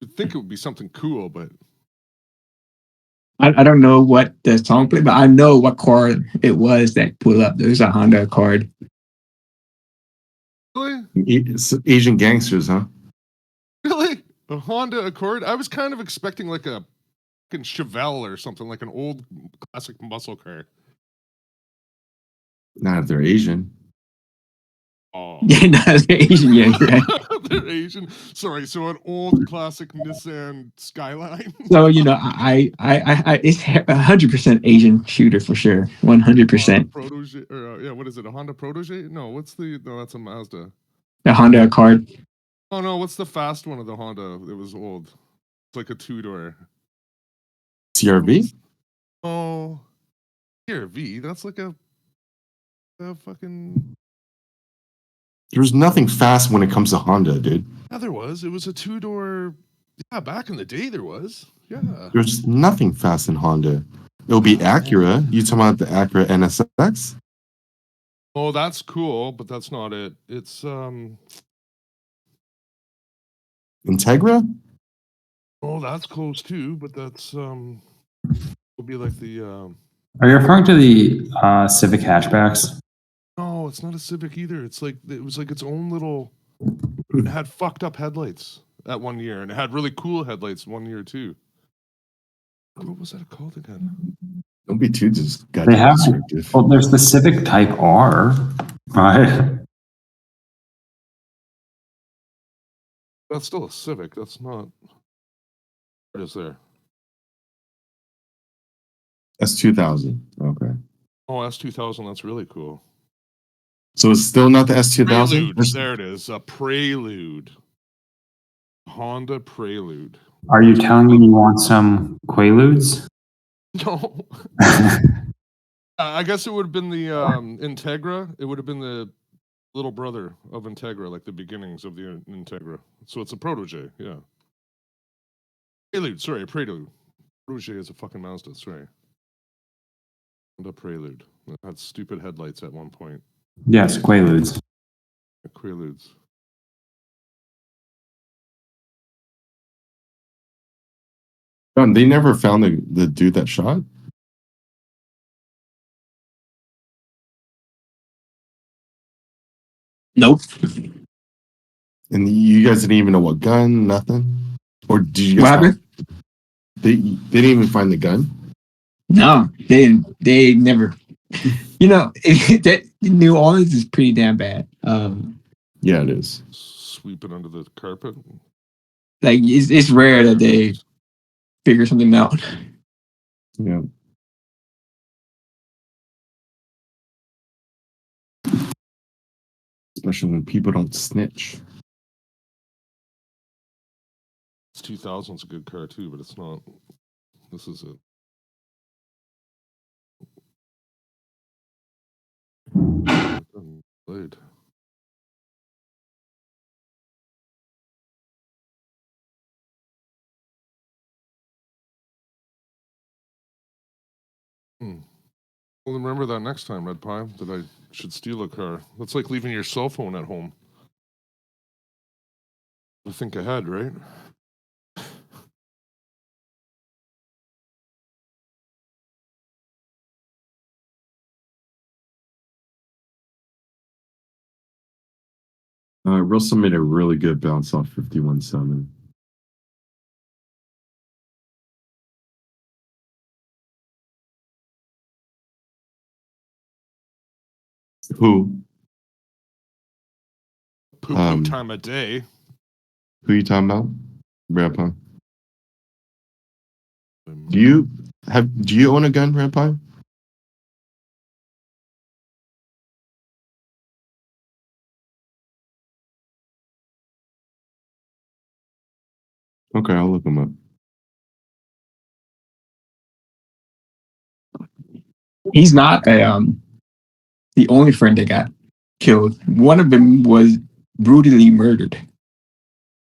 You'd think it would be something cool, but I don't know what the song played, but I know what car it was that pulled up. There's a Honda Accord. Really? It's Asian gangsters, huh? Really? A Honda Accord? I was kind of expecting like a fucking Chevelle or something, like an old classic muscle car. Not if they're Asian. Oh. Yeah, no, they're Asian. Yeah, right. They're Asian. Sorry, so an old classic Nissan Skyline. So I it's 100% Asian shooter for sure. 100%. Protege, or what is it? A Honda Protege? No, that's a Mazda. The Honda Accord. Oh no, what's the fast one of the Honda? It was old. It's like a 2-door. CRV? Oh, CRV. That's like a fucking. There's nothing fast when it comes to Honda, dude. Yeah, there was. It was a 2-door. Yeah, back in the day there was. Yeah. There's nothing fast in Honda. It'll be Acura. You talking about the Acura NSX? Oh, that's cool, but that's not it. It's Integra? Oh, that's close too, but that's will be like the Are you referring to the Civic hatchbacks? No, it's not a Civic either. It was like its own little. It had fucked up headlights that one year, and it had really cool headlights one year too. What was that called again? Don't be too just They have. Well, there's the Civic Type R, right? That's still a Civic. That's not. What is there? S2000. Okay. Oh, S2000. That's really cool. So it's still not the S2000? There it is. A Prelude. Honda Prelude. Are you telling me you want some Quaaludes? No. I guess it would have been the Integra. It would have been the little brother of Integra, like the beginnings of the Integra. So it's a protege, yeah. Prelude, sorry, Prelude. Protege is a fucking Mazda, sorry. Honda Prelude. It had stupid headlights at one point. Yes, Quaaludes. Quaaludes. John, they never found the dude that shot? Nope. And you guys didn't even know what gun, nothing? Or did you guys What happened? They didn't even find the gun? No, they never. That New Orleans is pretty damn bad. Yeah, it is. Sweep it under the carpet. Like it's rare that they figure something out. Yeah. Especially when people don't snitch. It's 2000's a good car too, but it's not. This is it. Played. Well, remember that next time, Red Pie, that I should steal a car. That's like leaving your cell phone at home. I think ahead, right? Russell made a really good bounce off 51.7. Who? Poo time of day. Who you talking about? Grandpa. Do you own a gun, Grandpa? Okay, I'll look him up. He's not the only friend that got killed. One of them was brutally murdered.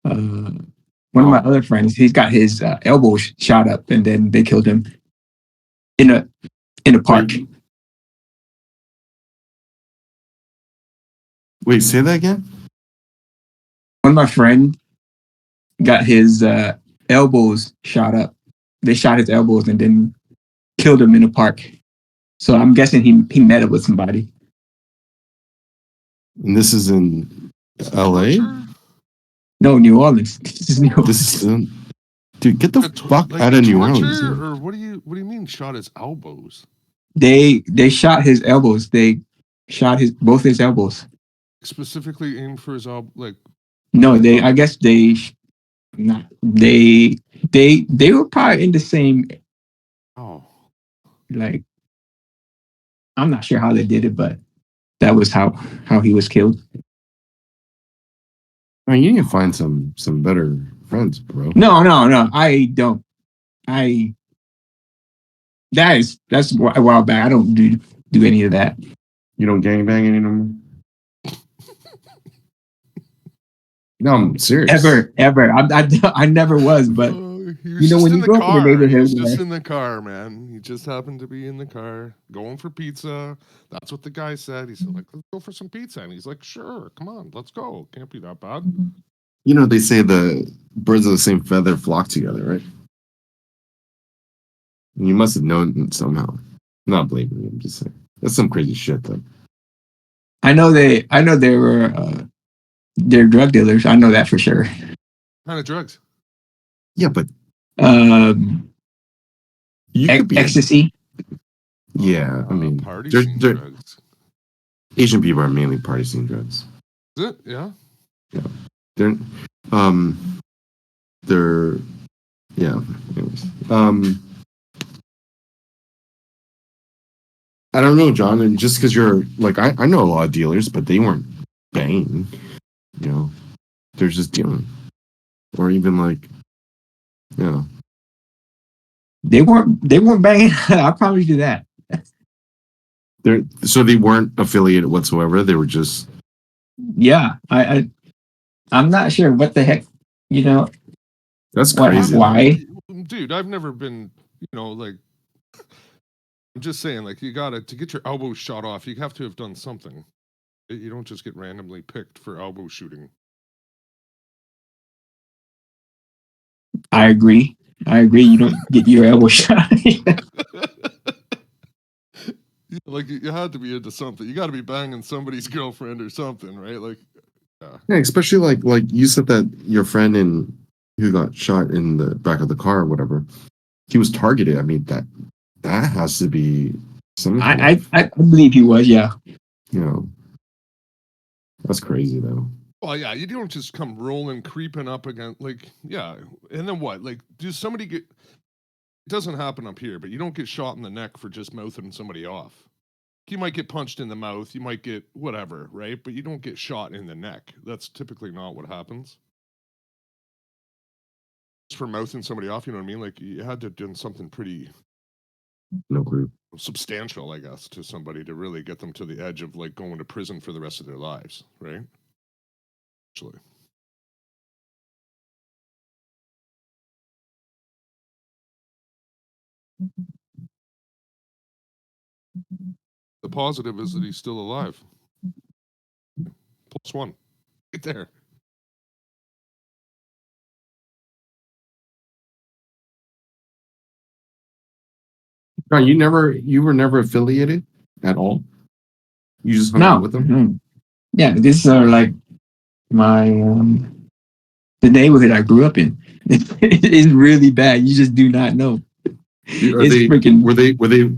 One of my other friends, he's got his elbows shot up, and then they killed him in a park. Wait, say that again? One of my friends got his elbows shot up. They shot his elbows and then killed him in a park. So I'm guessing he met up with somebody. And this is in LA? No, New Orleans. This is New Orleans. Dude, get the fuck out of New Orleans. Dude. Or what do you mean shot his elbows? They shot his elbows. They shot both his elbows. Specifically aimed for his elbow, like. No, I guess they were probably in the same. Oh. Like, I'm not sure how they did it, but that was how he was killed. I mean, you need to find some better friends, bro. No, I don't. That's a while back. I don't do any of that. You don't gangbang anymore? No, I'm serious. Ever. I never was, but He was when you go to the neighborhood, he was just in the car, man. He just happened to be in the car going for pizza. That's what the guy said. He said, like, let's go for some pizza. And he's like, sure, come on, let's go. Can't be that bad. You know, they say the birds of the same feather flock together, right? And you must have known it somehow. I'm not blaming you. I'm just saying. That's some crazy shit, though. I know they were they're drug dealers. I know that for sure. What kind of drugs? Yeah, but you could be ecstasy. Yeah, I mean, party scene drugs. Asian people are mainly party scene drugs. Is it? Yeah. Yeah, they're yeah. Anyways, I don't know, John. And just because you're like, I know a lot of dealers, but they weren't banging. You know, they're just dealing, or even like, you know, they weren't banging. I promise you that. So they weren't affiliated whatsoever. They were just. Yeah, I'm not sure what the heck, you know. That's crazy. Why? Dude, I've never been, like. I'm just saying, like, to get your elbow shot off, you have to have done something. You don't just get randomly picked for elbow shooting. I agree. You don't get your elbow shot. Like, you had to be into something. You got to be banging somebody's girlfriend or something, right? Like, yeah, especially like you said that your friend who got shot in the back of the car or whatever, he was targeted. I mean, that has to be something. I believe he was. Yeah. You know, that's crazy though. Well, yeah, you don't just come rolling, creeping up against, like, yeah, and then what? Like, does somebody get? It doesn't happen up here, but you don't get shot in the neck for just mouthing somebody off. You might get punched in the mouth, you might get whatever, right? But you don't get shot in the neck. That's typically not what happens. Just for mouthing somebody off, you know what I mean? Like, you had to have done something pretty substantial, I guess, to somebody to really get them to the edge of, like, going to prison for the rest of their lives, right? Actually. The positive is that he's still alive. +1. Right there. John, you were never affiliated at all. You just hung No. out with them. Mhm. Yeah, this is like my the neighborhood I grew up in. It's really bad. You just do not know. It's freaking. Were they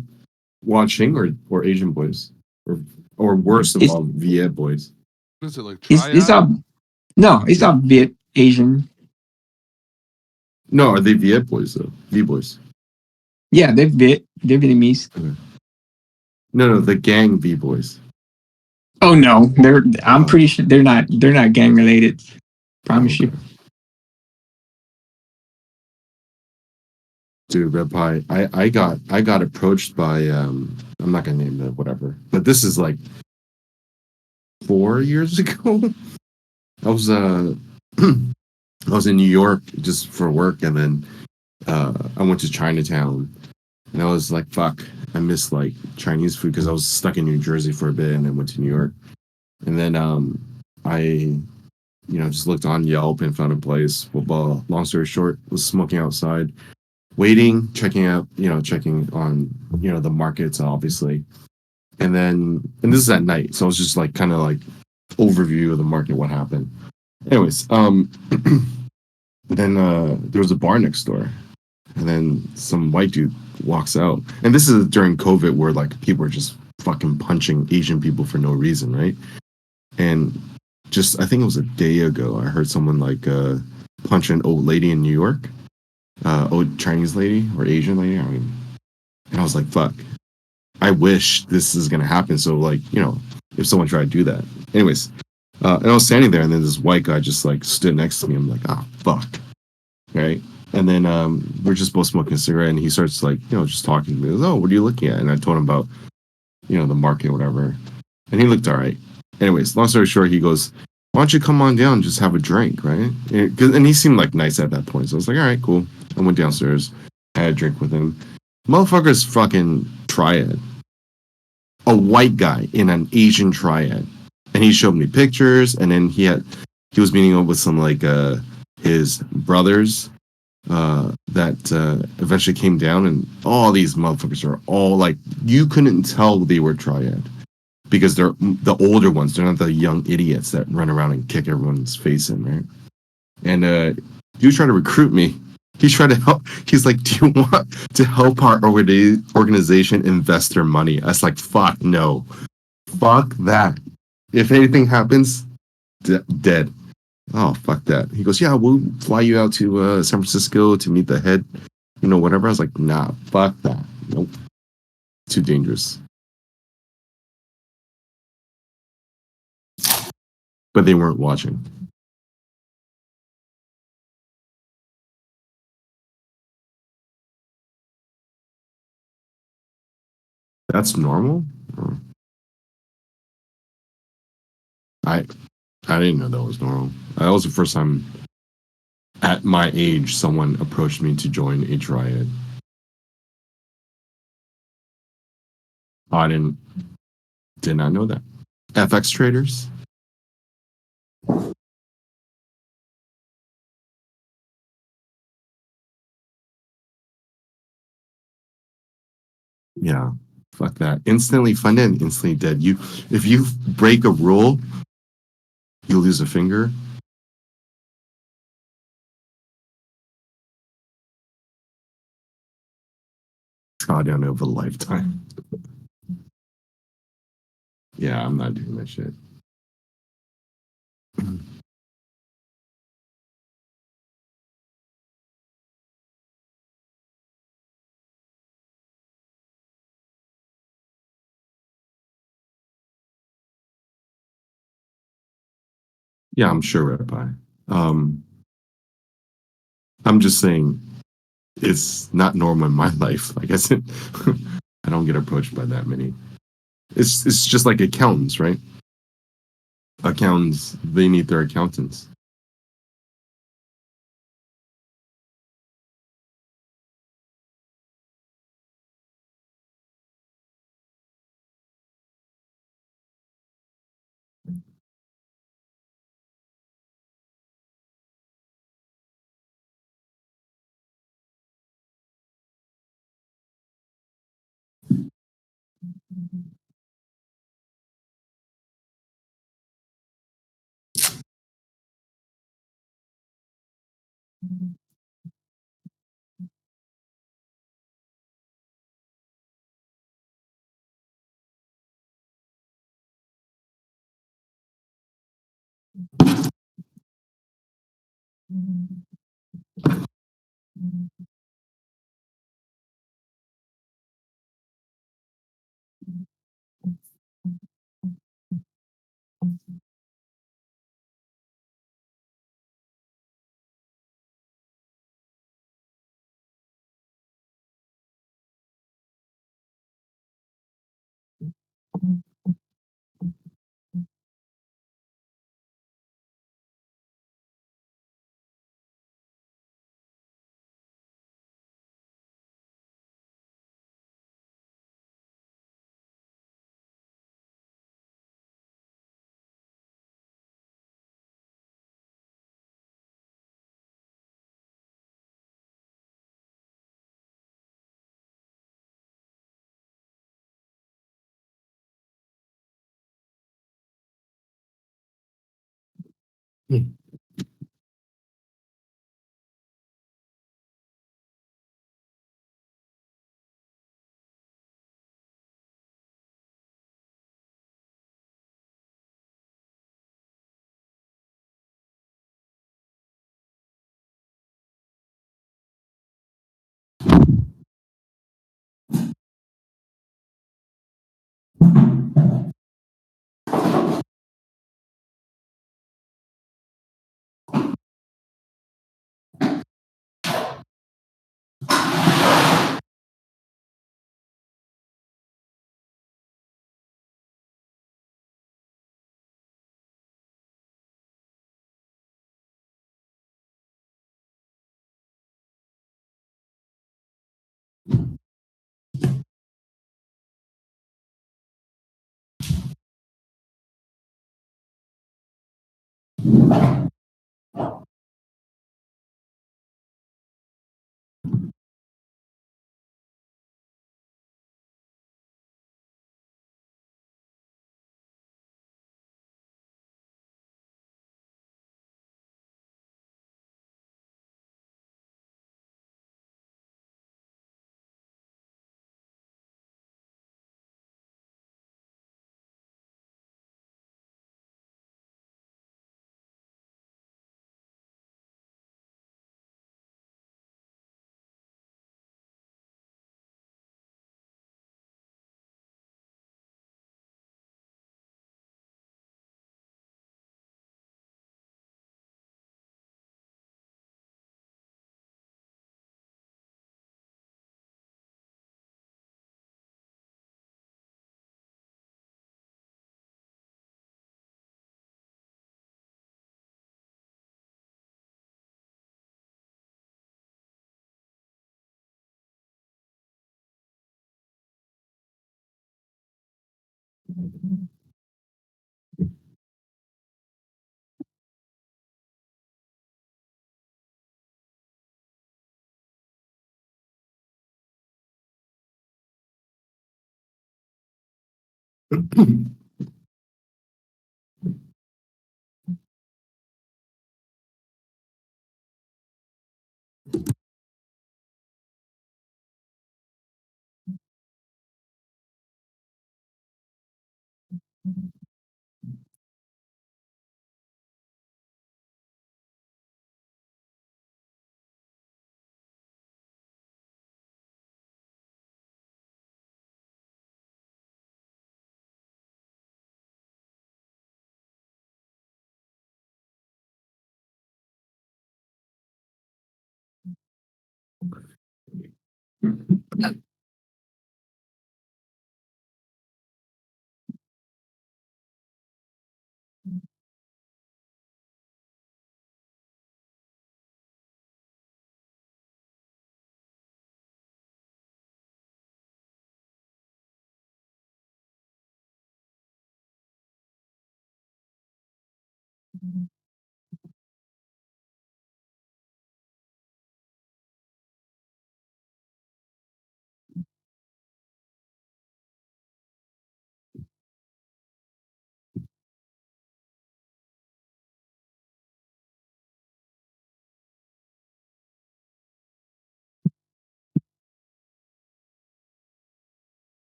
watching or Asian boys or worse of It's all Viet boys? What is it, like it's triad? all no. It's all Viet Asian. No, are they Viet boys though? V boys. Yeah, they're Viet. They're Vietnamese. No, the gang V boys. Oh no, they're. I'm Oh. pretty sure they're not. They're not gang related. Promise you. Dude, Red Pie, I got approached by I'm not gonna name it whatever, but this is like 4 years ago. I was I was in New York just for work, and then I went to Chinatown, and I was like, fuck, I miss like Chinese food because I was stuck in New Jersey for a bit, and then went to New York, and then I just looked on Yelp and found a place. Well, long story short, was smoking outside, waiting, checking out, checking on, the markets, obviously. And this is at night. So it was just like kind of like overview of the market, what happened. Anyways, then there was a bar next door. And then some white dude walks out. And this is during COVID where like people were just fucking punching Asian people for no reason, right? And just I think it was a day ago, I heard someone like punch an old lady in New York. Old Chinese lady or Asian lady. I mean, and I was like, fuck. I wish this is gonna happen. So like, if someone tried to do that. Anyways, and I was standing there, and then this white guy just like stood next to me. I'm like, ah, fuck, right? And then we're just both smoking a cigarette, and he starts like, just talking to me. He goes, oh, what are you looking at? And I told him about, the market, whatever. And he looked all right. Anyways, long story short, he goes, why don't you come on down and just have a drink, right? And he seemed like nice at that point. So I was like, all right, cool. I went downstairs, I had a drink with him. Motherfucker's fucking triad. A white guy in an Asian triad. And he showed me pictures, and then he was meeting up with some like his brothers that eventually came down, and all these motherfuckers are all like, you couldn't tell they were triad because they're the older ones. They're not the young idiots that run around and kick everyone's face in, right? And he was trying to recruit me. He's trying to help. He's like, do you want to help our organization invest their money? I was like, fuck no. Fuck that. If anything happens, dead. Oh, fuck that. He goes, yeah, we'll fly you out to San Francisco to meet the head, whatever. I was like, nah, fuck that. Nope. Too dangerous. But they weren't watching. That's normal? I didn't know that was normal. That was the first time at my age someone approached me to join a triad. I did not know that. FX traders? Yeah. Fuck that. Instantly funded and instantly dead. If you break a rule, you lose a finger. Drawdown over a lifetime. Yeah, I'm not doing that shit. Yeah, I'm sure, Rabbi. I'm just saying it's not normal in my life. Like I said, I don't get approached by that many. It's just like accountants, right? Accountants, they need their accountants.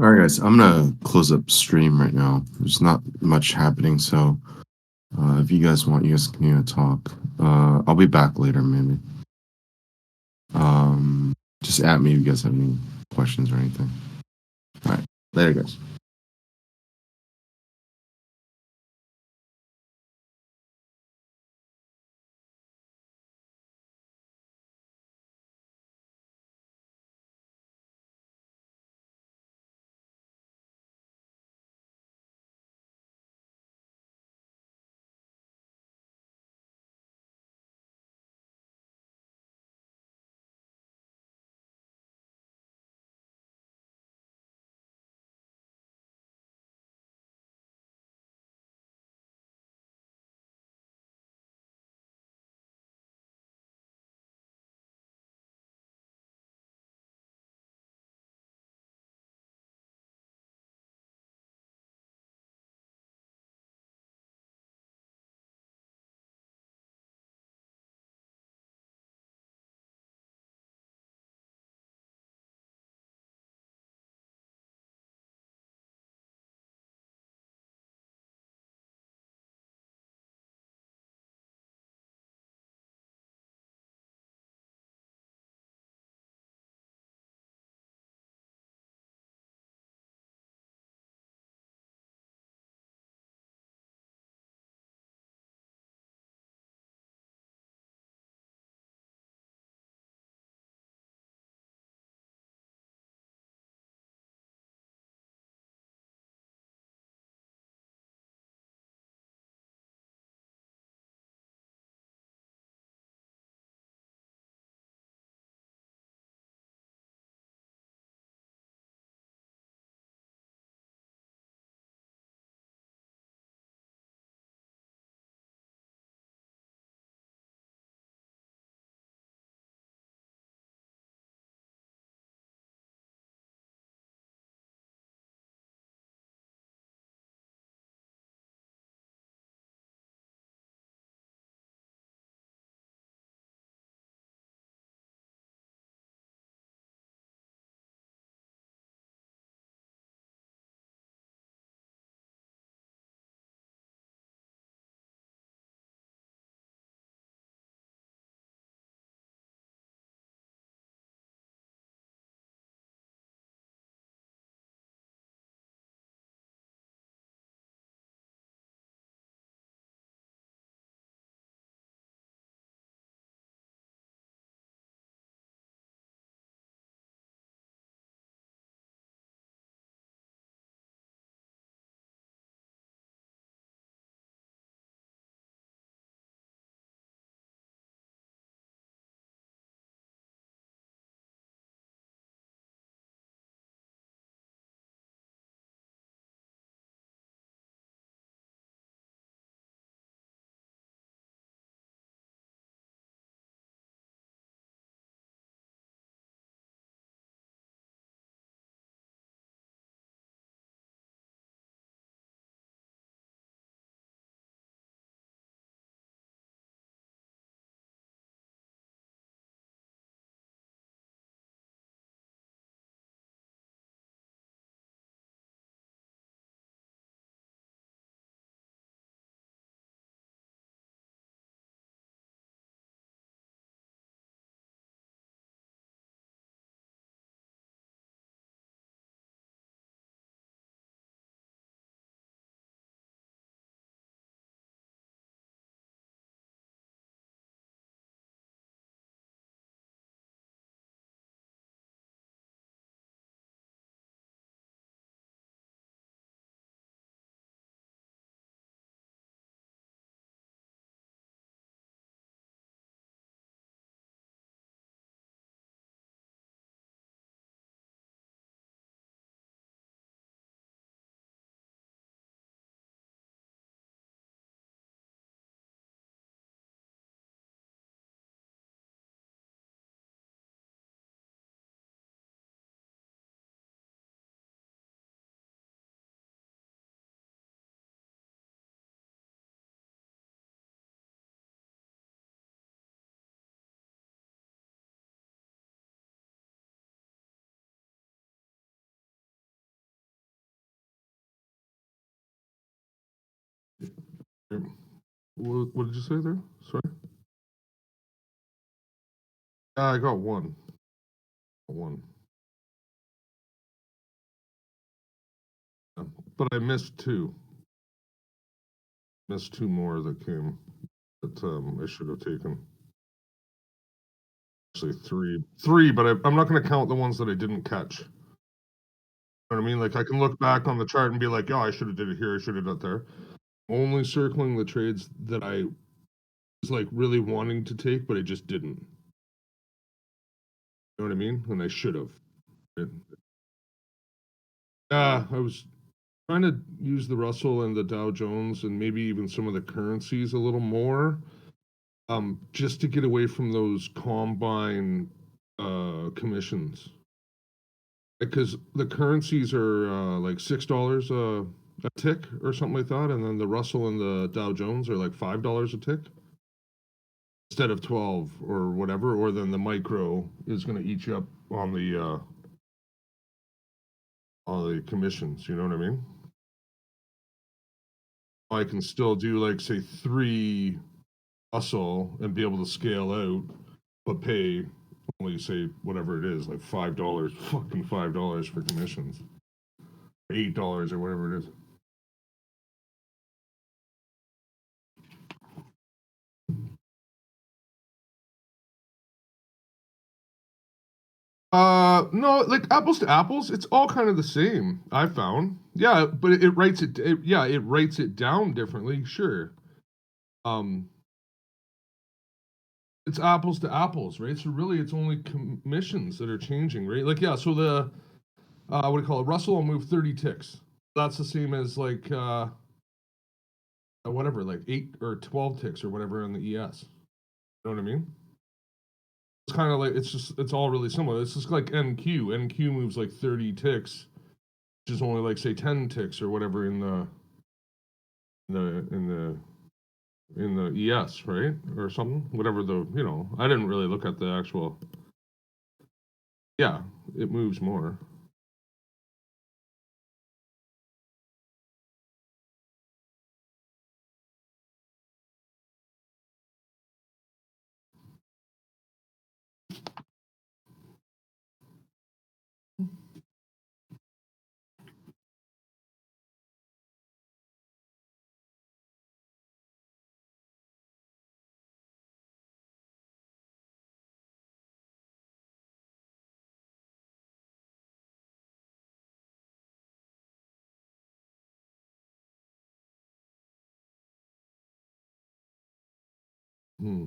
All right, guys, I'm gonna close up stream right now. There's not much happening, so if you guys want, you guys can talk. I'll be back later, maybe. Just at me if you guys have any questions or anything. All right, later, guys. What did you say there? Sorry. I got one. One. But I missed two. Missed two more that came that I should have taken. Actually, three, but I'm not going to count the ones that I didn't catch. You know what I mean? Like I can look back on the chart and be like, "Oh, I should have did it here. I should have done it there." Only circling the trades that I was like really wanting to take, but I just didn't. You know what I mean? And I should have. Yeah, I was trying to use the Russell and the Dow Jones and maybe even some of the currencies a little more, just to get away from those combine commissions. Because the currencies are like $6 a tick or something like that, and then the Russell and the Dow Jones are like $5 a tick instead of 12 or whatever. Or then the micro is going to eat you up on the commissions. You know what I mean? I can still do like say 3 Russell and be able to scale out, but pay only say whatever it is, like $5, fucking $5 for commissions, $8 or whatever it is. No, like apples to apples, it's all kind of the same. I found, yeah, but it writes it writes it down differently. Sure, um, it's apples to apples, right? So really, it's only commissions that are changing, right? Like, yeah, so the what do you call it? Russell will move 30 ticks. That's the same as like whatever, like 8 or 12 ticks or whatever in the ES. You know what I mean? It's kind of like it's all really similar. It's just like NQ. NQ moves like 30 ticks, which is only like say 10 ticks or whatever in the ES, right? Or something. Whatever I didn't really look at the actual. Yeah, it moves more. Hmm.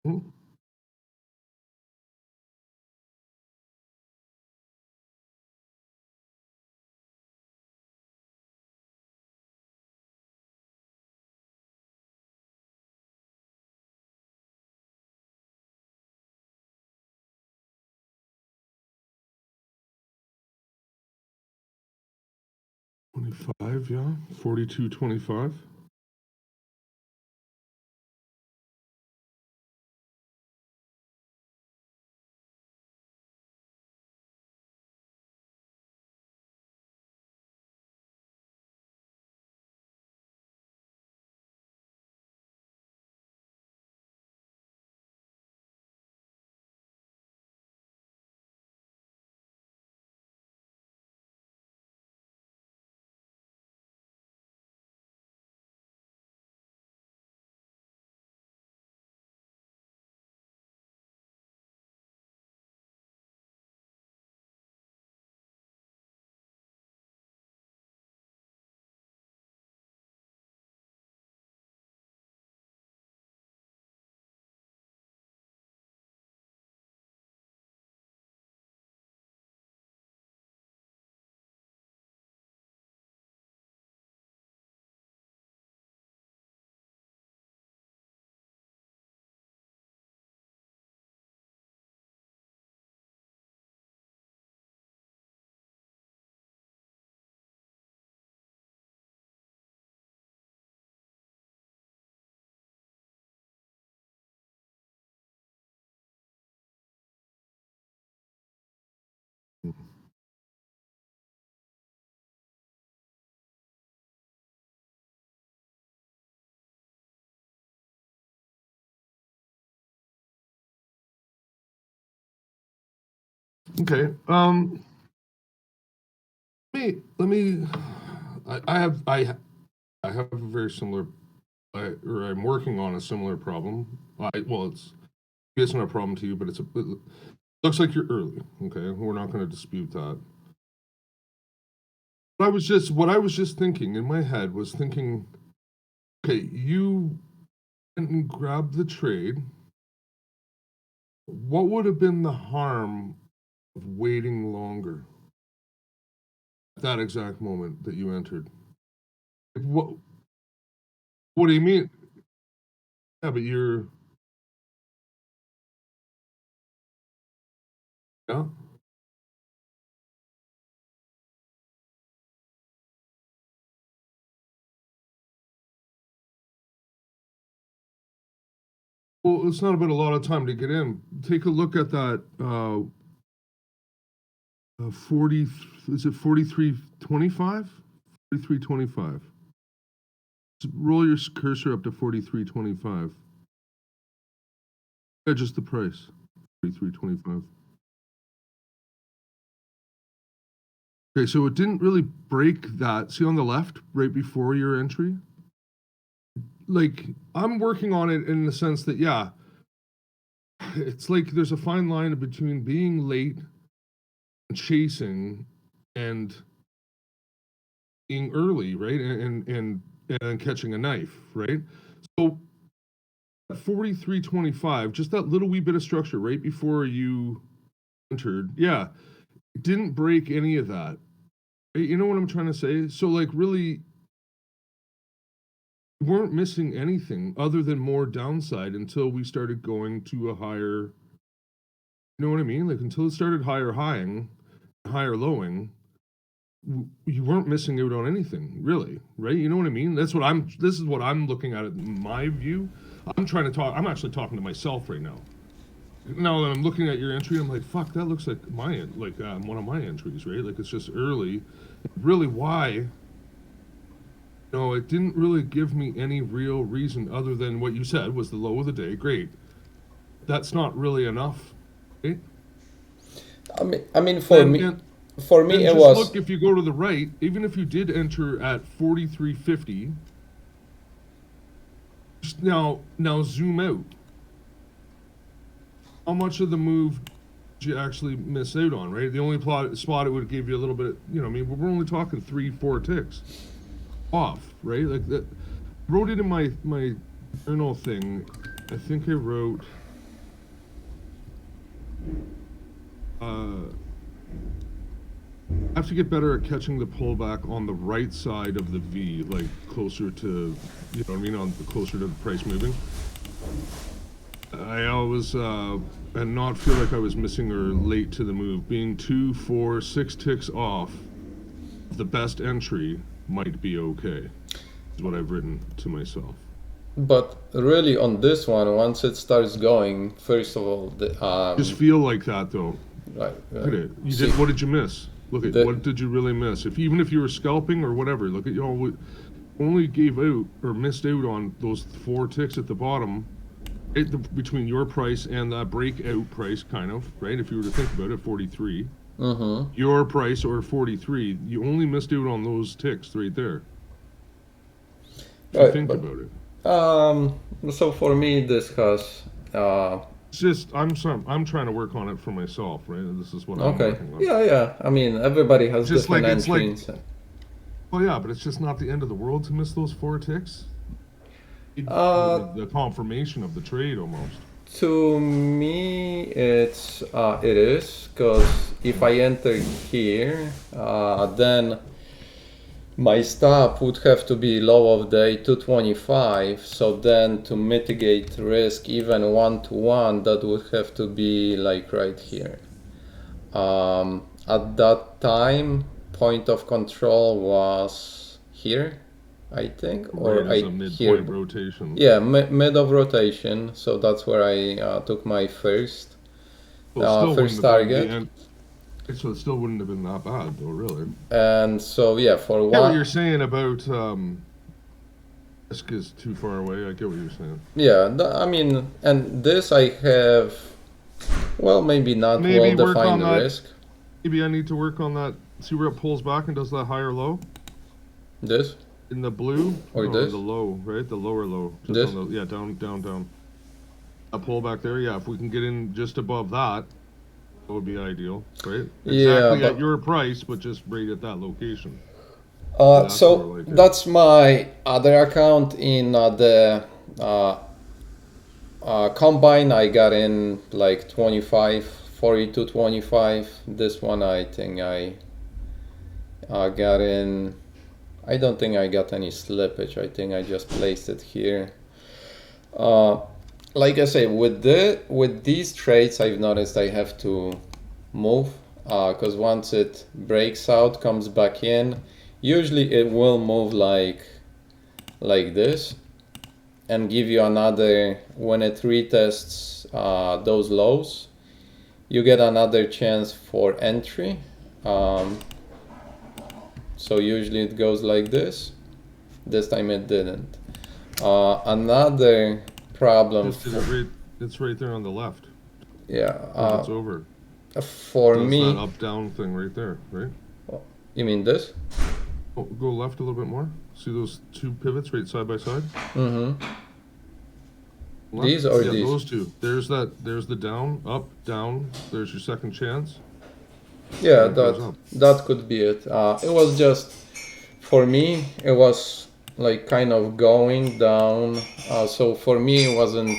Hmm. $25, yeah. 42.25. Okay. Let me. I have a very similar. I'm working on a similar problem. It's not a problem to you, but it looks like you're early. Okay, we're not going to dispute that. What I was just thinking in my head was thinking, okay, you went and grabbed the trade. What would have been the harm of waiting longer at that exact moment that you entered? What do you mean? Yeah, but you're yeah. Well, it's not about a lot of time to get in. Take a look at that 40, is it 43.25? 43.25. Roll your cursor up to 43.25. Yeah, just the price. 43.25. Okay, so it didn't really break that. See on the left, right before your entry? Like, I'm working on it in the sense that, yeah, it's like there's a fine line between being late and chasing and being early, right? And catching a knife, right? So 43.25, just that little wee bit of structure right before you entered, yeah, it didn't break any of that. Right? You know what I'm trying to say? So like really we weren't missing anything other than more downside until we started going to a higher, you know what I mean? Like until it started higher highing, higher lowing, you weren't missing out on anything, really, right? You know what I mean? This is what I'm looking at it in my view. I'm actually talking to myself right now. Now that I'm looking at your entry, I'm like, fuck, that looks like one of my entries, right? Like it's just early. Really, why? No, it didn't really give me any real reason other than what you said was the low of the day. Great. That's not really enough, right? I mean, for me, it was. Look, if you go to the right, even if you did enter at 43.50, now zoom out. How much of the move did you actually miss out on, right? The only spot it would give you a little bit, you know, I mean, we're only talking 3-4 ticks off, right? Like that. Wrote it in my journal thing. I think I wrote. I have to get better at catching the pullback on the right side of the V, like closer to, you know what I mean, closer to the price moving. I always and not feel like I was missing or late to the move. Being 2, 4, 6 ticks off the best entry might be okay, is what I've written to myself. But really, on this one, once it starts going, first of all, just feel like that though. Right. Look at it. What did you miss? Look at what did you really miss? Even if you were scalping or whatever, look at you only gave out or missed out on those 4 ticks at the bottom. Between your price and that breakout price, kind of, right? If you were to think about it, 43. Your price or 43, you only missed out on those ticks right there. Think about it. So for me, this has. It's just I'm trying to work on it for myself, right? This is what I'm working on. Yeah. I mean, everybody has just different entries. Well, yeah, but it's just not the end of the world to miss those 4 ticks. The confirmation of the trade almost. To me, it is, because if I enter here, then my stop would have to be low of day 225. So then to mitigate risk even 1-to-1, that would have to be like right here. At that time, point of control was here, I think, or here. Rotation. Yeah, mid of rotation. So that's where I took my first target. So it still wouldn't have been that bad, though, really. And so yeah, for one. I get what you're saying about risk is too far away. I get what you're saying. Yeah, I mean, and this I have Well, maybe not Maybe work on well-defined that. risk. Maybe I need to work on that. See where it pulls back and does that high or low? This? In the blue? Or no, this? The low, right? The lower low. Just This? on the, yeah, down. A pull back there, yeah. If we can get in just above that, that would be ideal, right? Exactly Yeah, at your price, but just right at that location. So that's my other account in the combine. I got in like 25, 40 to 25. This one I think I got in. I don't think I got any slippage. I think I just placed it here. Like I say, with these trades, I've noticed I have to move because once it breaks out, comes back in, usually it will move like this and give you another, when it retests those lows, you get another chance for entry. So usually it goes like this. This time it didn't. Another problem. It's right there on the left. Yeah. It's over. For me. That up down thing right there, right? You mean this? Oh, go left a little bit more. See those two pivots right side by side? Mm-hmm. Left? These or yeah, these? Those two. There's the down, up, down. There's your second chance. Yeah, that could be it. It was just, for me, it was like kind of going down. So for me, it wasn't.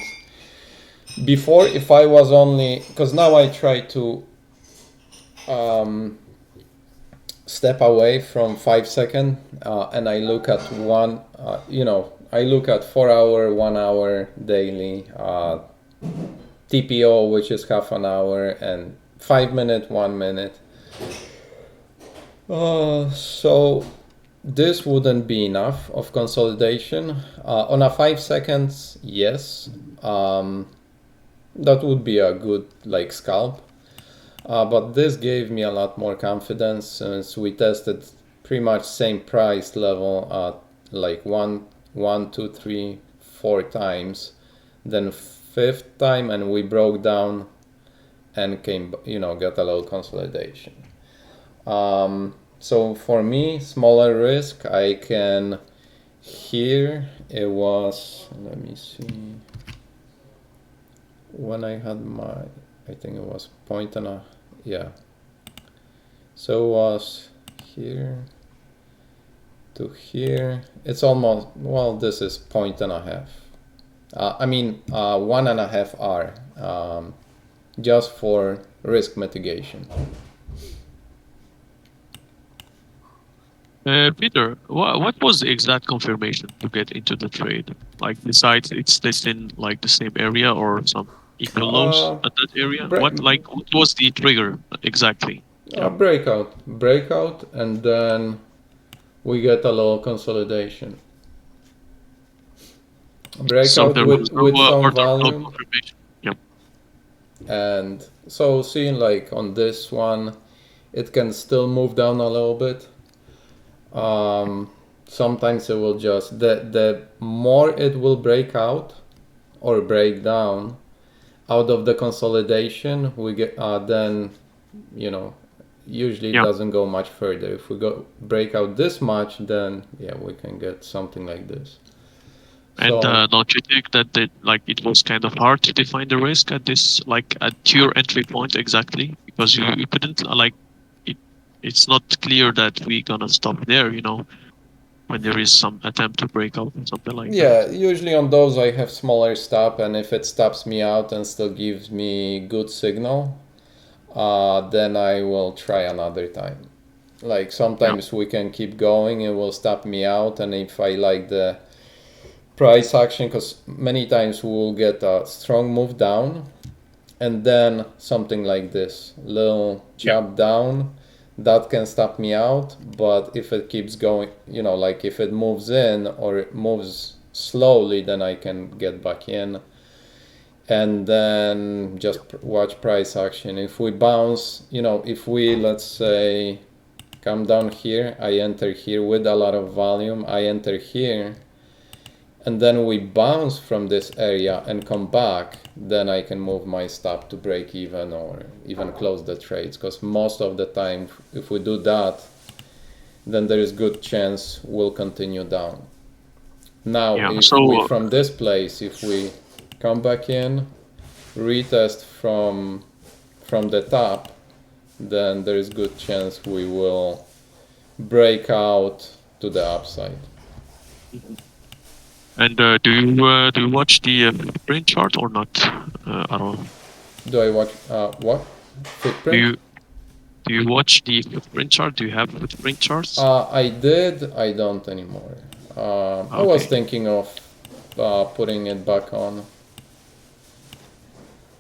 Before, if I was only, because now I try to step away from 5 second and I look at one, I look at 4 hour, 1 hour daily, TPO, which is half an hour, and 5 minute, 1 minute. So this wouldn't be enough of consolidation. On a 5 seconds, yes. That would be a good like scalp. But this gave me a lot more confidence since we tested pretty much same price level at like 1, 2, 3, 4 times. Then 5th time and we broke down and came, got a little consolidation. So for me, smaller risk, I can, here it was, let me see, when I had I think it was point and a, yeah. So it was here to here. It's almost, well, this is point and a half. 1.5 hour, just for risk mitigation. Peter, what was the exact confirmation to get into the trade? Like, besides it's listed in like the same area or some equal lows at that area? What was the trigger exactly? Breakout, and then we get a little consolidation. Breakout with some volume. No confirmation. Yep. And so seeing like on this one, it can still move down a little bit. Sometimes it will just, the more it will break out or break down out of the consolidation, we get then, usually it doesn't go much further. If we break out this much, then yeah, we can get something like this. And don't you think that it was kind of hard to define the risk at this, like at your entry point exactly, because you couldn't it's not clear that we're gonna stop there, when there is some attempt to break out or something like that. Yeah, usually on those I have smaller stop, and if it stops me out and still gives me good signal, then I will try another time. Like sometimes we can keep going, it will stop me out, and if I like the price action, because many times we will get a strong move down and then something like this, little chop down, that can stop me out. But if it keeps going, like if it moves in or it moves slowly, then I can get back in and then just watch price action. If we bounce, if we, let's say, come down here, I enter here with a lot of volume, I enter here, and then we bounce from this area and come back, then I can move my stop to break even or even close the trades, because most of the time if we do that, then there is good chance we'll continue down. Now if we from this place, if we come back in, retest from the top, then there is good chance we will break out to the upside. And do you watch the footprint chart or not at all? Do I watch what? Footprint? Do you watch the footprint chart? Do you have footprint charts? I did. I don't anymore. I was thinking of putting it back on.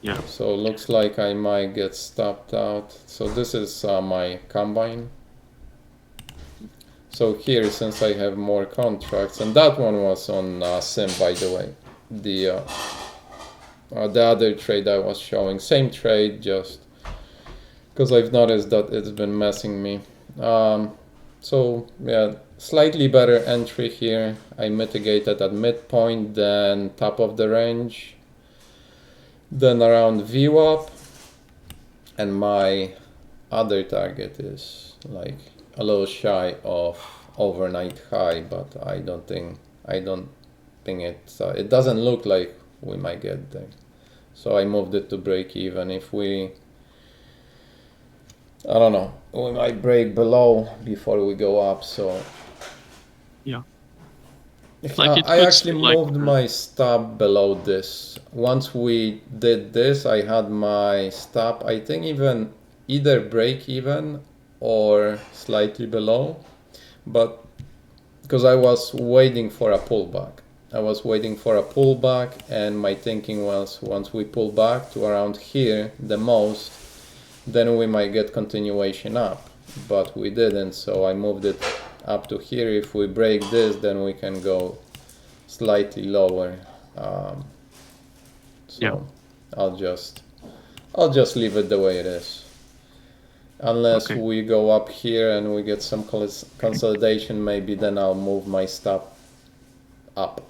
Yeah. So looks like I might get stopped out. So this is my combine. So here, since I have more contracts, and that one was on sim, by the way, the other trade I was showing, same trade, just because I've noticed that it's been messing me. So yeah, slightly better entry here. I mitigated at midpoint, then top of the range, then around VWAP, and my other target is like a little shy of overnight high, but I don't think it doesn't look like we might get there. So I moved it to break even. If we, I don't know, we might break below before we go up. So yeah, I actually moved my stop below this. Once we did this, I had my stop, I think even either break even or slightly below, but because I was waiting for a pullback. And my thinking was once we pull back to around here the most, then we might get continuation up, but we didn't, so I moved it up to here. If we break this, then we can go slightly lower. I'll just leave it the way it is. Unless we go up here and we get some consolidation, maybe then I'll move my stop up.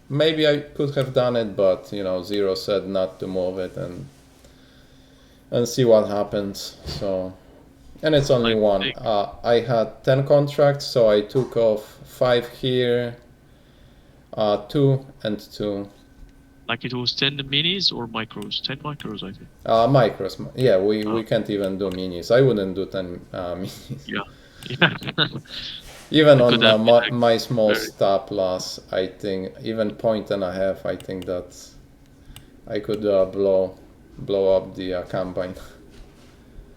Maybe I could have done it, but Zero said not to move it and see what happens. So, and it's only one. I had 10 contracts, so I took off 5 here, 2 and 2. Like it was 10 minis or micros? 10 micros, I think. Micros. Yeah, we can't even do minis. I wouldn't do 10 minis. Yeah. Even on my small stop loss, I think even 1.5, I think that I could blow up the combine.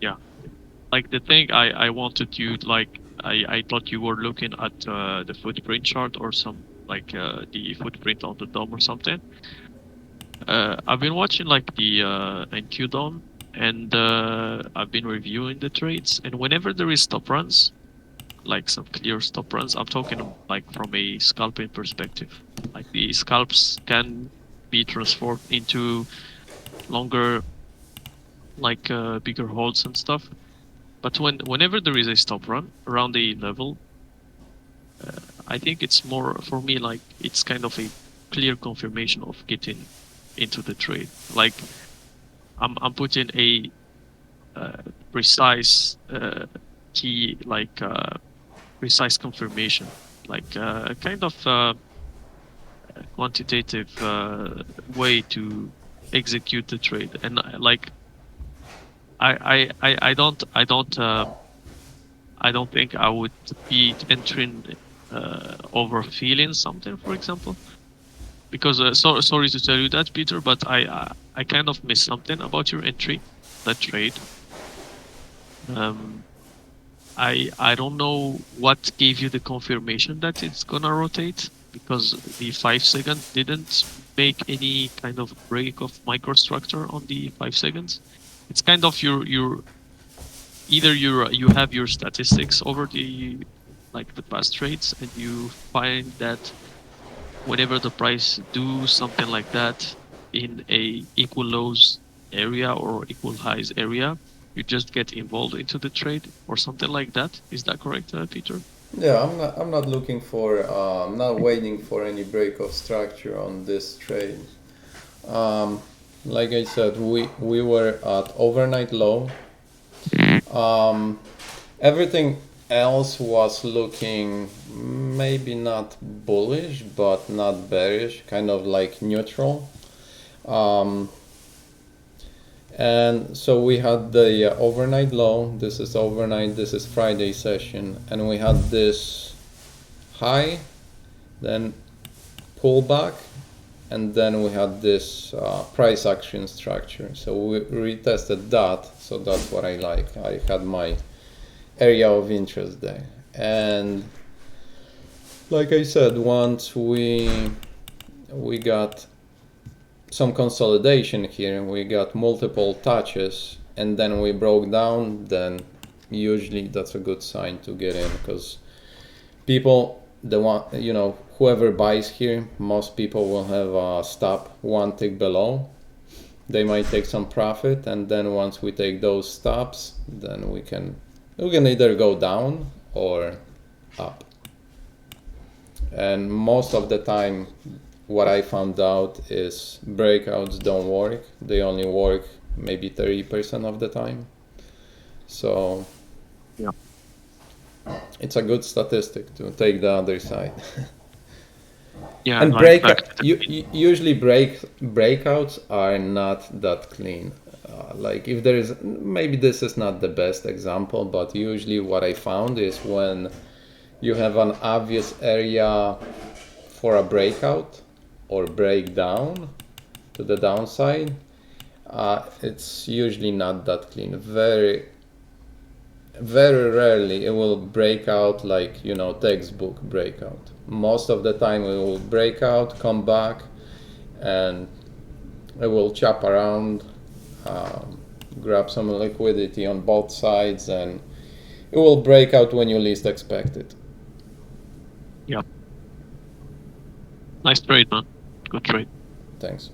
Yeah. Like the thing I wanted you, like I thought you were looking at the footprint chart or some like the footprint on the DOM or something. I've been watching like the NQ DOM, and I've been reviewing the trades, and whenever there is stop runs, like some clear stop runs, I'm talking like from a scalping perspective, like the scalps can be transformed into longer, like bigger holds and stuff. But whenever there is a stop run around a level, I think it's more for me like it's kind of a clear confirmation of getting into the trade. Like I'm putting a precise key, like precise confirmation, like kind of quantitative way to execute the trade. And like I don't think I would be entering over feeling something, for example. Because sorry to tell you that, Peter, but I kind of missed something about your entry, that trade. I don't know what gave you the confirmation that it's gonna rotate, because the 5 second didn't make any kind of break of microstructure on the 5 seconds. It's kind of you have your statistics over the past trades, and you find that whenever the price do something like that in a equal lows area or equal highs area, you just get involved into the trade or something like that. Is that correct, Peter? Yeah, I'm not looking for, not waiting for any break of structure on this trade. Like I said, we were at overnight low. Everything else was looking maybe not bullish, but not bearish, kind of like neutral. And so we had the overnight low. This is overnight. This is Friday session, and we had this high, then pullback, and then we had this price action structure. So we retested that. So that's what I like. I had my area of interest there, and like I said, once we got some consolidation here, we got multiple touches, and then we broke down, then usually that's a good sign to get in, because people, whoever buys here, most people will have a stop one tick below. They might take some profit, and then once we take those stops, then we can either go down or up. And most of the time, what I found out is breakouts don't work. They only work maybe 30% of the time. So Yeah. It's a good statistic to take the other side. Yeah, And like usually breakouts are not that clean. Like if there is, maybe this is not the best example, but usually what I found is when you have an obvious area for a breakout or breakdown to the downside, it's usually not that clean. Very, very rarely it will break out like, textbook breakout. Most of the time it will break out, come back, and it will chop around, grab some liquidity on both sides, and it will break out when you least expect it. Yeah. Nice trade, man. Good trade. Thanks.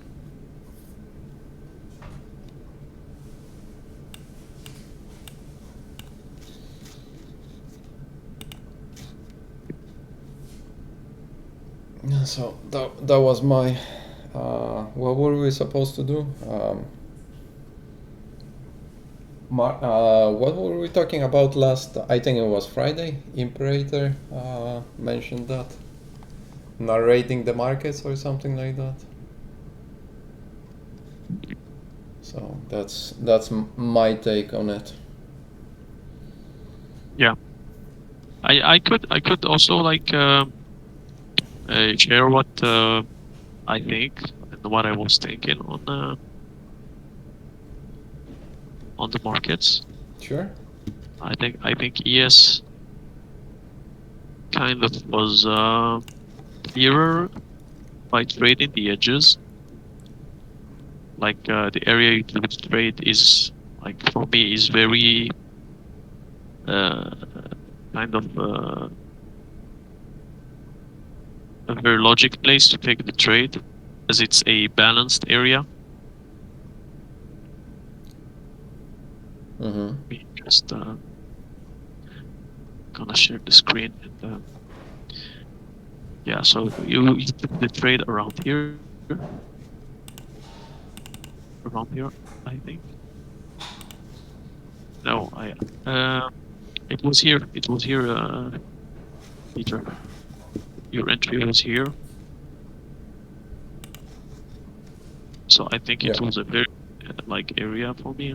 So that was my, what were we supposed to do? What were we talking about last? I think it was Friday. Imperator mentioned that, narrating the markets or something like that. So that's my take on it. Yeah, I could also like share what I think and what I was thinking on the markets. Sure. I think ES kind of was clearer by trading the edges. Like the area you could trade is, like, for me, is very kind of a very logic place to take the trade, as it's a balanced area. We just gonna share the screen, and yeah, so you took the trade around here, I think. No, it was here, Peter. Your entry was here. So I think it was a very like area for me.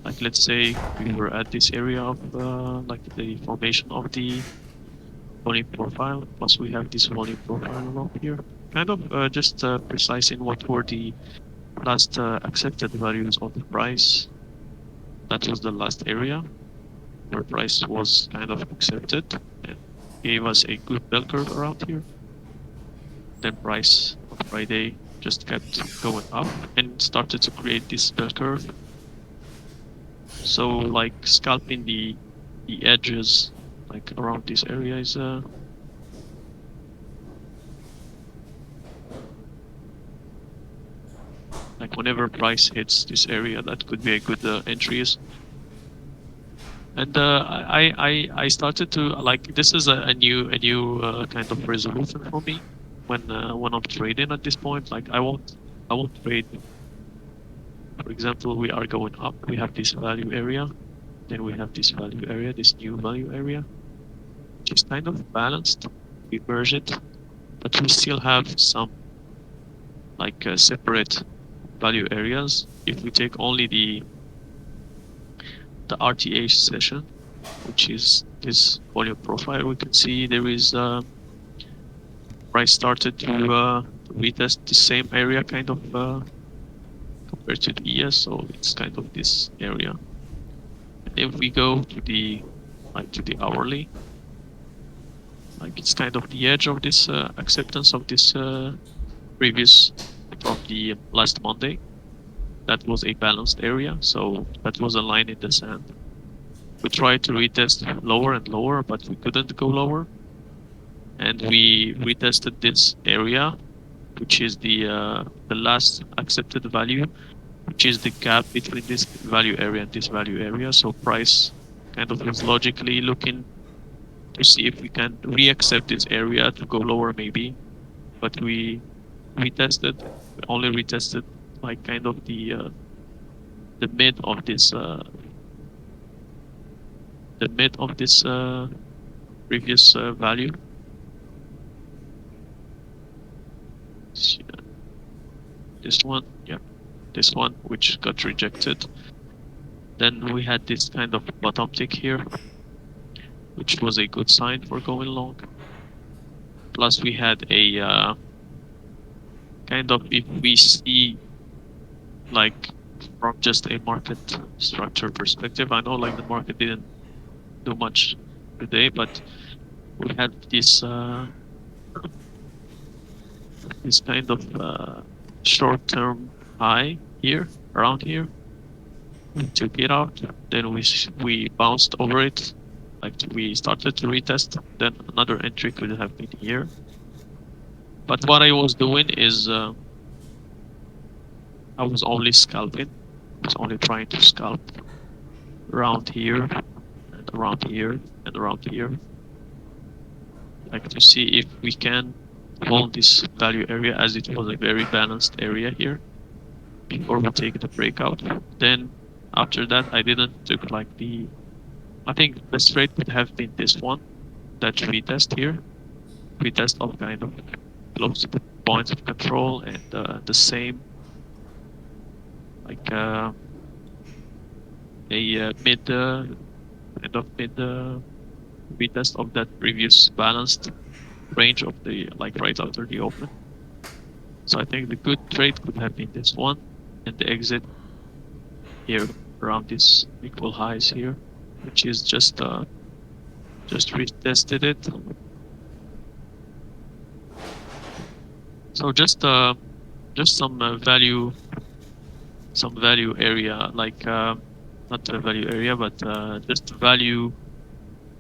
Like, let's say we were at this area of like the formation of the volume profile, plus we have this volume profile up here. Kind of just precise in what were the last accepted values of the price. That was the last area where price was kind of accepted and gave us a good bell curve around here. Then price on Friday just kept going up and started to create this bell curve. So like scalping the edges like around this area is like whenever price hits this area, that could be a good entries. And I started to like, this is a new kind of resolution for me when I'm trading at this point. Like I won't trade. For example, we are going up. We have this value area, then we have this value area, this new value area, which is kind of balanced. We merge it, but we still have some like separate value areas. If we take only the RTH session, which is this volume profile, we can see there is price started to retest the same area kind of compared to the ES, so it's kind of this area. And if we go to the hourly, like it's kind of the edge of this acceptance of this previous from the last Monday. That was a balanced area, so that was a line in the sand. We tried to retest lower and lower, but we couldn't go lower. And we retested this area, which is the last accepted value, which is the gap between this value area and this value area. So price kind of is logically looking to see if we can re-accept this area to go lower maybe. But we only retested like kind of the mid of this previous value. This one, yeah, this one, which got rejected. Then we had this kind of bottom tick here, which was a good sign for going long. Plus we had a kind of, if we see like from just a market structure perspective, I know like the market didn't do much today, but we had this this kind of short-term high here, around here. We took it out, then we bounced over it, like we started to retest. Then another entry could have been here. But what I was doing is I was only scalping. I was only trying to scalp around here and around here and around here, like to see if we can hold this value area, as it was a very balanced area here before we take the breakout. Then after that, I didn't took like I think the straight could have been this one, that retest here, retest of kind of close to the points of control, and the same like a mid kind of mid retest of that previous balanced range of the like right after the open. So I think the good trade could have been this one, and the exit here around this equal highs here, which is just retested it. So just some value area, like not the value area, but just value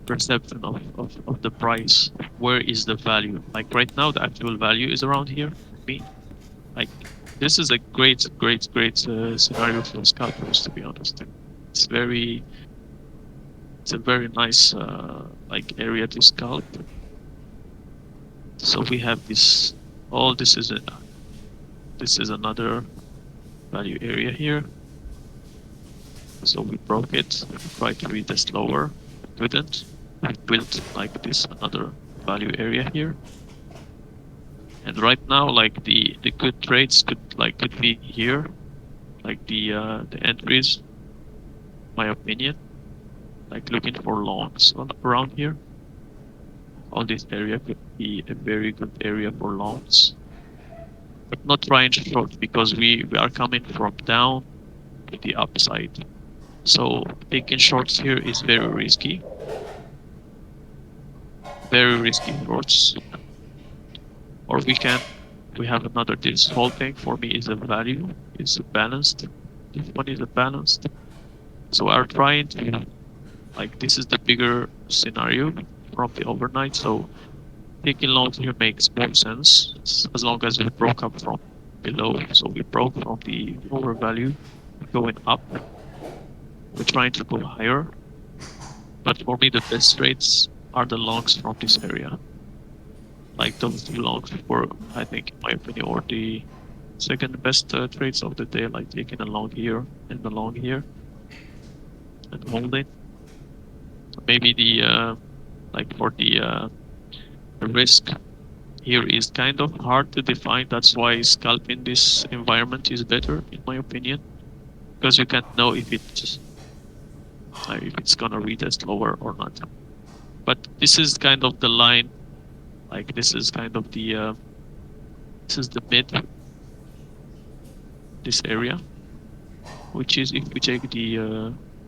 perception of the price. Where is the value? Like right now, the actual value is around here for me. Like this is a great scenario for scalpers, to be honest. It's a very nice like area to scalp. So we have this. This is another value area here. So we broke it. We tried to retest lower. Couldn't. We built like this another value area here. And right now, like the good trades could be here, like the entries. My opinion, like looking for longs around here. All this area could be a very good area for longs, but not trying to short, because we are coming from down to the upside. So taking shorts here is very risky. Very risky shorts. Or we have another, this whole thing for me is a value, is a balanced. This one is a balanced. So we are trying to, like this is the bigger scenario from the overnight. So taking longs here makes more sense as long as we broke up from below. So we broke from the lower value, going up. We're trying to go higher. But for me, the best trades are the longs from this area. Like those two longs were, I think, in my opinion, or the second best trades of the day, like taking a long here and a long here and holding. Maybe the like for the risk here is kind of hard to define. That's why scalping this environment is better, in my opinion, because you can't know if it's gonna retest lower or not. But this is kind of the line. Like this is kind of the this is the mid, this area, which is if we take the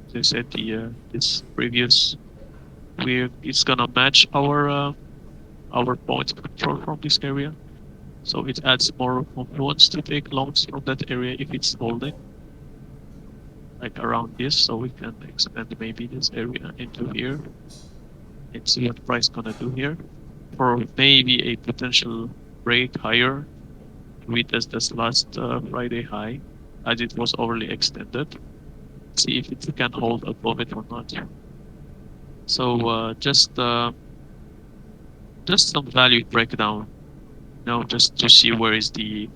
as I said the this previous, it's gonna match our point of control from this area. So it adds more confluence to take longs from that area if it's holding, like around this. So we can expand maybe this area into here and see what price gonna do here, or maybe a potential break higher, retest this last Friday high, as it was overly extended. See if it can hold above it or not. So just some value breakdown, just to see where is the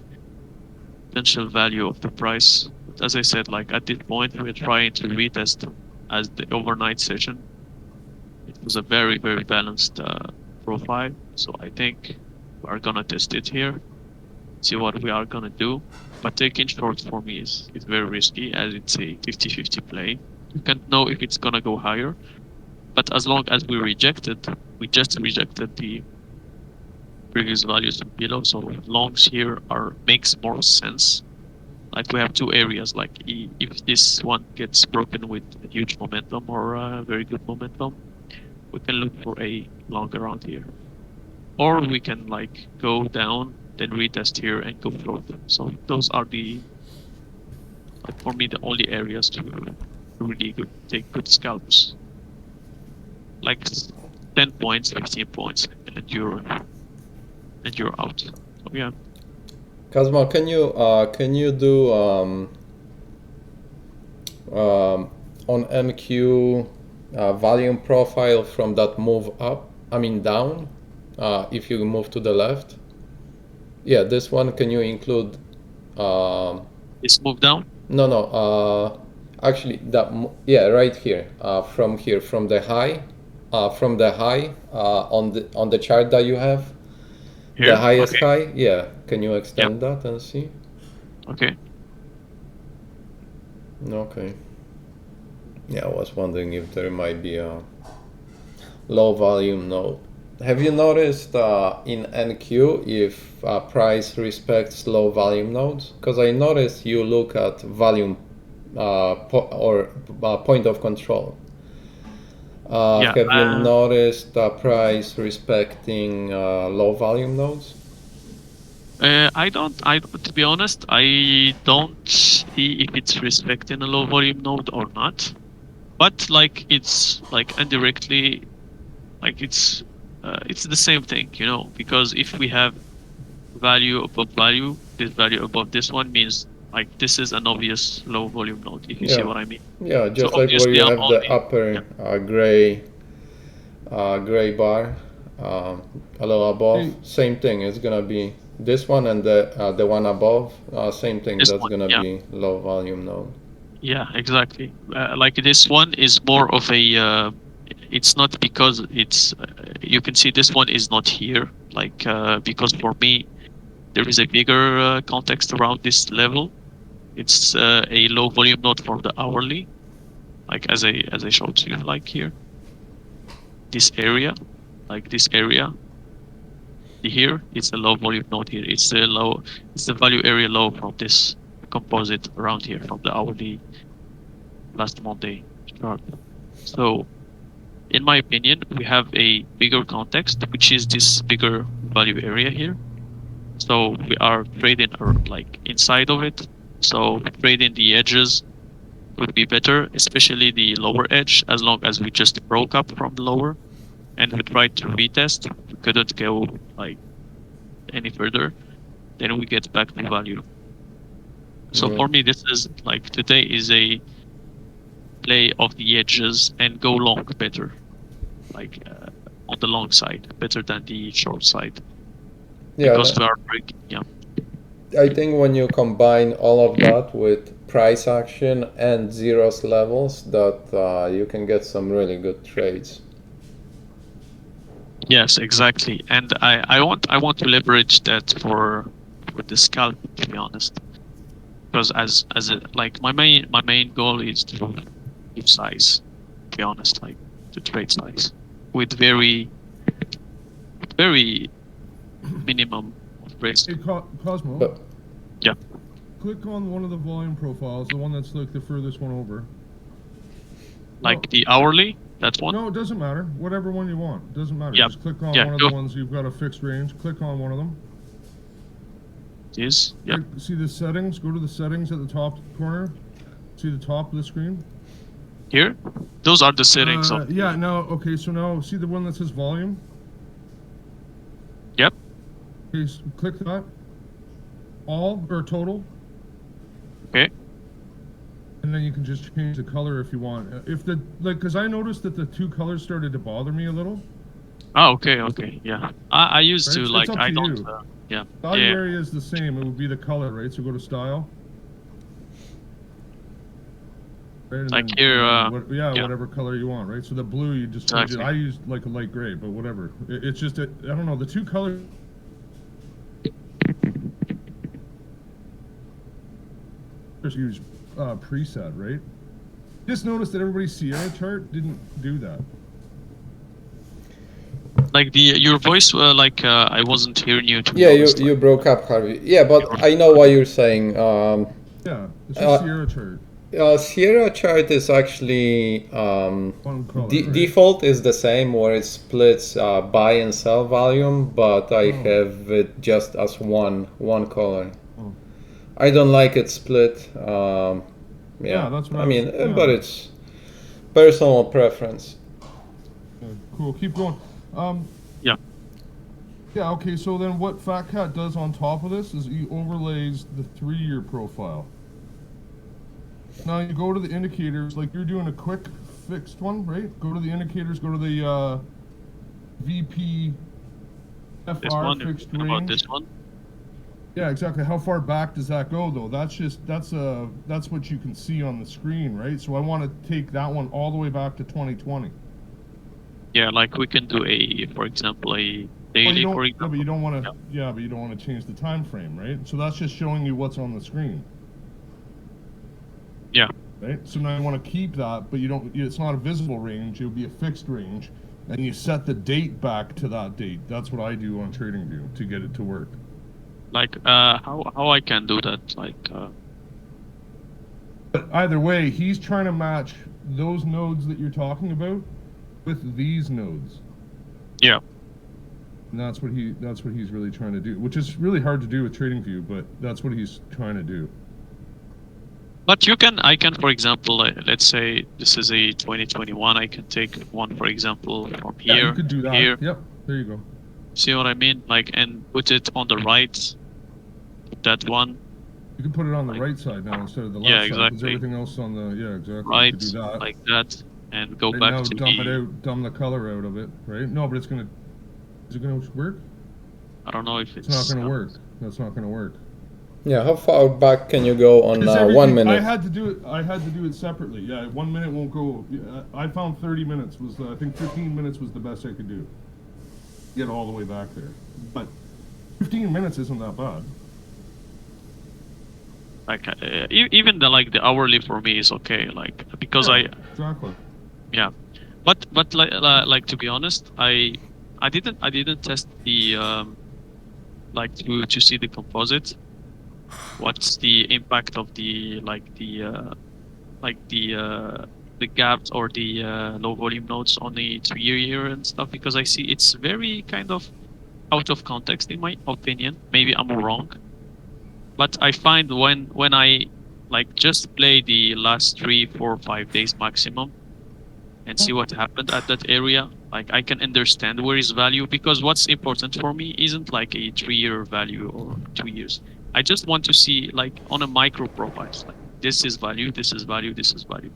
potential value of the price. But as I said, like at this point, we're trying to retest as the overnight session. It was a very, very balanced profile. So I think we are gonna test it here, see what we are gonna do. But taking short for me is very risky, as it's a 50-50 play. You can't know if it's gonna go higher. But as long as we just rejected the previous values and below, so longs here makes more sense. Like we have two areas, like if this one gets broken with a huge momentum or a very good momentum, we can look for a long around here. Or we can like go down, then retest here and go float. So those are for me, the only areas to really take good scalps. Like 10 points, 15 points, and you're out. So yeah. Cosmo, can you do on MQ volume profile from that move up? I mean down. If you move to the left. Yeah, this one. Can you include? This move down? No. Actually, right here. From the high. On the chart that you have. Here? The highest Okay. high. Yeah. Can you extend that and see? Okay. Okay. Yeah, I was wondering if there might be a low volume node. Have you noticed in NQ if price respects low volume nodes? Because I noticed you look at volume point of control. Have you noticed price respecting low volume nodes? To be honest, I don't see if it's respecting a low volume node or not. But like it's like indirectly, like it's the same thing, because if we have value above value, this value above this one means like this is an obvious low volume node, if you see what I mean. Yeah, just like where you have the upper gray bar a little above, same thing. It's gonna be this one and the one above, same thing. That's gonna be low volume node. Yeah, exactly. Like this one is more of a. It's not because it's. You can see this one is not here, like because for me, there is a bigger context around this level. It's a low volume node for the hourly, like as I showed you, like here. This area, like this area. Here, it's a low volume node here. It's the value area low from this composite around here from the hourly last Monday chart. So, in my opinion, we have a bigger context, which is this bigger value area here. So we are trading like inside of it. So trading the edges would be better, especially the lower edge, as long as we just broke up from the lower and we tried to retest. We couldn't go like any further. Then we get back to value. So for me, this is like today is a play of the edges and go long better, like on the long side, better than the short side. Yeah, Because we are breaking, yeah. I think when you combine all of that with price action and zeros levels, that you can get some really good trades. Yes, exactly. And I want to leverage that for the scalp, to be honest. Because like my main goal is to keep size, to be honest, like to trade size with very minimum of risk. Hey, Cosmo. But yeah. Click on one of the volume profiles, the one that's like the furthest one over. Like the hourly, that one? No, it doesn't matter. Whatever one you want. It doesn't matter. Yep. Just click on Yeah, one of the ones you've got a fixed range. Click on one of them. Yes. Yep. See the settings? Go to the settings at the top corner. See the top of the screen? Here? Those are the settings of... Yeah, now, okay, so now see the one that says volume? Yep. Okay, so click that. All, or total. Okay. And then you can just change the color if you want. If the, like, because I noticed that the two colors started to bother me a little. Oh, okay, yeah. I used Right? to, It's like, up I to don't... you. yeah. Value Yeah. area is the same. It would be the color, right? So go to style. Right, and Like then, here, yeah, whatever color you want, right? So the blue, you just change it. Exactly. I used like a light gray, but whatever. It's just, I don't know, the two colors. Just use preset, right? Just noticed that everybody's Sierra chart didn't do that. Like your voice, I wasn't hearing you. To be yeah, honest. you broke up, Harvey. Yeah, but I know what you're saying. Yeah, it's just Sierra chart. Sierra chart is actually One color, right? default is the same where it splits buy and sell volume, but I have it just as one color. Oh. I don't like it split. Yeah, that's what I mean, yeah. but it's personal preference. Yeah, cool. Keep going. Yeah. Yeah. Okay. So then, what Fat Cat does on top of this is he overlays the 3-year profile. Now you go to the indicators, like you're doing a quick fixed one, right? Go to the indicators, go to the VP FR fixed range. About this one? Yeah, exactly. How far back does that go, though? That's what you can see on the screen, right? So I want to take that one all the way back to 2020. Yeah, like we can do for example, a daily, for example. But you don't want to. Yeah, but you don't want to change the time frame, right? So that's just showing you what's on the screen. Yeah. Right. So now you want to keep that, but you don't. It's not a visible range. It would be a fixed range, and you set the date back to that date. That's what I do on TradingView to get it to work. Like how I can do that? Like. But either way, he's trying to match those nodes that you're talking about with these nodes. Yeah. And that's what he's really trying to do, which is really hard to do with TradingView, but that's what he's trying to do. But I can, for example, let's say this is a 2021. I can take one, for example, from here. Yeah, you could do that. Here. Yep, there you go. See what I mean? Like, and put it on the right. That one. You can put it on the right side now instead of the left yeah, side. Exactly. Because everything else on the exactly. Right, you could do that. like that, and go right back now, to dumb the color out of it, right? No, but is it gonna work? I don't know if it's not gonna work. That's not gonna work. Yeah, how far back can you go on 1 minute? I had to do it separately. Yeah, 1 minute won't go. I found 30 minutes was I think 15 minutes was the best I could do. Get all the way back there, but 15 minutes isn't that bad. Like even the hourly for me is okay. Like because exactly. Yeah, but like to be honest, I didn't test the like to see the composite. What's the impact of the gaps or the low volume nodes on the 3-year and stuff, because I see it's very kind of out of context in my opinion. Maybe I'm wrong, but I find when I like just play the last 3, 4, 5 days maximum and see what happened at that area, like I can understand where is value, because what's important for me isn't like a 3-year value or 2 years. I just want to see like on a micro profiles, like this is value, this is value, this is value.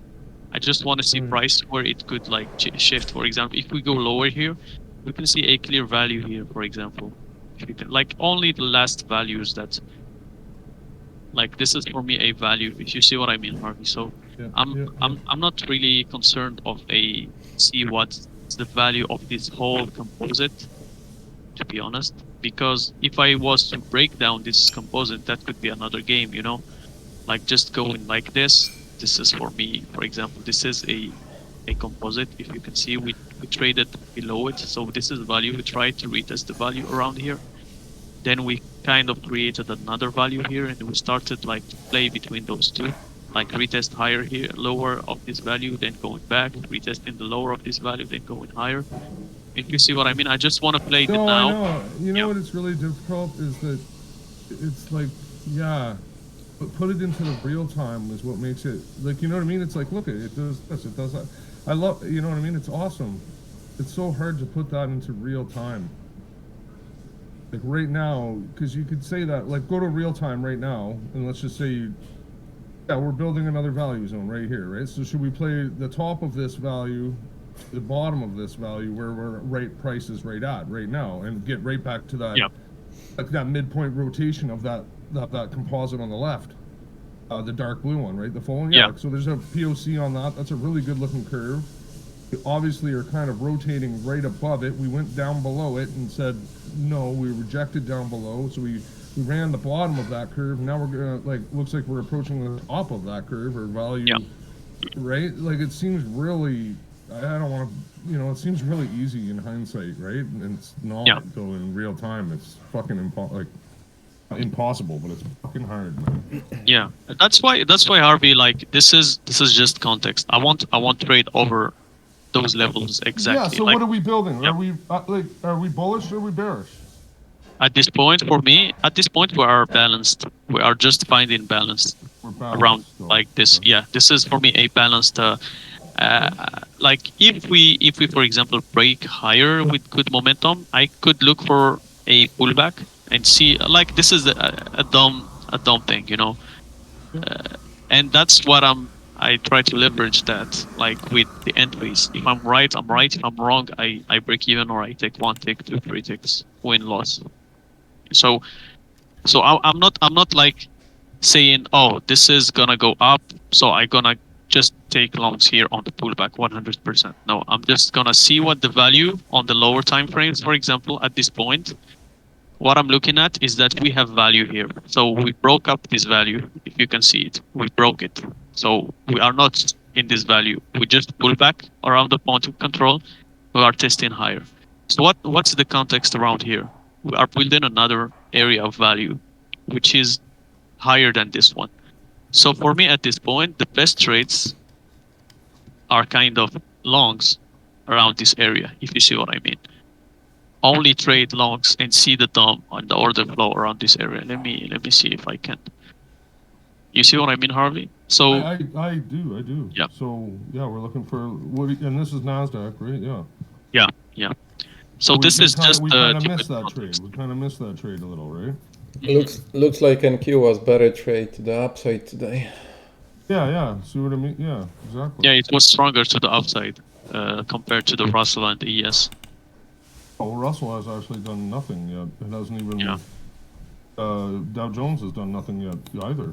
I just want to see price where it could like shift. For example, if we go lower here, we can see a clear value here, for example. If you can, like only the last values that, like this is for me a value, if you see what I mean, Harvey. So I'm not really concerned of a see what's the value of this whole composite, to be honest, because if I was to break down this composite, that could be another game, you know, like just going like this. This is for me, for example, this is a composite. If you can see, we traded below it, so this is value. We tried to retest the value around here. Then we kind of created another value here, and we started like to play between those two, like retest higher here, lower of this value, then going back, retesting the lower of this value, then going higher. If you see what I mean, I just want to play the now. I know. You know what? It's really difficult is that it's like, yeah, but put it into the real time is what makes it like, you know what I mean? It's like, look, it does this, it does that. I love, you know what I mean? It's awesome. It's so hard to put that into real time. Like right now, because you could say that, like, go to real time right now, and let's just say, yeah, we're building another value zone right here, right? So should we play the top of this value, the bottom of this value, where we're right price is right at right now, and get right back to that, like that midpoint rotation of that composite on the left, the dark blue one, right? The following, So there's a POC on that. That's a really good looking curve. We obviously are kind of rotating right above it. We went down below it and said no. We rejected down below, so we ran the bottom of that curve. Now we're gonna, like, looks like we're approaching the top of that curve or value, right? Like it seems really. I don't want to, you know, it seems really easy in hindsight, right? And it's not though in real time. It's fucking impossible, but it's fucking hard, man. Yeah, that's why Harvey, like this is just context. I want trade over those levels exactly. Yeah. So like, what are we building? Are we are we bullish or are we bearish? At this point, for me, we are balanced. We are just finding balance around like this. Okay. Yeah, this is for me a balanced. Like if we for example break higher with good momentum, I could look for a pullback and see, like this is a dumb thing, you know, and that's what I try to leverage that, like with the entries. If I'm right, I'm right. If I'm wrong, I break even, or I take 1 tick, 2, 3 ticks, win loss. So I'm not like saying, oh, this is gonna go up, so I'm gonna just take longs here on the pullback 100%. No, I'm just gonna see what the value on the lower time frames, for example, at this point. What I'm looking at is that we have value here. So we broke up this value. If you can see it, we broke it. So we are not in this value. We just pull back around the point of control. We are testing higher. So what's the context around here? We are building another area of value, which is higher than this one. So for me at this point, the best trades are kind of longs around this area, if you see what I mean. Only trade longs and see the DOM on the order flow around this area. Let me see if I can. You see what I mean, Harvey? So I do. Yeah. So yeah, we're looking for and this is NASDAQ, right? Yeah. Yeah. So this is just we kind of missed that trade. We kind of missed that trade a little, right? Looks like NQ was better trade to the upside today. Yeah. See what I mean? Yeah, exactly. Yeah, it was stronger to the upside compared to the Russell and the ES. Oh, Russell has actually done nothing yet. It hasn't even. Yeah. Dow Jones has done nothing yet either.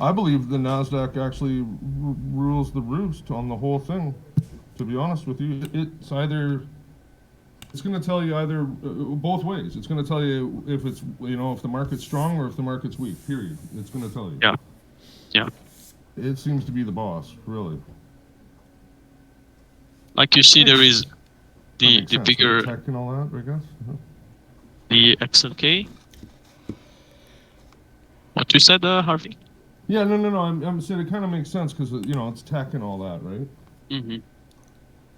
I believe the NASDAQ actually rules the roost on the whole thing. To be honest with you, it's going to tell you either both ways. It's going to tell you if it's, you know, if the market's strong or if the market's weak. Period. It's going to tell you. Yeah. It seems to be the boss, really. Like you see, there is the bigger tech and all that, I guess. The XLK. What you said, Harvey? Yeah, no. I'm saying it kind of makes sense because, you know, it's tech and all that, right? Mm-hmm.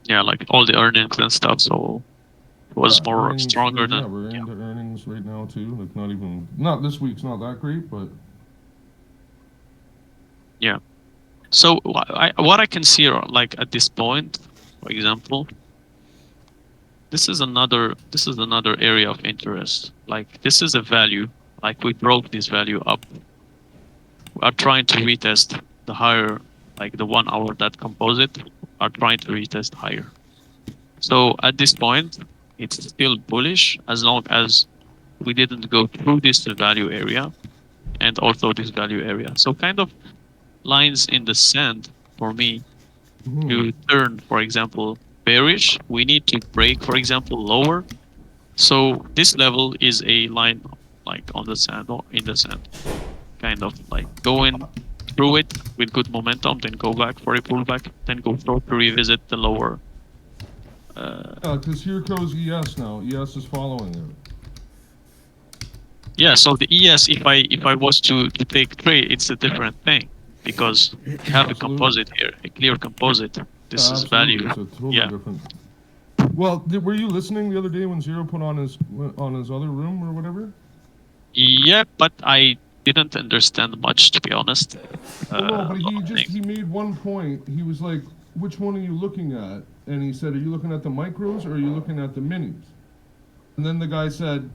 Yeah, like all the earnings and stuff. So it was more stronger than. Yeah, we're into earnings right now too. Like not this week's not that great, but. Yeah. So what I can see, like at this point, for example, this is another area of interest. Like this is a value. Like we broke this value up. We are trying to retest the higher like the 1 hour that composite, are trying to retest higher. So at this point, it's still bullish as long as we didn't go through this value area and also this value area. So kind of lines in the sand for me to turn, for example, bearish, we need to break, for example, lower. So this level is a line like on the sand or in the sand, kind of like going through it with good momentum, then go back for a pullback, then go short to revisit the lower. Because here goes ES now. ES is following it. Yeah, so the ES, if I was to take trade, it's a different thing because you have a composite here, a clear composite. This is value. It's a totally different. Well, were you listening the other day when Zero put on his other room or whatever? Yeah, but I didn't understand much, to be honest. No, but he made one point. He was like, "Which one are you looking at?" And he said, "Are you looking at the micros or are you looking at the minis?" And then the guy said,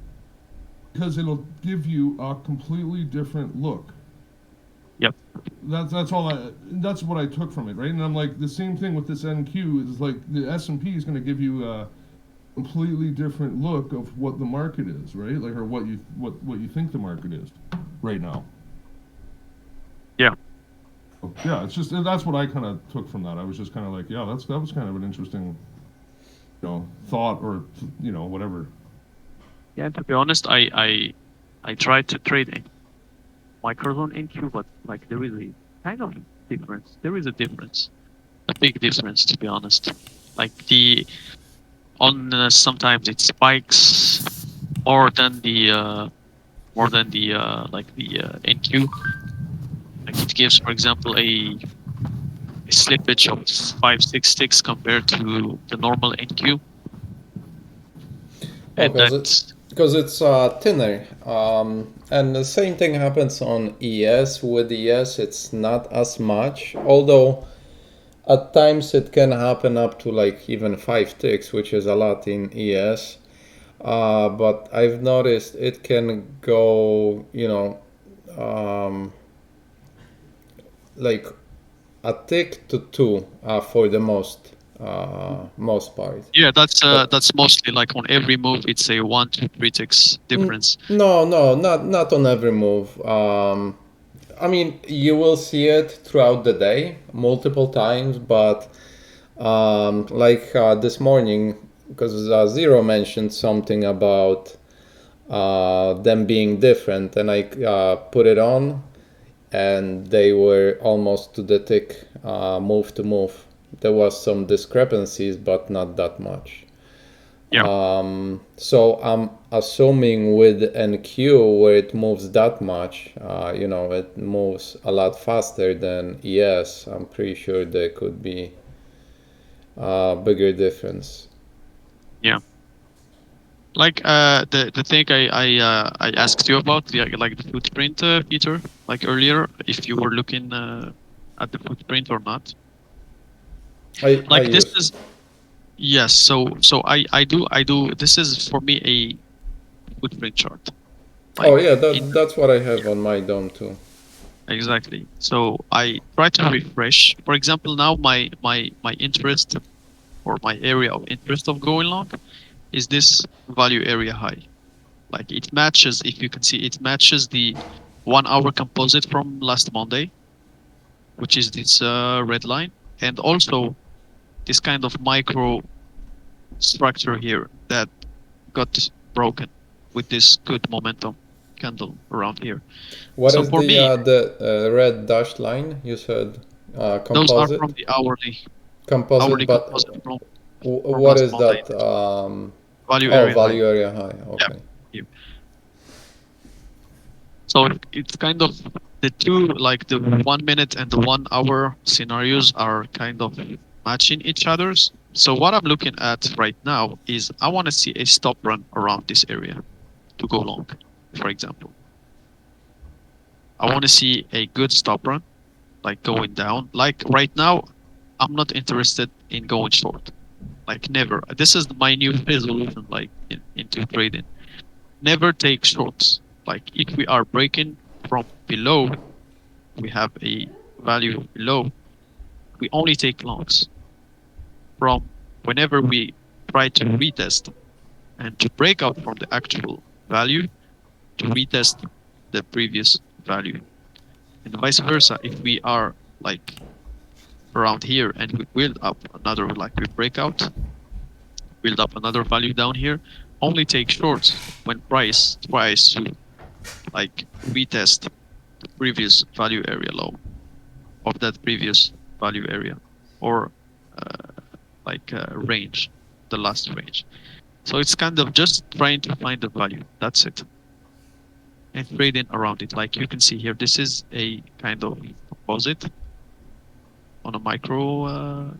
"Because it'll give you a completely different look." Yep. That's all. That's what I took from it, right? And I'm like, the same thing with this NQ is like the S&P is going to give you a completely different look of what the market is, right? Like, or what you think the market is right now. Yeah. Yeah, it's just that's what I kind of took from that. I was just kind of like, yeah, that was kind of an interesting, thought or whatever. Yeah, to be honest, I tried to trade in microzone NQ, but like there is a kind of difference. There is a difference, a big difference, to be honest. Like sometimes it spikes more than the NQ. Like it gives, for example, a slippage of 5-6 ticks compared to the normal NQ. And because it's thinner. And the same thing happens on ES. With ES, it's not as much, although at times it can happen up to like even 5 ticks, which is a lot in ES. But I've noticed it can go, like a tick to 2 for the most part. Yeah, that's mostly like on every move. It's a 1 to 3 ticks difference. No, not on every move. I mean, you will see it throughout the day multiple times, but like this morning, because Zero mentioned something about them being different, and I put it on, and they were almost to the tick, move to move. There was some discrepancies, but not that much. Yeah. So I'm assuming with NQ where it moves that much, it moves a lot faster than ES. I'm pretty sure there could be a bigger difference. Yeah. Like the thing I asked you about, like the footprint, Peter, like earlier, if you were looking at the footprint or not. Yes. So I do. This is for me a footprint chart. Like, that's what I have on my DOM too. Exactly. So I try to refresh. For example, now my interest or my area of interest of going long is this value area high. Like it matches, if you can see, it matches the 1 hour composite from last Monday, which is this red line, and also this kind of micro structure here that got broken with this good momentum candle around here. What is the red dashed line you said? Composite? Those are from the hourly. Composite, hourly but composite from what is Monday. that? Value area value high. area high. Okay. Yeah. So it's kind of the two, like the 1 minute and the 1 hour scenarios are kind of matching each other's. So what I'm looking at right now is I want to see a stop run around this area to go long, for example. I want to see a good stop run, like going down. Like right now, I'm not interested in going short. Like never. This is my new resolution, like into trading. Never take shorts. Like if we are breaking from below, we have a value below. we only take longs from whenever we try to retest and to break out from the actual value to retest the previous value. And vice versa, if we are like around here and we build up another, like we break out, build up another value down here, only take shorts when price tries to like retest the previous value area low of that previous value area or range, the last range. So it's kind of just trying to find the value. That's it. And trading around it. Like you can see here, this is a kind of composite on a micro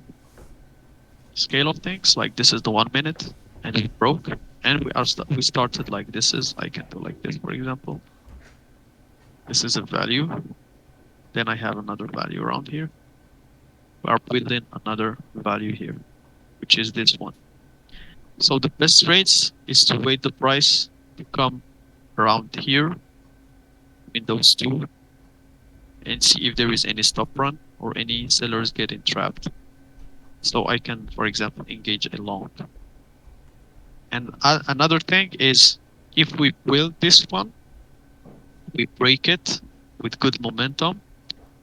scale of things. Like this is the 1 minute, and it broke, and we started like this is. I can do like this, for example. This is a value. Then I have another value around here. We are building another value here, which is this one. So the best rates is to wait the price to come around here in those two and see if there is any stop run or any sellers getting trapped. So I can, for example, engage a long. And another thing is if we build this one, we break it with good momentum.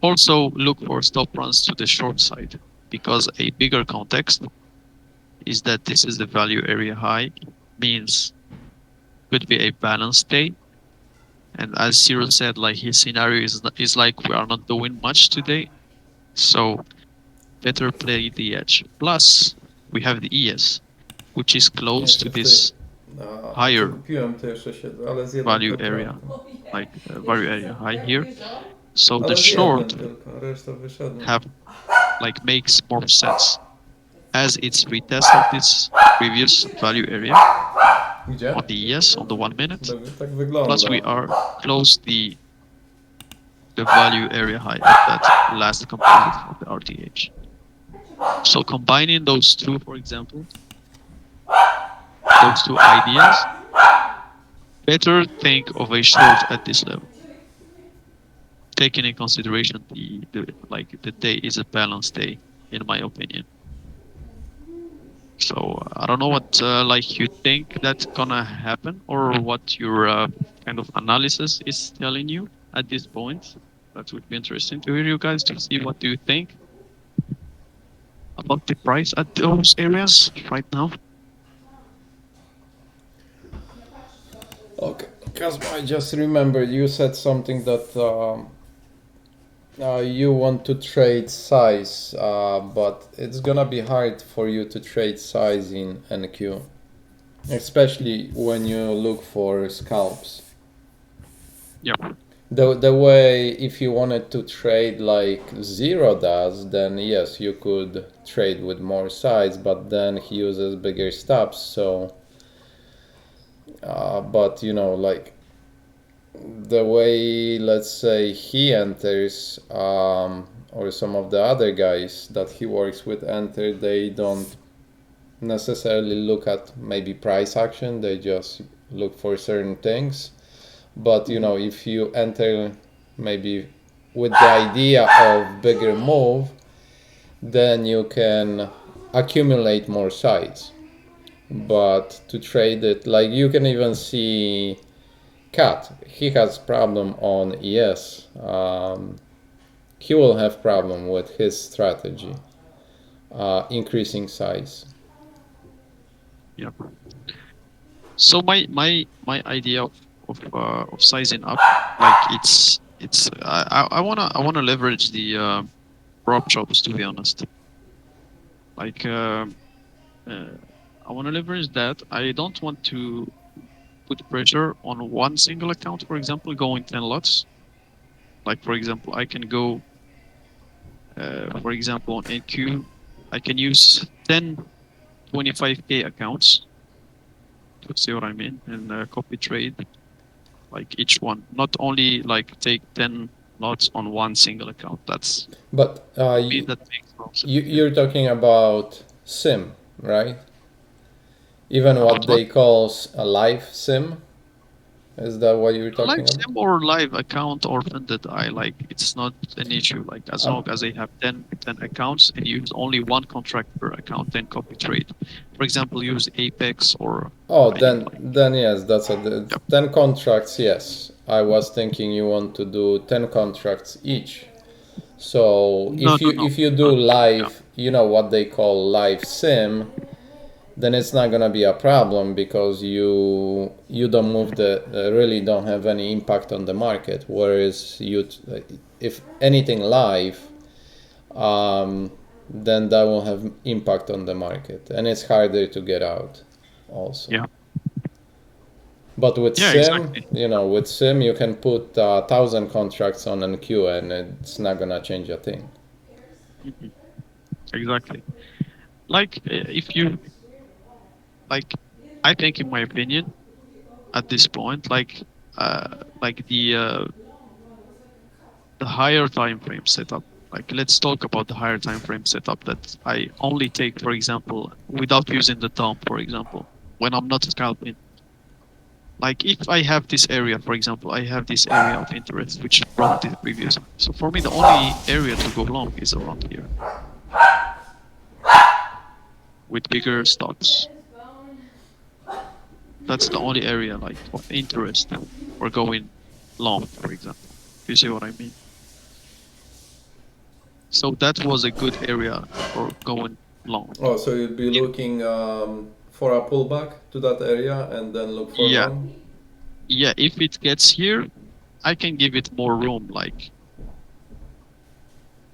Also look for stop runs to the short side, because a bigger context is that this is the value area high, means could be a balanced day. And as Cyril said, like his scenario is like we are not doing much today, so better play the edge. Plus we have the ES, which is close to this higher value area, like value area high here. So the short makes more sense as it's retest of this previous value area on the ES on the 1 minute. Plus we are close the value area high of that last component of the RTH. So combining those two, for example, those two ideas, better think of a short at this level, taking in consideration the day is a balanced day, in my opinion. So I don't know what you think that's gonna happen, or what your kind of analysis is telling you at this point. That would be interesting to hear you guys to see what do you think about the price at those areas right now. Okay, Cosmo, I just remembered you said something that you want to trade size, but it's gonna be hard for you to trade size in NQ, especially when you look for scalps. Yeah. The way, if you wanted to trade like Zero does, then yes, you could trade with more size, but then he uses bigger stops. So, but you know, like the way, let's say, he enters, or some of the other guys that he works with enter, they don't necessarily look at maybe price action, they just look for certain things. But you know, if you enter maybe with the idea of bigger move, then you can accumulate more size. But to trade it, like you can even see Cat, he has problem on ES. He will have problem with his strategy, increasing size. Yeah. So my idea of sizing up, like it's I wanna leverage the prop shops, to be honest. Like I wanna leverage that. I don't want to put pressure on one single account, for example, going 10 lots. Like for example, I can go for example on NQ, I can use 10 25k accounts, to see what I mean, and copy trade like each one, not only like take 10 lots on one single account. That's but that makes no sense. You're talking about sim, right? Even what they call a live sim. Is that what you're talking Live about? sim or live account or funded, I like it's not an issue. Like as long as they have 10 accounts and use only one contract per account, then copy trade. For example, use Apex or Then yes, that's a 10 contracts. Yes, I was thinking you want to do 10 contracts each. So if you do live, you know what they call live sim, then it's not gonna be a problem because you don't move really don't have any impact on the market. Whereas if anything live, then that will have impact on the market, and it's harder to get out also. Yeah. But with Yeah, sim, exactly. with sim you can put 1,000 contracts on an queue and it's not gonna change a thing. Exactly. Like if you like, I think in my opinion, at this point, like the higher time frame setup. Like let's talk about the higher time frame setup that I only take, for example, without using the DOM, for example, when I'm not scalping. Like if I have this area, for example, I have this area of interest, which is from the previous. So for me, the only area to go long is around here with bigger stocks. That's the only area like of interest for going long, for example. You see what I mean? So that was a good area for going long. Oh, so you'd be looking for a pullback to that area and then look for long? Yeah, if it gets here, I can give it more room, like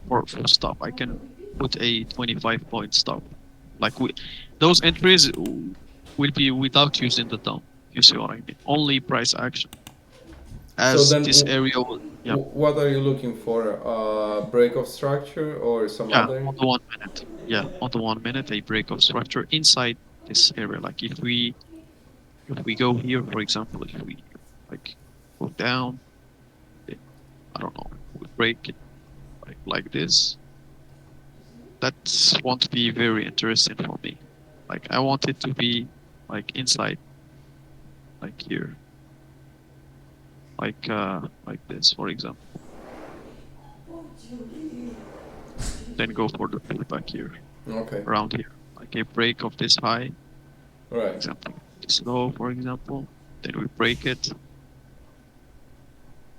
for stop. I can put a 25-point stop. Like those entries will be without using the DOM. You see what I mean? Only price action. As So then this area will, what are you looking for? Break of structure or some other? on the 1 minute. Yeah, on the 1 minute, a break of structure inside this area. Like if we go here, for example, if we like go down, I don't know, we break it like this. That won't be very interesting for me. Like I want it to be like inside, like here, like this, for example. Then go for the pullback here. Okay. Around here, like a break of this high. Right. For example, this low, for example. Then we break it.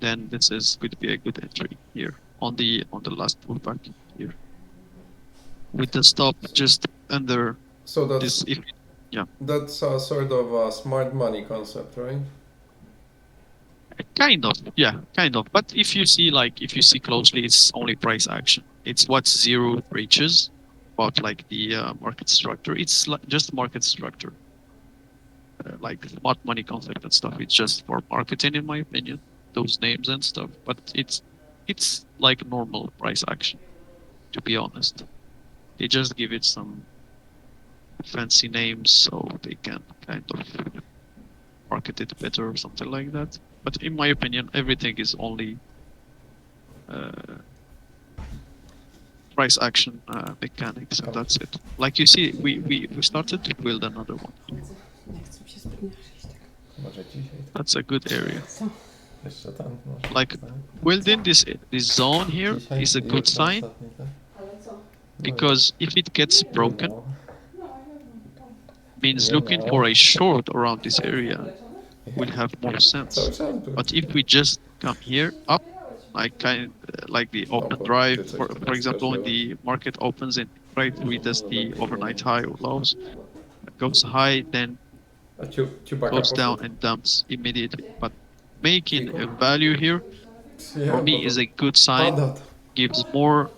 Then this is going to be a good entry here on the last pullback here. With the stop just under this. Yeah. That's a sort of a smart money concept, right? Kind of, yeah, kind of. But if you see closely, it's only price action. It's what zero reaches about like the market structure. It's just market structure, like smart money concept and stuff. It's just for marketing, in my opinion, those names and stuff. But it's like normal price action, to be honest. They just give it some fancy names so they can kind of market it better or something like that. But in my opinion, everything is only price action mechanics, and that's it. Like you see, we started to build another one. That's a good area. Like building this zone here is a good sign, because if it gets broken, means looking for a short around this area will have more sense. But if we just come here up, like the open drive, for example, when the market opens and right reads the overnight high or lows, goes high, then goes down and dumps immediately. But making a value here for me is a good sign, gives more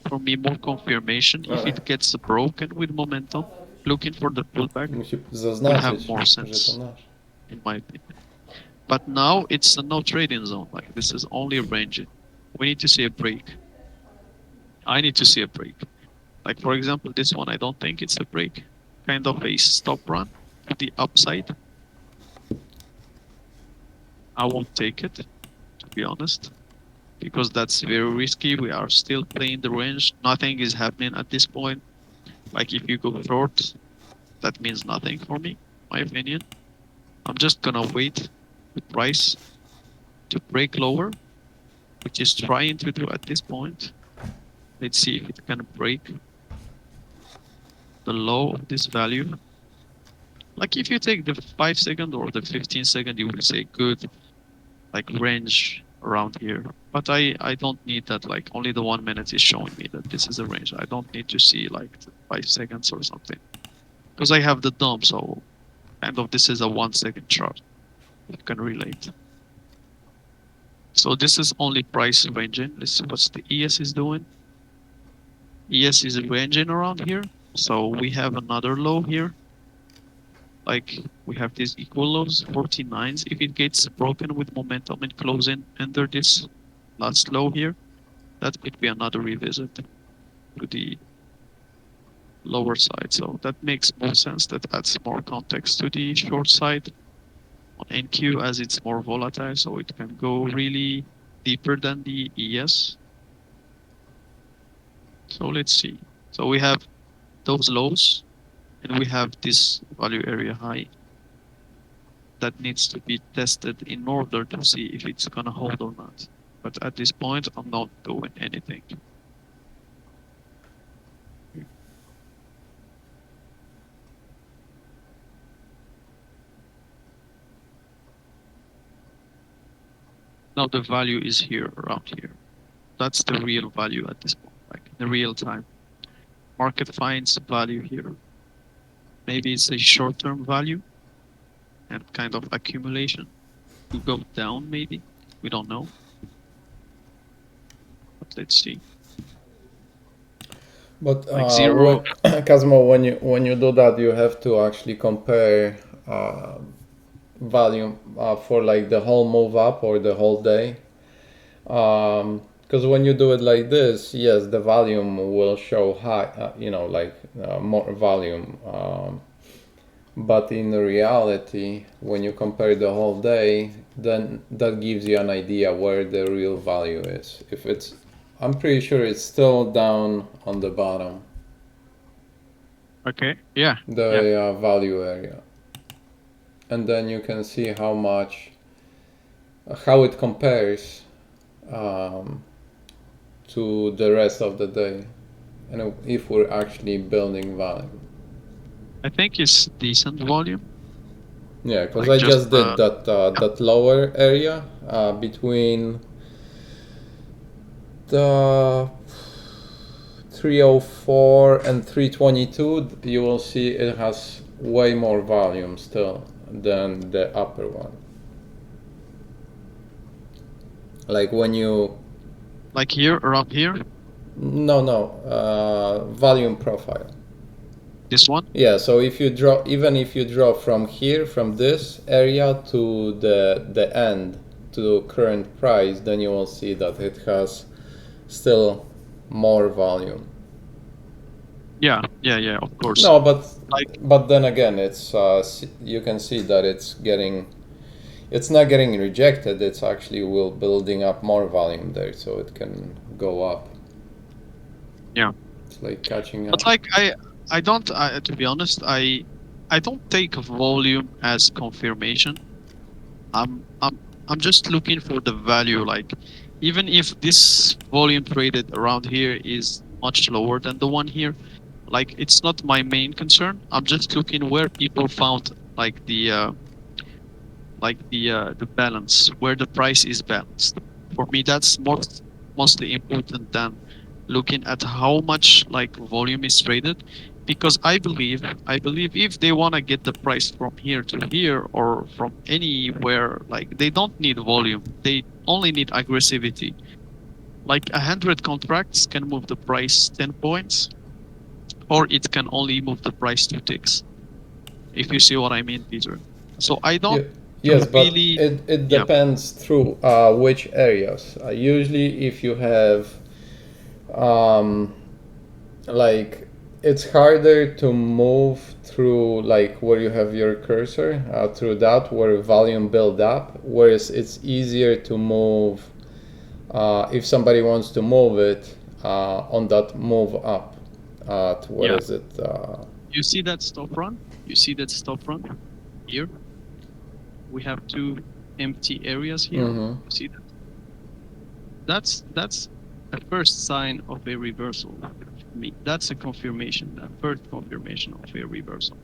for me more confirmation. If it gets broken with momentum, looking for the pullback will have more sense, in my opinion. But now it's a no trading zone. Like this is only ranging. We need to see a break. I need to see a break. Like for example, this one, I don't think it's a break. Kind of a stop run to the upside. I won't take it, to be honest, because that's very risky. We are still playing the range. Nothing is happening at this point. Like if you go short, that means nothing for me, my opinion. I'm just gonna wait the price to break lower, which is trying to do at this point. Let's see if it can break the low of this value. Like if you take the 5 second or the 15 second, you will say good, like range around here. But I don't need that, like only the 1 minute is showing me that this is a range. I don't need to see like 5 seconds or something. Because I have the DOM, so kind of this is a 1 second chart. You can relate. So this is only price ranging. Let's see what the ES is doing. ES is ranging around here. So we have another low here. Like we have these equal lows, 49s. If it gets broken with momentum and closing under this last low here, that could be another revisit to the lower side. So that makes more sense. That adds more context to the short side on NQ as it's more volatile. So it can go really deeper than the ES. So let's see. So we have those lows and we have this value area high that needs to be tested in order to see if it's gonna hold or not. But at this point, I'm not doing anything. Now the value is here, around here. That's the real value at this point, like in the real time. Market finds value here. Maybe it's a short-term value and kind of accumulation to go down, maybe. We don't know. But let's see. But like zero. Cosmo, when you do that, you have to actually compare volume for like the whole move up or the whole day. Because when you do it like this, yes, the volume will show high, more volume. But in reality, when you compare the whole day, then that gives you an idea where the real value is. If it's, I'm pretty sure it's still down on the bottom. Okay, yeah. The value area. And then you can see how it compares to the rest of the day, and if we're actually building value. I think it's decent volume. Yeah, because I just did that lower area between the 304 and 322. You will see it has way more volume still than the upper one. Like when you... Like here, around here? No, volume profile. This one? Yeah, so if you draw, even if you draw from here, from this area to the end, to current price, then you will see that it has still more volume. Yeah, of course. No, but then again, it's you can see that it's not getting rejected. It's actually building up more volume there, so it can go up. Yeah, it's like catching up. But like I don't, to be honest, I don't take volume as confirmation. I'm just looking for the value. Like, even if this volume traded around here is much lower than the one here, like it's not my main concern. I'm just looking where people found like the balance, where the price is balanced. For me, that's mostly important than looking at how much like volume is traded, because I believe if they want to get the price from here to here or from anywhere, like they don't need volume, they only need aggressivity. Like 100 contracts can move the price 10 points, or it can only move the price 2 ticks, if you see what I mean, Peter. So I don't Yes, really, but it depends through which areas. Usually if you have like, it's harder to move through like where you have your cursor, through that where volume build up, whereas it's easier to move if somebody wants to move it on that move up. What is it? You see that stop run? You see that stop run here? We have two empty areas here. Mm-hmm. You see that? That's a first sign of a reversal for me. That's a confirmation, a first confirmation of a reversal.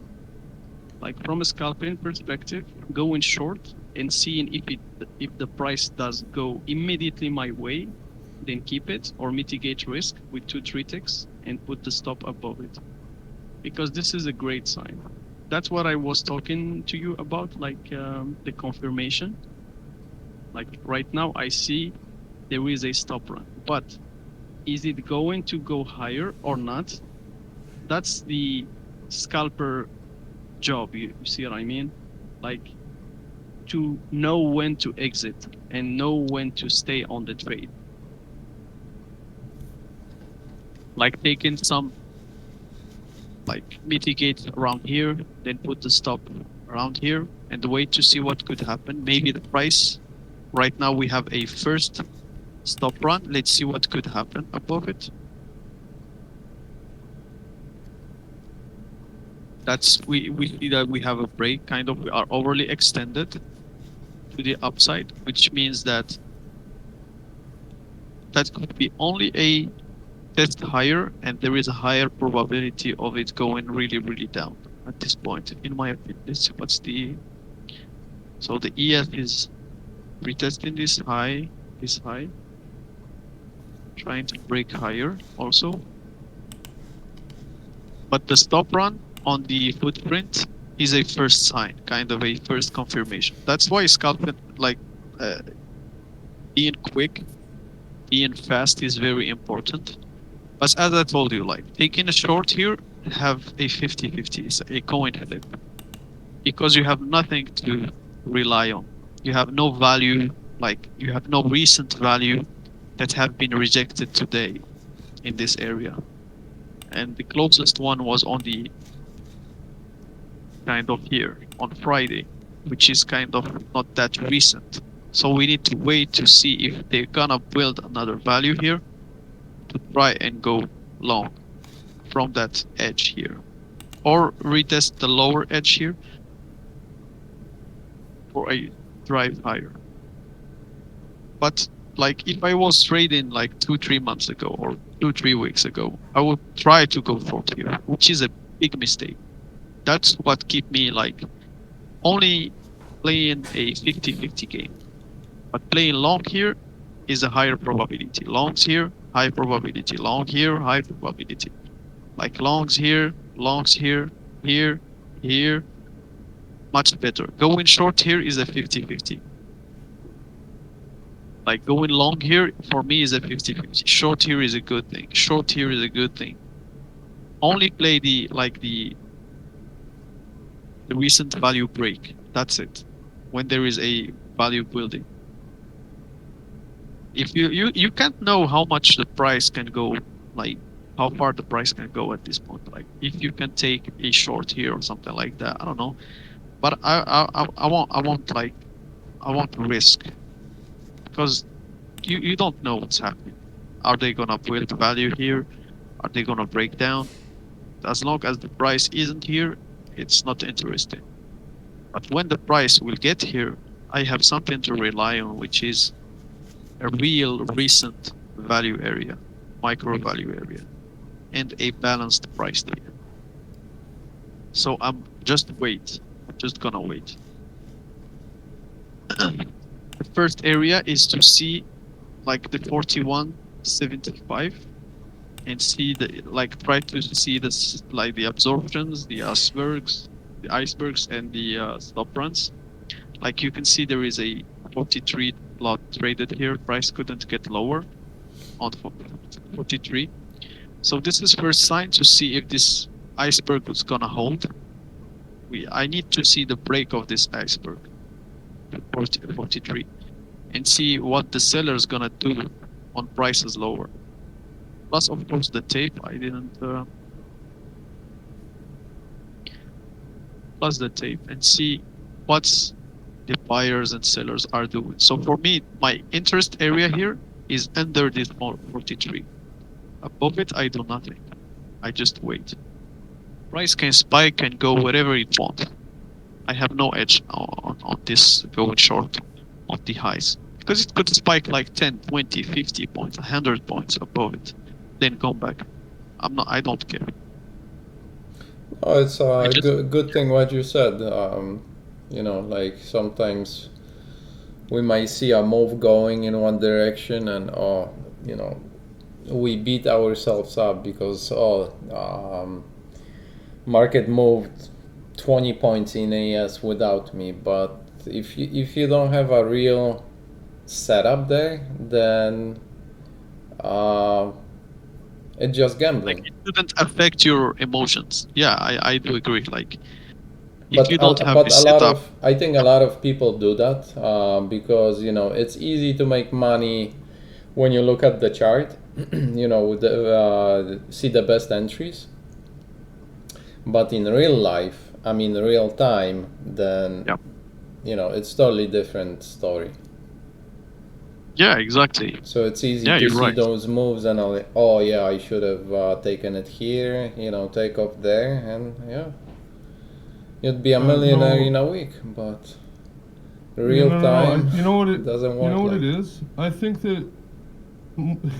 Like from a scalping perspective, going short and seeing if the price does go immediately my way, then keep it or mitigate risk with 2-3 ticks and put the stop above it. Because this is a great sign. That's what I was talking to you about, like the confirmation. Like right now I see there is a stop run, but is it going to go higher or not? That's the scalper job. You see what I mean? Like to know when to exit and know when to stay on the trade. Like taking some, like mitigate around here, then put the stop around here and wait to see what could happen. Maybe the price, right now we have a first stop run. Let's see what could happen above it. That's we see that we have a break, kind of we are overly extended to the upside, which means that that could be only a test higher, and there is a higher probability of it going really, really down at this point, in my opinion. Let's see what's the so the EF is retesting this high, trying to break higher also. But the stop run on the footprint is a first sign, kind of a first confirmation. That's why scalping, like being quick, being fast is very important. But as I told you, like taking a short here, have a 50-50, it's a coin flip. Because you have nothing to rely on. You have no value, like you have no recent value that have been rejected today in this area. And the closest one was on the kind of here on Friday, which is kind of not that recent. So we need to wait to see if they're gonna build another value here to try and go long from that edge here, or retest the lower edge here for a drive higher. But like if I was trading like 2-3 months ago or 2-3 weeks ago, I would try to go short here, which is a big mistake. That's what keep me like only playing a 50-50 game. But playing long here is a higher probability. Longs here, high probability. Long here, high probability. Like longs here, here, here, much better. Going short here is a 50-50. Like going long here for me is a 50-50. Short here is a good thing. Short here is a good thing. Only play the recent value break. That's it. When there is a value building. If you can't know how much the price can go, like how far the price can go at this point. Like if you can take a short here or something like that, I don't know. But I won't risk, because you don't know what's happening. Are they gonna build value here? Are they gonna break down? As long as the price isn't here, it's not interesting. But when the price will get here, I have something to rely on, which is a real recent value area, micro value area, and a balanced price tier. So I'm just gonna wait. The first area is to see like the 41.75 and see the try to see this like the absorptions, the icebergs and the stop runs. Like you can see there is a 43 lot traded here. Price couldn't get lower on 43. So this is first sign to see if this iceberg is gonna hold. I need to see the break of this iceberg, 43, and see what the seller is gonna do on prices lower. Plus, of course, the tape. I didn't. Plus the tape and see what's the buyers and sellers are doing. So for me, my interest area here is under this 43. Above it, I do nothing. I just wait. Price can spike and go wherever it wants. I have no edge on this going short. of the highs, because it could spike like 10, 20, 50 points, 100 points above it, then come back. I don't care. Oh, it's a just- good thing what you said. You know, like sometimes we might see a move going in one direction, and you know, we beat ourselves up because market moved 20 points in AS without me. But if you don't have a real setup there, then it's just gambling. Like, it shouldn't affect your emotions. Yeah, I do agree. Like, if But you don't have but this a lot setup, of I think a lot of people do that because you know it's easy to make money when you look at the chart. You know, see the best entries. But in real life, I mean real time, then you know it's totally different story. yeah, exactly. So it's easy Yeah, to you're see right. those moves and oh yeah, I should have taken it here. You know, take off there, and yeah, you'd be a millionaire in a week. But real time, you know what it doesn't work. You know what like it is? I think that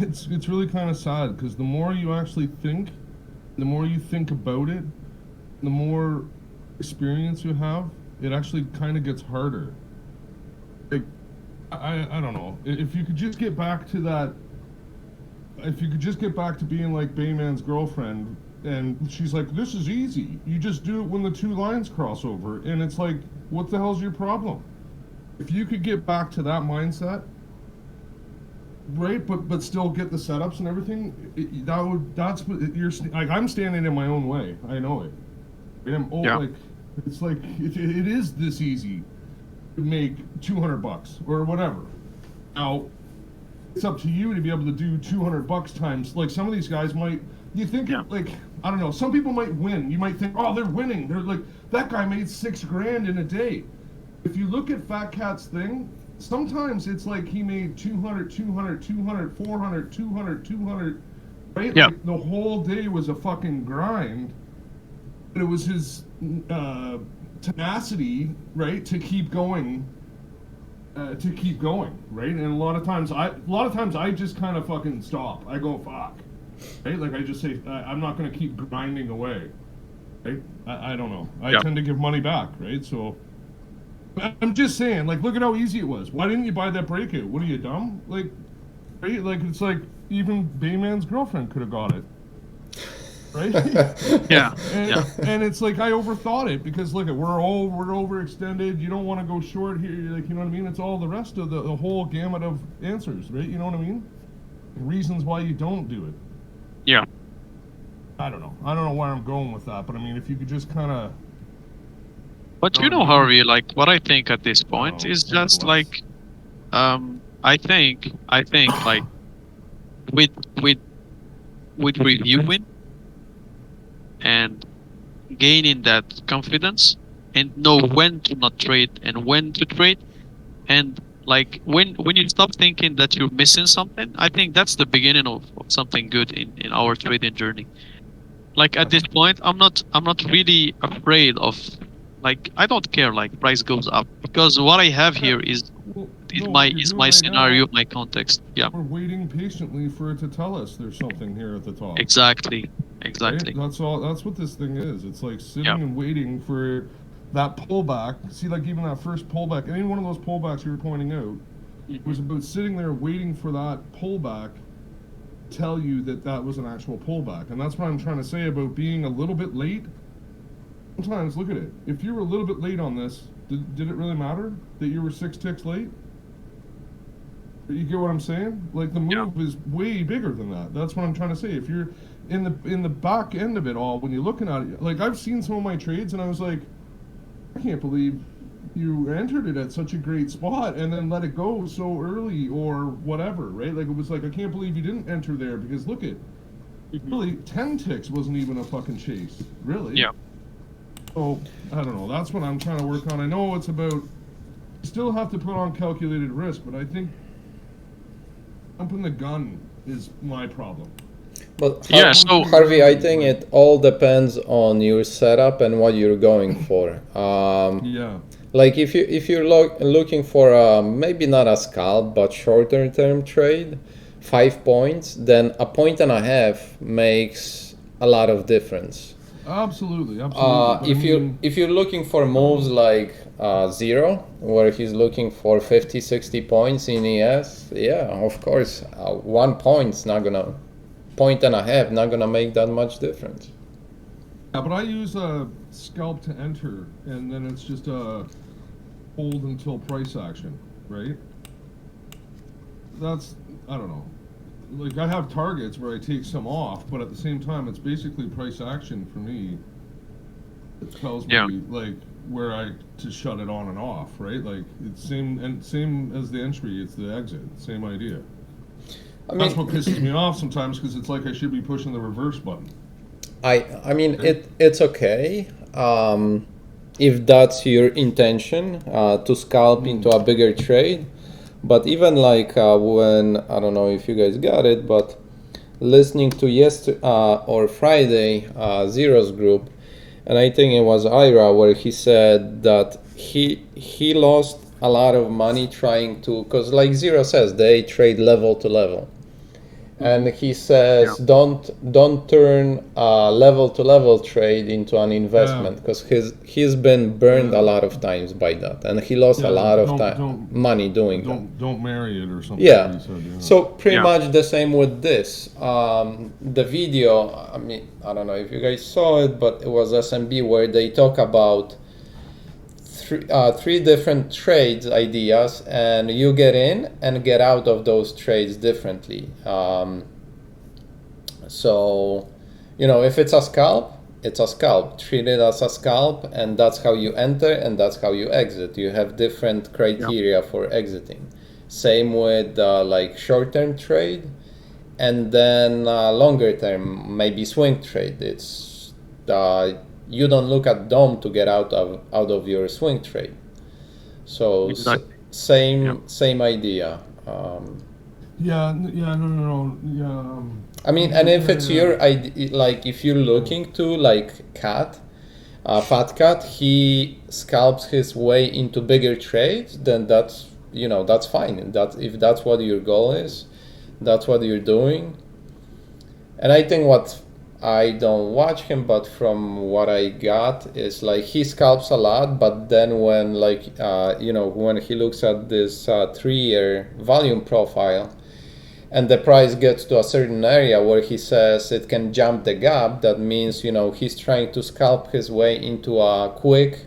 it's really kind of sad because the more you actually think, the more you think about it, the more experience you have, it actually kind of gets harder. Like, I don't know. If you could just get back to that, if you could just get back to being like Bayman's girlfriend, and she's like, this is easy. You just do it when the two lines cross over. And it's like, what the hell's your problem? If you could get back to that mindset, right, but still get the setups and everything, you're like, I'm standing in my own way. I know it. Like, it's like it is this easy to make $200 or whatever. Now, it's up to you to be able to do $200 times. Like, some of these guys might, you think like, I don't know, some people might win. You might think, oh, they're winning. They're like, that guy made $6,000 in a day. If you look at Fat Cat's thing, sometimes it's like he made 200, 200, 200, 400, 200, 200, right? Yeah. Like, the whole day was a fucking grind. But it was his tenacity, right, to keep going, right? And a lot of times I just kind of fucking stop. I go, fuck, right? Like, I just say, I'm not going to keep grinding away, right? I don't know. I tend to give money back, right? So I'm just saying, like, look at how easy it was. Why didn't you buy that breakout? What are you, dumb? Like, right? Like, it's like even Bayman's girlfriend could have got it. Right? And it's like, I overthought it because look, we're overextended. You don't want to go short here. Like, you know what I mean? It's all the rest of the whole gamut of answers, right? You know what I mean? Reasons why you don't do it. Yeah. I don't know where I'm going with that, but I mean, if you could just kind of. But you know, Harvey, like, what I think at this point is just like, I think like with reviewing and gaining that confidence and know when to not trade and when to trade, and like when you stop thinking that you're missing something, I think that's the beginning of something good in our trading journey. Like, at this point, I'm not really afraid of, like, I don't care, like, price goes up, because what I have here is my scenario, my context. Yeah. We're waiting patiently for it to tell us there's something here at the top. Exactly. Right? That's all. That's what this thing is. It's like sitting and waiting for that pullback. See, like, even that first pullback, any one of those pullbacks you were pointing out, it was about sitting there waiting for that pullback to tell you that was an actual pullback. And that's what I'm trying to say about being a little bit late. Sometimes, look at it. If you were a little bit late on this, did it really matter that you were 6 ticks late? You get what I'm saying? Like, the move is way bigger than that. That's what I'm trying to say. If you're in the back end of it all, when you're looking at it, like, I've seen some of my trades and I was like, I can't believe you entered it at such a great spot and then let it go so early or whatever, right? Like, it was like, I can't believe you didn't enter there because look at, really, 10 ticks wasn't even a fucking chase, really. Yeah. So, I don't know. That's what I'm trying to work on. I know it's about, you still have to put on calculated risk, but I think jumping the gun is my problem. But Harvey, I think it all depends on your setup and what you're going for. Like if you're looking for maybe not a scalp but shorter term trade, 5 points, then a point and a half makes a lot of difference. Absolutely. If you're looking for moves like zero, where he's looking for 50, 60 points in ES, yeah, of course, 1 point's not gonna, point and a half, not gonna make that much difference. Yeah, but I use a scalp to enter, and then it's just a hold until price action, right? That's, I don't know. Like, I have targets where I take some off, but at the same time, it's basically price action for me. It tells me, like, where to shut it on and off, right? Like, it's same as the entry, it's the exit, same idea. That's what pisses me off sometimes, because it's like I should be pushing the reverse button. I mean, it's okay if that's your intention to scalp into a bigger trade. But even like when, I don't know if you guys got it, but listening to yesterday or Friday Zero's group, and I think it was Ira, where he said that he lost a lot of money trying to, because like Zero says, they trade level to level. And he says, don't turn a level-to-level trade into an investment, because he's been burned a lot of times by that, and he lost a lot of money doing that. Don't marry it or something. Yeah. So pretty much the same with this. The video, I mean, I don't know if you guys saw it, but it was SMB where they talk about three different trades ideas, and you get in and get out of those trades differently. So, you know, if it's a scalp, it's a scalp. Treat it as a scalp, and that's how you enter and that's how you exit. You have different criteria for exiting. Same with like short-term trade, and then longer term, maybe swing trade. It's you don't look at DOM to get out of your swing trade. So same idea. No. I mean, and if it's your idea, like if you're looking to like Fat Cat, he scalps his way into bigger trades, then that's, you know, that's fine. If that's what your goal is, that's what you're doing. And I think what I don't watch him, but from what I got is like he scalps a lot, but then when like you know, when he looks at this 3-year volume profile and the price gets to a certain area where he says it can jump the gap, that means, you know, he's trying to scalp his way into a quick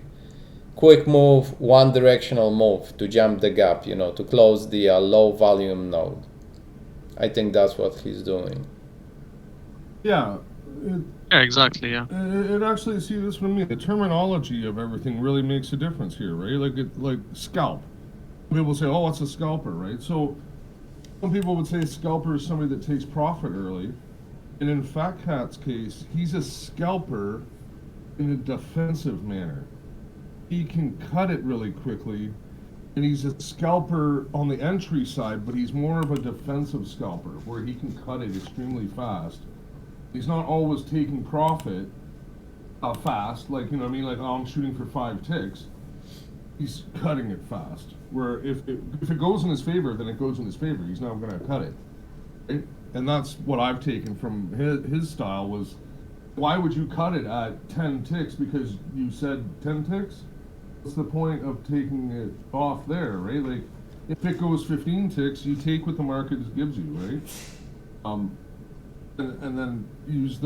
move, one directional move to jump the gap, you know, to close the low volume node. I think that's what he's doing. Yeah. Yeah, exactly. Yeah. It actually, see, this for me, the terminology of everything really makes a difference here, right? Like scalp. People say, "Oh, it's a scalper," right? So some people would say scalper is somebody that takes profit early, and in Fat Cat's case, he's a scalper in a defensive manner. He can cut it really quickly, and he's a scalper on the entry side, but he's more of a defensive scalper where he can cut it extremely fast. He's not always taking profit fast, like, you know what I mean, like, oh, I'm shooting for 5 ticks. He's cutting it fast. Where if it goes in his favor, then it goes in his favor. He's not going to cut it. Right? And that's what I've taken from his style was, why would you cut it at 10 ticks because you said 10 ticks? What's the point of taking it off there, right? Like, if it goes 15 ticks, you take what the market gives you, right? And then use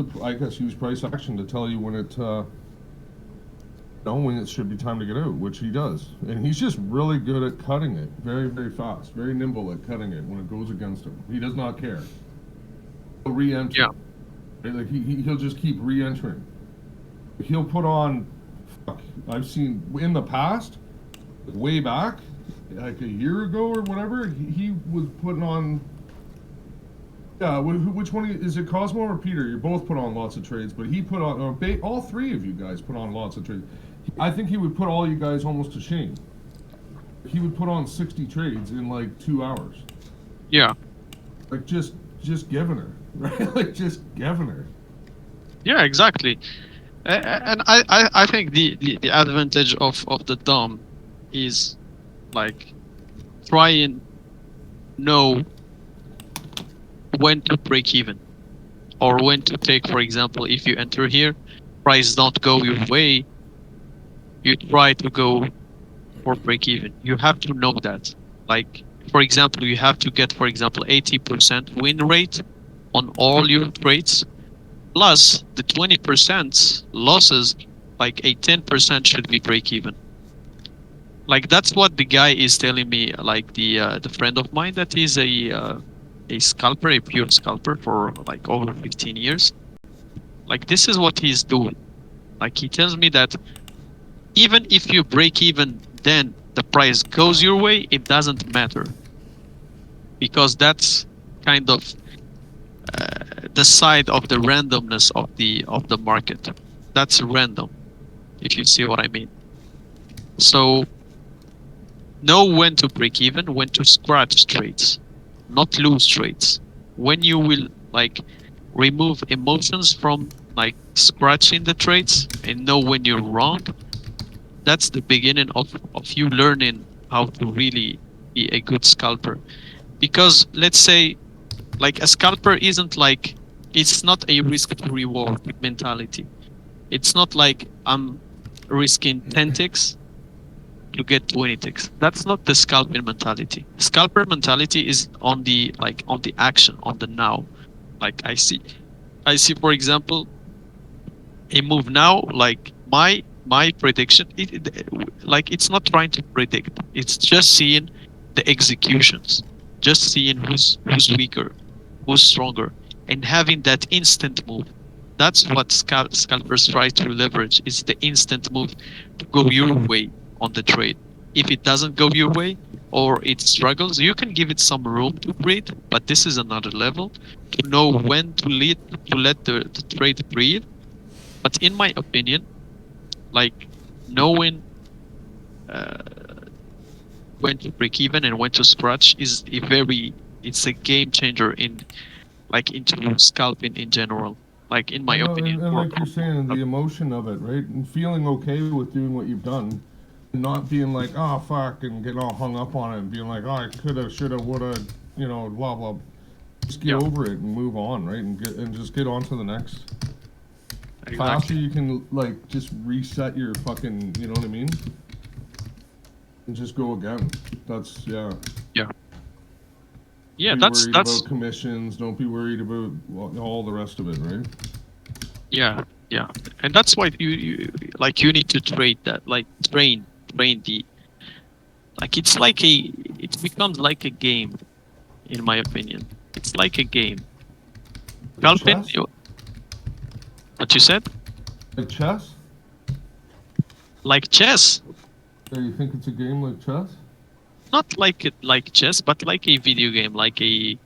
price action to tell you when it, when it should be time to get out, which he does. And he's just really good at cutting it, very, very fast, very nimble at cutting it when it goes against him. He does not care. He'll re-enter. Yeah. Right? Like he'll just keep re-entering. He'll put on, I've seen in the past, way back, like a year ago or whatever, he was putting on. Yeah, which one is it, Cosmo or Peter? You both put on lots of trades, but he put on, all three of you guys put on lots of trades. I think he would put all you guys almost to shame. He would put on 60 trades in like 2 hours. Yeah. Like just giving her, right? Like just giving her. Yeah, exactly. And I think the advantage of the DOM is like try and know when to break even or when to take, for example, if you enter here, price don't go your way, you try to go for break even. You have to know that. Like, for example, you have to get, for example, 80% win rate on all your trades, plus the 20% losses, like a 10% should be break even. Like that's what the guy is telling me. Like the friend of mine that is a scalper, a pure scalper for like over 15 years. Like this is what he's doing. Like he tells me that even if you break even, then the price goes your way, it doesn't matter, because that's kind of the side of the randomness of the market. That's random, if you see what I mean. So know when to break even, when to scratch trades, not lose trades. When you will like remove emotions from like scratching the trades and know when you're wrong, that's the beginning of you learning how to really be a good scalper. Because let's say like a scalper isn't like, it's not a risk to reward mentality. It's not like I'm risking 10 ticks to get 20 ticks. That's not the scalper mentality. Scalper mentality is on the like on the action, on the now. Like I see for example a move now, like my prediction, like it's not trying to predict, it's just seeing the executions, just seeing who's weaker, who's stronger, and having that instant move. That's what scalpers try to leverage, is the instant move to go your way on the trade. If it doesn't go your way or it struggles, you can give it some room to breathe, but this is another level, to know when to let the trade breathe. But in my opinion, like knowing when to break even and when to scratch is it's a game changer in like into scalping in general. Like in my opinion. And like you're saying, the emotion of it, right? And feeling okay with doing what you've done, and not being like, oh fuck, and getting all hung up on it, and being like, oh, I coulda, shoulda, woulda, blah blah. Just get over it and move on, right? And just get on to the next. Exactly. Faster you can like just reset your fucking, you know what I mean? And just go again. That's Yeah. Yeah, that's about commissions. Don't be worried about all the rest of it, right? Yeah, and that's why you like you need to trade that, like train the, like it becomes like a game, in my opinion. It's like a game. Scalping, what you said? Like chess? Like chess? Yeah, you think it's a game like chess? Not like chess, but like a video game, like a yeah.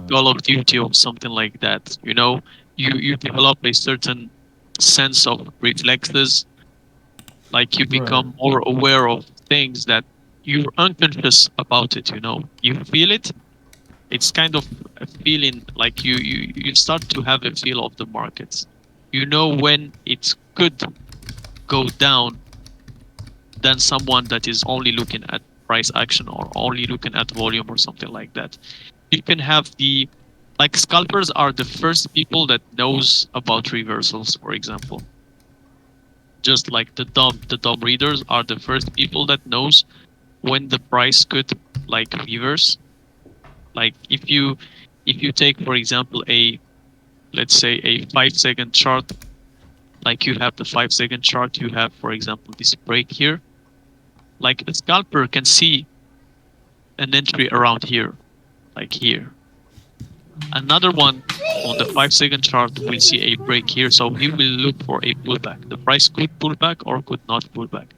Call of Duty or something like that. You know, you develop a certain sense of reflexes. Like you become more aware of things that you're unconscious about it. You know, you feel it. It's kind of a feeling, like you start to have a feel of the markets. You know when it could go down than someone that is only looking at price action or only looking at volume or something like that. You can have like scalpers are the first people that knows about reversals, for example. Just like the dumb readers are the first people that knows when the price could like reverse. Like if you take, for example, let's say a 5-second chart, like you have the 5-second chart, you have, for example, this break here. Like a scalper can see an entry around here, like here. Another one on the 5-second chart will see a break here, so he will look for a pullback. The price could pull back or could not pull back.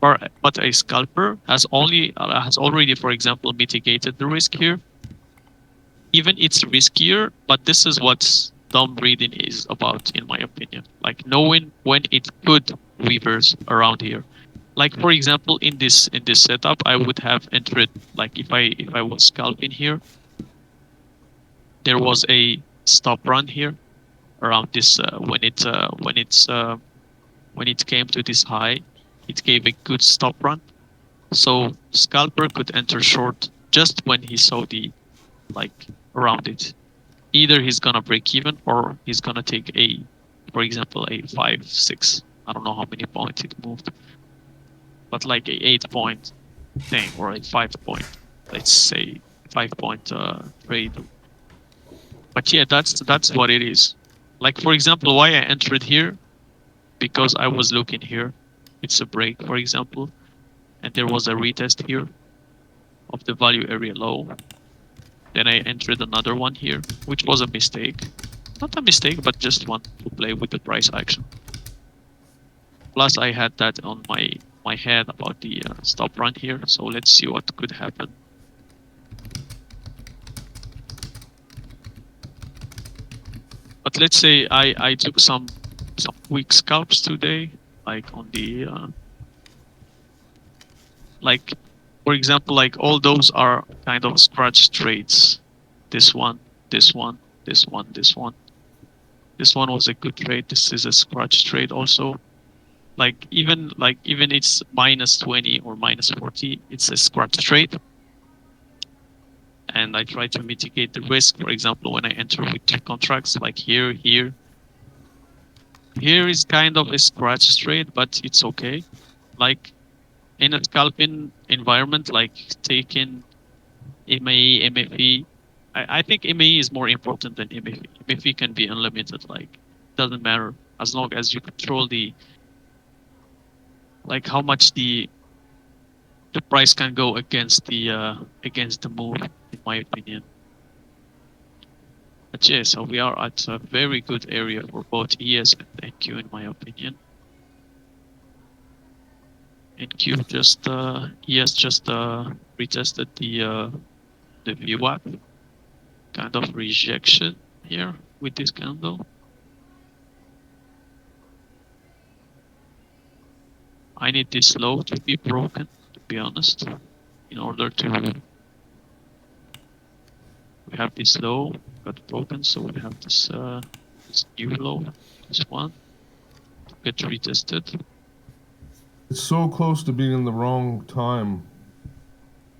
But a scalper has already, for example, mitigated the risk here. Even it's riskier, but this is what dumb reading is about, in my opinion. Like knowing when it could reverse around here. Like for example, in this setup, I would have entered, like if I was scalping here, there was a stop run here around this when it came to this high, it gave a good stop run. So scalper could enter short just when he saw the around it. Either he's gonna break even or he's gonna take for example, a 5, 6. I don't know how many points it moved, but like a 8-point thing or a 5-point, let's say 5-point trade. But yeah, that's what it is. Like for example, why I entered here, because I was looking here. It's a break, for example, and there was a retest here of the value area low. Then I entered another one here, which was a mistake. Not a mistake, but just one to play with the price action. Plus, I had that on my head about the stop run here. So let's see what could happen. But let's say I took some weak scalps today, like on the for example, like all those are kind of scratch trades. This one, this one, this one, this one. This one was a good trade. This is a scratch trade also. Like even it's minus 20 or minus 40, it's a scratch trade. And I try to mitigate the risk. For example, when I enter with 2 contracts, like here. Here is kind of a scratch trade, but it's okay. Like in a scalping environment, like taking MAE, MFE, I think MAE is more important than MFE. MFE can be unlimited, like doesn't matter as long as you control the how much the price can go against the move, in my opinion. But yeah, so we are at a very good area for both ES and NQ, in my opinion. NQ just ES just retested the VWAP, kind of rejection here with this candle. I need this low to be broken, to be honest, in order to. We have this low got broken, so we have this new low, this one, to get retested. It's so close to being in the wrong time.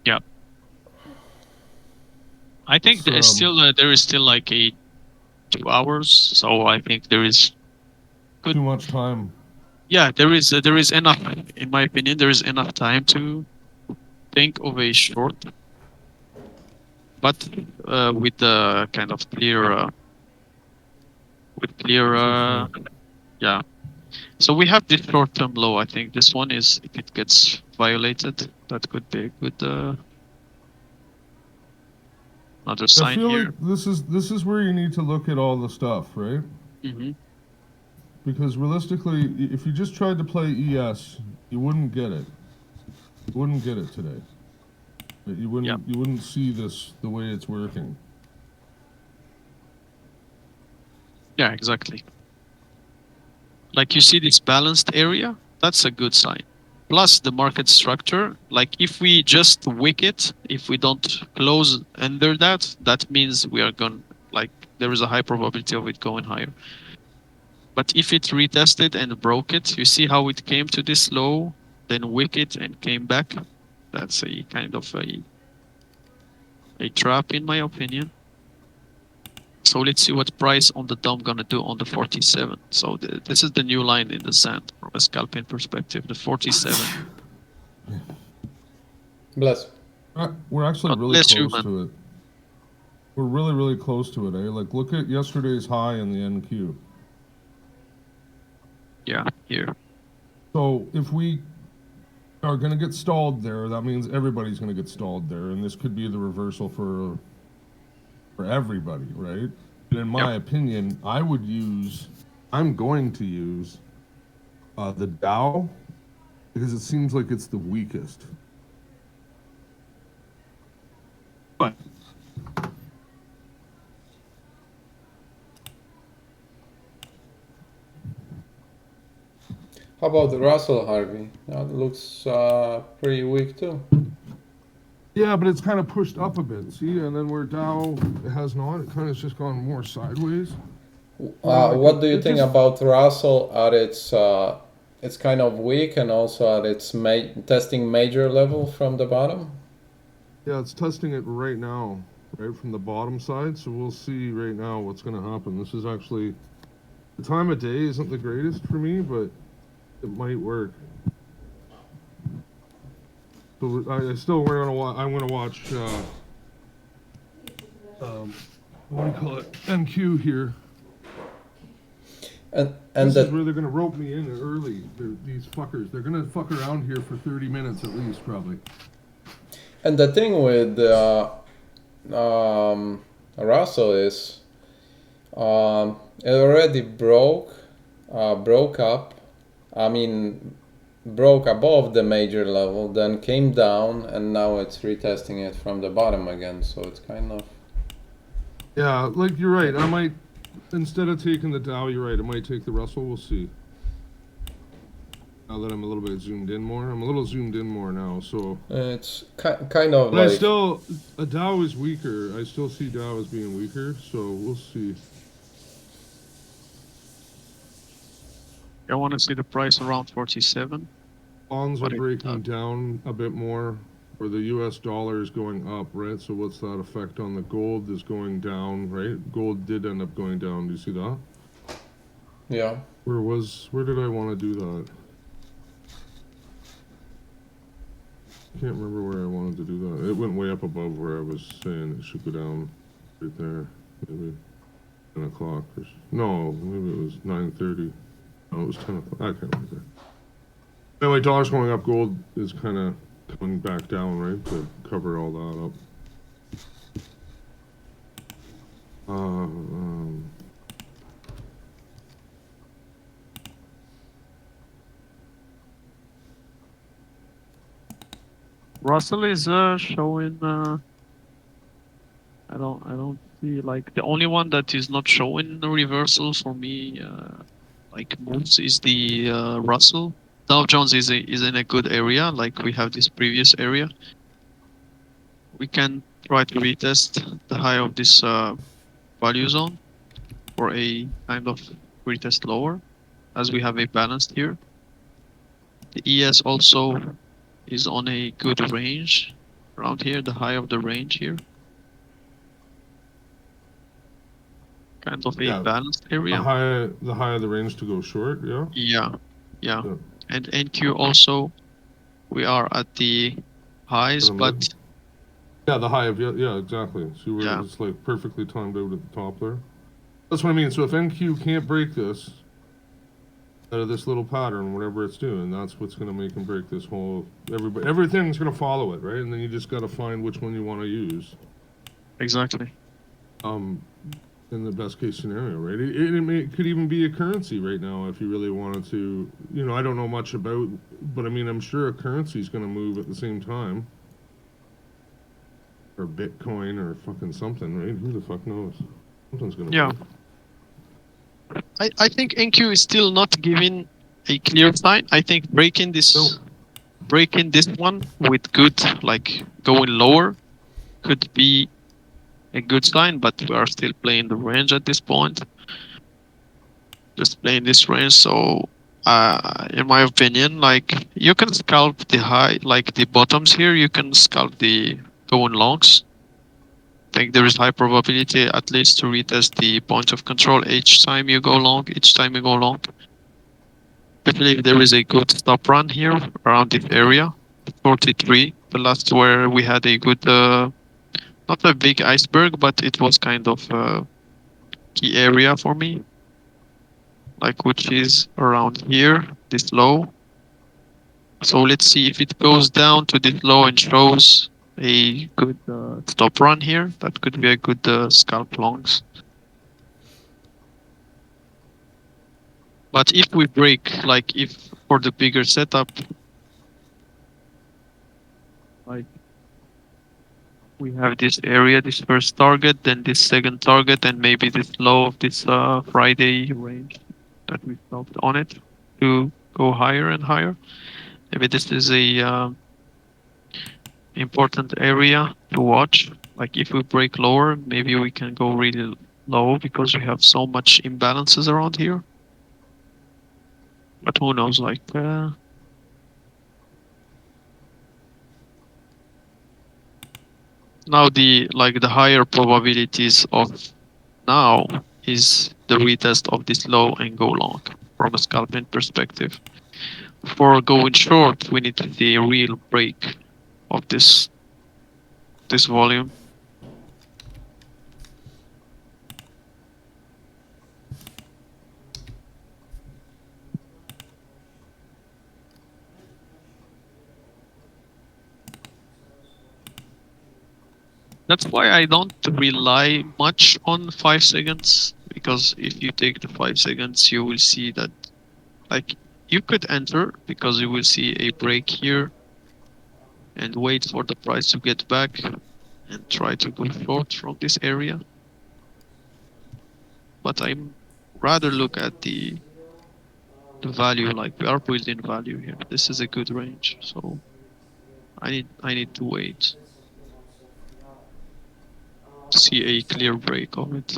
Yeah. I think there is still like a 2 hours, so I think there is good. Too much time. Yeah, there is enough, in my opinion. There is enough time to think of a short, but with the kind of clear, yeah. So we have this short-term low. I think this one is, if it gets violated, that could be a good another sign I feel here. like this is where you need to look at all the stuff, right? Mm-hmm. Because realistically, if you just tried to play ES, you wouldn't get it. You wouldn't get it today. You wouldn't see this the way it's working. Yeah, exactly. Like you see this balanced area, that's a good sign. Plus the market structure, like if we just wick it, if we don't close under that, that means we are going, like there is a high probability of it going higher. But if it retested and broke it, you see how it came to this low, then wick it and came back. That's a kind of a trap, in my opinion. So let's see what price on the DOM gonna do on the 47. So this is the new line in the sand from a scalping perspective, the 47. Bless. We're actually really close to it. We're really, really close to it, eh? Like, look at yesterday's high in the NQ. Yeah, here. So if we are going to get stalled there, that means everybody's going to get stalled there, and this could be the reversal for everybody, right? And in my opinion, I'm going to use the Dow, because it seems like it's the weakest. What? How about the Russell, Harvey? That looks pretty weak too. Yeah, but it's kind of pushed up a bit, see? And then where Dow has not, it kind of just gone more sideways. What do you think about Russell at its it's kind of weak, and also at its testing major level from the bottom. Yeah, it's testing it right now, right from the bottom side. So we'll see right now what's going to happen. This is actually, the time of day isn't the greatest for me, but it might work. So I still we're gonna watch. I'm gonna watch. What do you call it? NQ here. And this is where they're gonna rope me in early. These fuckers. They're gonna fuck around here for 30 minutes at least, probably. And the thing with Russell is, it already broke up. I mean, broke above the major level, then came down, and now it's retesting it from the bottom again. So it's kind of. Yeah, like you're right. I might, instead of taking the Dow, you're right. I might take the Russell. We'll see. Now that I'm a little bit zoomed in more, I'm a little zoomed in more now. So it's kind of. But like, a Dow is weaker. I still see Dow as being weaker. So we'll see. I want to see the price around 47. Bonds are breaking down a bit more, or the US dollar is going up, right? So what's that effect on the gold is going down, right? Gold did end up going down. Do you see that? Yeah. Where did I want to do that? I can't remember where I wanted to do that. It went way up above where I was saying it should go down, right there. Maybe 10 o'clock. No, maybe it was 9:30. No, it was 10 o'clock. I can't remember. Anyway, dollar's going up. Gold is kind of coming back down, right, to cover all that up. Russell is showing. I don't see, like, the only one that is not showing the reversal for me, like moves, is the Russell. Dow Jones is in a good area. Like, we have this previous area. We can try to retest the high of this value zone for a kind of retest lower, as we have a balanced here. The ES also is on a good range around here, the high of the range here. Kind of a balanced area. The high of the range to go short, yeah? Yeah. And NQ also, we are at the highs, but... Yeah, the high of, yeah, exactly. See where it's like perfectly timed out at the top there? That's what I mean. So if NQ can't break this, out of this little pattern, whatever it's doing, that's what's going to make them break this whole... Everything's going to follow it, right? And then you just got to find which one you want to use. Exactly. In the best case scenario, right? It could even be a currency right now if you really wanted to. You know, I don't know much about, but I mean, I'm sure a currency is going to move at the same time. Or Bitcoin or fucking something, right? Who the fuck knows? Something's going to move. I think NQ is still not giving a clear sign. I think breaking this one with good, like going lower, could be a good sign, but we are still playing the range at this point. Just playing this range, so in my opinion, like, you can scalp the high, like the bottoms here, you can scalp the going longs. I think there is high probability at least to retest the point of control each time you go long, especially if there is a good stop run here around this area, 43, the last where we had a good not a big iceberg, but it was kind of a key area for me, like, which is around here, this low. So let's see if it goes down to this low and shows a good stop run here. That could be a good scalp longs. But if we break, like, if for the bigger setup, like, we have this area, this first target, then this second target, and maybe this low of this Friday range that we stopped on it to go higher and higher. Maybe this is a important area to watch. Like, if we break lower, maybe we can go really low because we have so much imbalances around here. But who knows? Like now, the higher probabilities of now is the retest of this low and go long from a scalping perspective. For going short, we need to see a real break of this volume. That's why I don't rely much on 5 seconds, because if you take the 5 seconds, you will see that like you could enter because you will see a break here and wait for the price to get back and try to go short from this area. But I'm rather look at the value, like we are building value here. This is a good range, so I need to wait to see a clear break of it.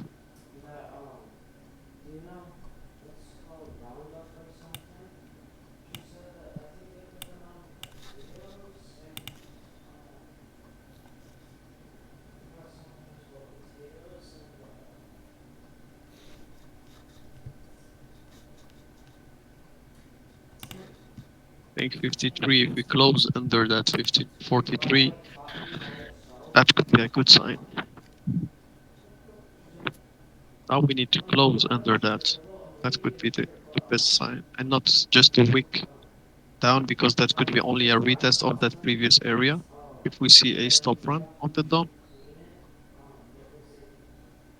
I think 53, if we close under that 43, that could be a good sign. Now we need to close under that. That could be the best sign, and not just a wick down, because that could be only a retest of that previous area. If we see a stop run on the DOM,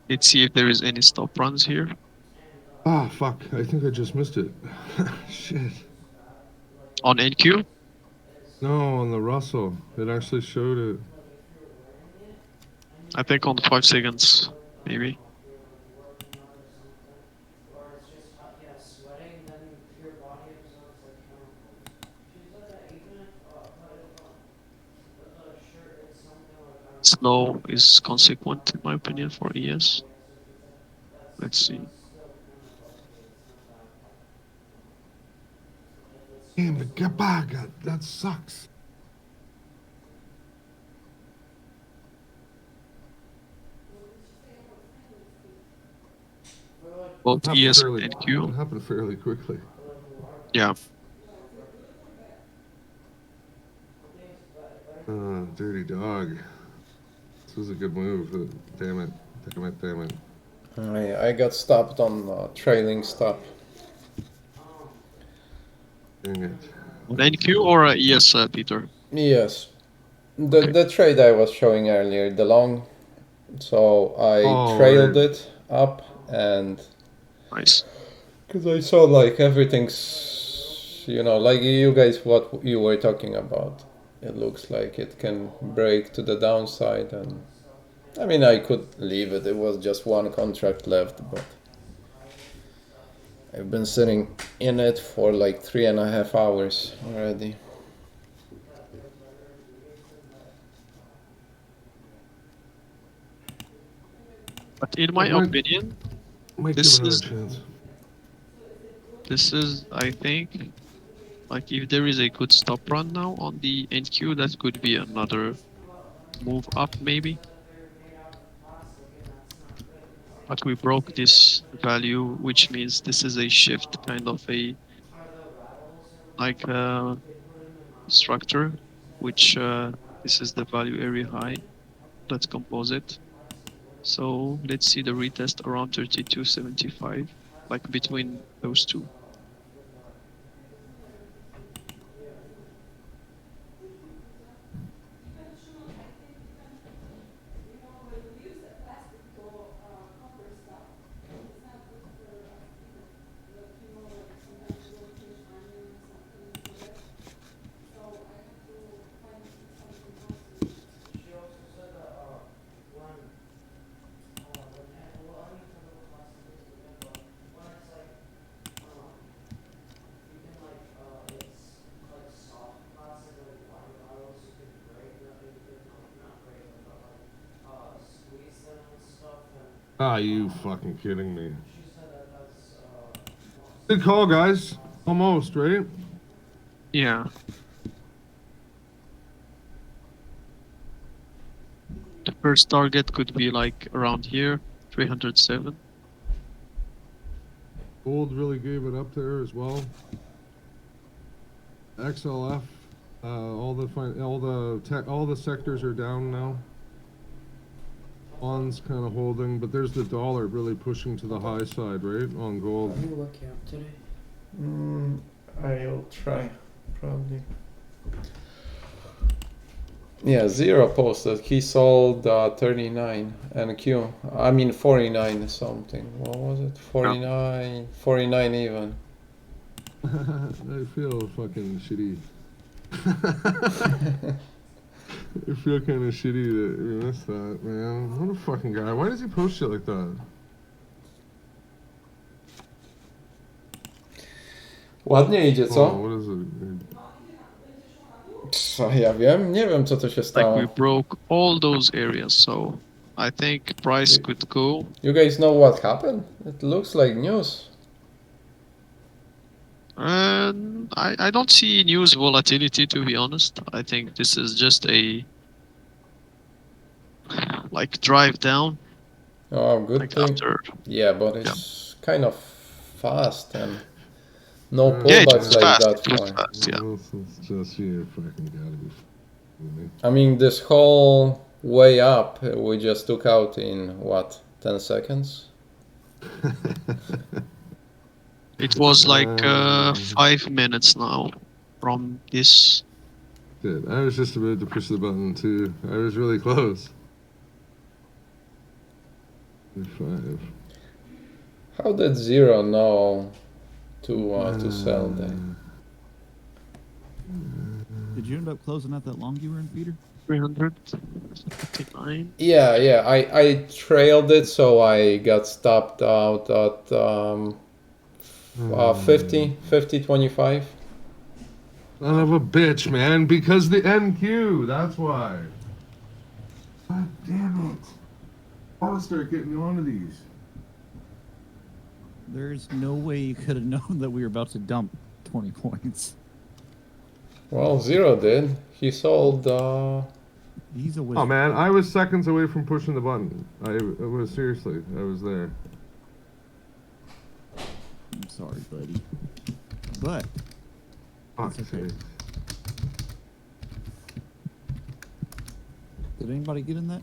let's see if there is any stop runs here. Ah, fuck. I think I just missed it. Shit. On NQ? No, on the Russell. It actually showed it. I think on 5 seconds, maybe. Slow is consequent, in my opinion, for ES. Let's see. Damn, but get back. That sucks. Both ES and It NQ. happened fairly quickly. Yeah. Dirty dog. This was a good move. Damn it. Damn it. I got stopped on trailing stop. Dang it. On NQ or ES, Peter? Yes. The trade I was showing earlier, the long. So I trailed it up and. Nice. Because I saw like everything's, like you guys, what you were talking about. It looks like it can break to the downside, and I mean I could leave it. It was just one contract left, but I've been sitting in it for like 3.5 hours already. But in my opinion, this is, I think, like if there is a good stop run now on the NQ, that could be another move up maybe. But we broke this value, which means this is a shift, kind of a like structure, which this is the value area high. Let's compose it. So let's see the retest around 32.75, like between those two. Ah, you fucking kidding me. Good call, guys. Almost, right? Yeah. The first target could be like around here, 307. Gold really gave it up there as well. XLF, all the sectors are down now. Bonds kind of holding, but there's the dollar really pushing to the high side, right, on gold. Are you looking up today? I'll try, probably. Yeah, Zero posted. He sold 39 NQ. I mean 49 something. What was it? 49, 49 even. I feel fucking shitty. I feel kind of shitty that we missed that, man. What a fucking guy. Why does he post shit like that? Ładnie idzie, co? Oh, what is it? Co ja wiem? Nie wiem, co to się stało. Like we broke all those areas, so I think price could go. You guys know what happened? It looks like news. I don't see news volatility, to be honest. I think this is just a like drive down. Oh, good like thing. After. Yeah, but it's kind of fast and no Yeah, it pullbacks was like fast. that It was far. fast, yeah. It's just you fucking gotta be f***ing me. I mean, this whole way up, we just took out in what, 10 seconds? It was like 5 minutes now from this. Shit, I was just about to push the button too. I was really close. 5. How did Zero know to sell that? Did you end up closing out that long you were in, Peter? 359. Yeah, I trailed it, so I got stopped out at 50, 25. Son of a bitch, man. Because the NQ, that's why. God damn it. I'll start getting onto these. There's no way you could have known that we were about to dump 20 points. Well, Zero did. He sold. He's a wizard. Oh man, I was seconds away from pushing the button. I was seriously, I was there. I'm sorry, buddy. But Fuck's okay. sake. Did anybody get in that?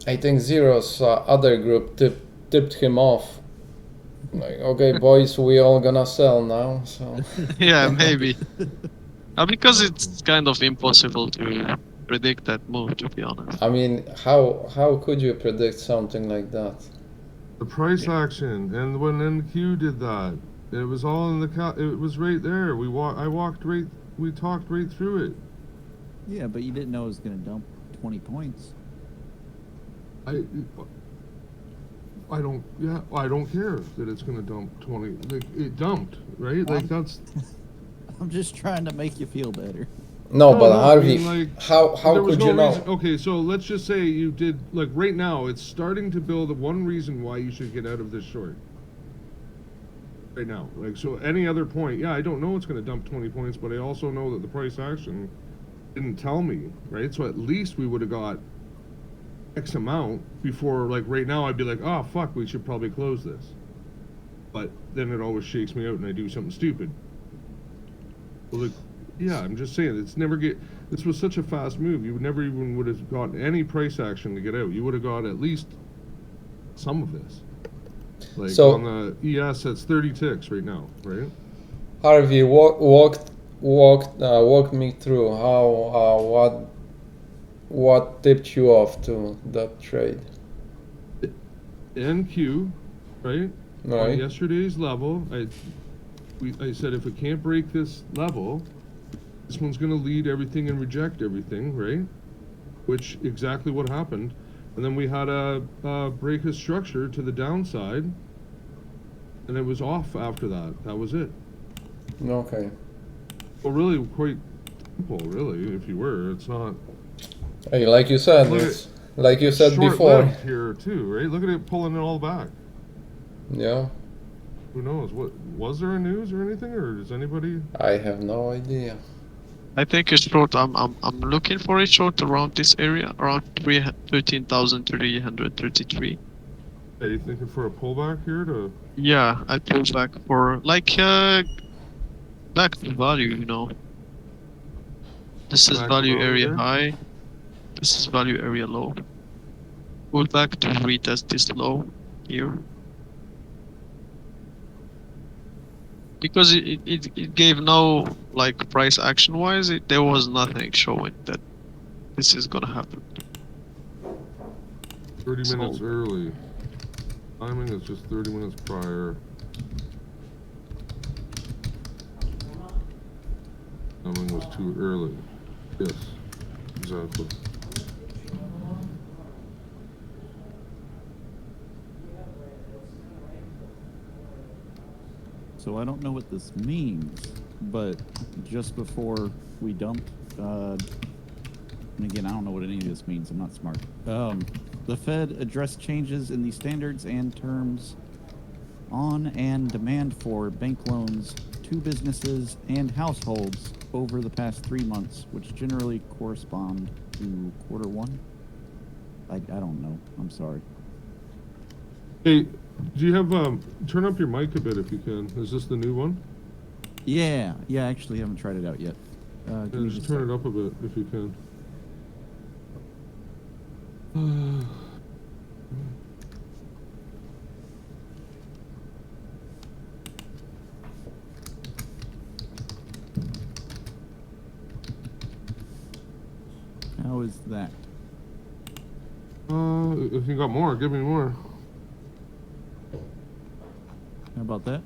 I think Zero's other group tipped him off. Like, okay, boys, we all gonna sell now. So. Yeah, maybe. Because it's kind of impossible to predict that move, to be honest. I mean, how could you predict something like that? The price action, and when NQ did that, it was all in the it was right there. We talked right through it. Yeah, but you didn't know it was going to dump 20 points. I don't care that it's gonna dump 20. Like, it dumped, right? Like, that's. I'm just trying to make you feel better. No, but Harvey, I mean, like, how could you know? Okay, so let's just say you did, like, right now it's starting to build one reason why you should get out of this short. Right now, like, so any other point, yeah, I don't know it's gonna dump 20 points, but I also know that the price action didn't tell me, right? So at least we would have got X amount before, like, right now I'd be like, oh fuck, we should probably close this. But then it always shakes me out and I do something stupid. But, like, yeah, I'm just saying, this was such a fast move, you never even would have gotten any price action to get out. You would have got at least some of this. Like, so, on the ES, that's 30 ticks right now, right? Harvey, walk me through what tipped you off to that trade? NQ, right? Right. On yesterday's level, I said if it can't break this level, This one's going to lead everything and reject everything, right? Which exactly what happened. And then we had a break his structure to the downside, and it was off after that. That was it. Okay. Well, really quite simple, really, if you were. It's not... Hey, like you said, it's like you said before. Short-lived here, too, right? Look at it pulling it all back. Yeah. Who knows? What was there a news or anything, or does anybody? I have no idea. I think it's short. I'm looking for a short around this area, around 13,333. Are you thinking for a pullback here to? Yeah, I pull back for like back to value. You know, this is Back to value value area there? high. This is value area low. Pull back to retest this low here. Because it gave no like price action wise, there was nothing showing that this is gonna happen. 30 minutes early. Timing is just 30 minutes prior. Timing was too early. Yes, exactly. So I don't know what this means, but just before we dumped, and again, I don't know what any of this means. I'm not smart. The Fed addressed changes in the standards and terms on and demand for bank loans to businesses and households over the past 3 months, which generally correspond to Q1. I don't know. I'm sorry. Hey, do you have turn up your mic a bit if you can? Is this the new one? Yeah. I actually haven't tried it out yet. Just turn it up a bit if you can. How is that? If you got more, give me more. How about that?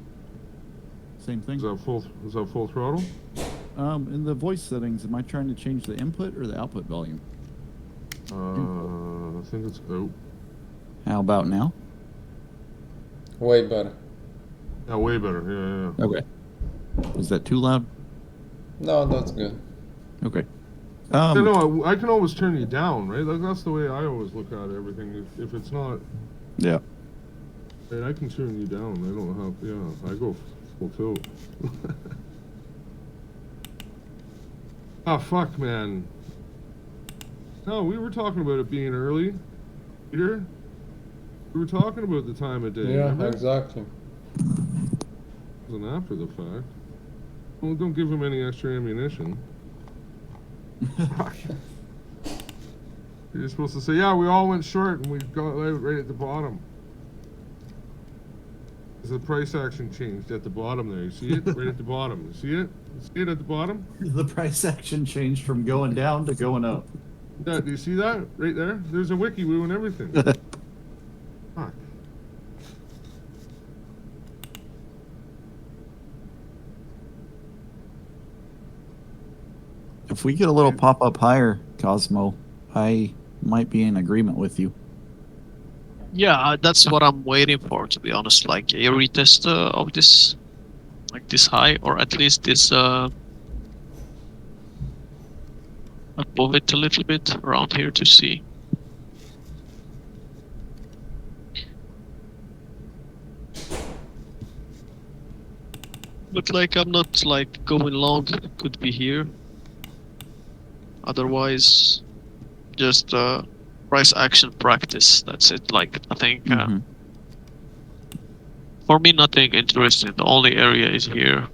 Same thing? Is that full throttle? In the voice settings, am I trying to change the input or the output volume? I think it's out. How about now? Way better. Yeah, way better. Yeah. Okay. Is that too loud? No, that's good. Okay. No, I can always turn you down, right? Like that's the way I always look at everything. If it's not, yeah, right, I can turn you down. I don't have. Yeah, I go full tilt. Oh fuck, man. No, we were talking about it being early, Peter. We were talking about the time of day. Yeah, remember? exactly. It wasn't after the fact. Well, don't give him any extra ammunition. You're supposed to say, yeah, we all went short and we got right at the bottom. There's a price action changed at the bottom there. You see it? Right at the bottom. You see it? You see it at the bottom? The price action changed from going down to going up. Yeah, do you see that? Right there? There's a wiki woo and everything. Fuck. If we get a little pop up higher, Cosmo, I might be in agreement with you. Yeah, that's what I'm waiting for, to be honest. Like a retest of this, like this high, or at least this above it a little bit around here to see. But like I'm not like going long. It could be here. Otherwise, just price action practice. That's it. Like I think for me, nothing interesting. The only area is here,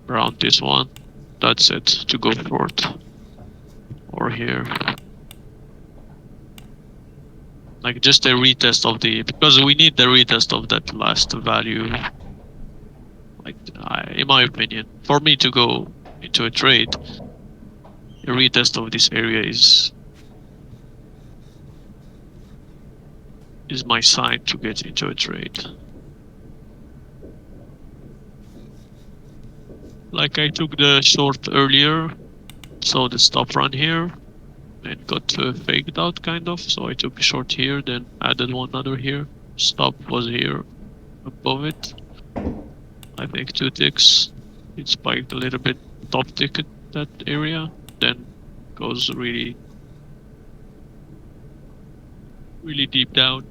around this one. That's it. To go for it, or here. Like just a retest of the, because we need the retest of that last value. Like in my opinion, for me to go into a trade, a retest of this area is my sign to get into a trade. Like I took the short earlier saw the stop run here and got faked out kind of. So I took a short here, then added one other here. Stop was here above it. I think 2 ticks. It spiked a little bit top tick at that area, then goes really deep down.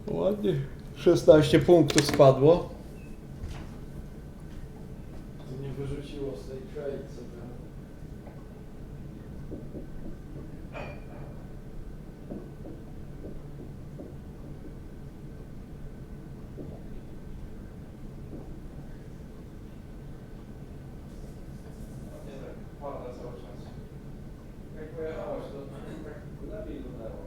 Ładnie. 16 punktów spadło. Nie wyrzuciło z tej trade sobie. Nie tak, pada cały czas. Jak pojechałaś, to tak lepiej wyglądało.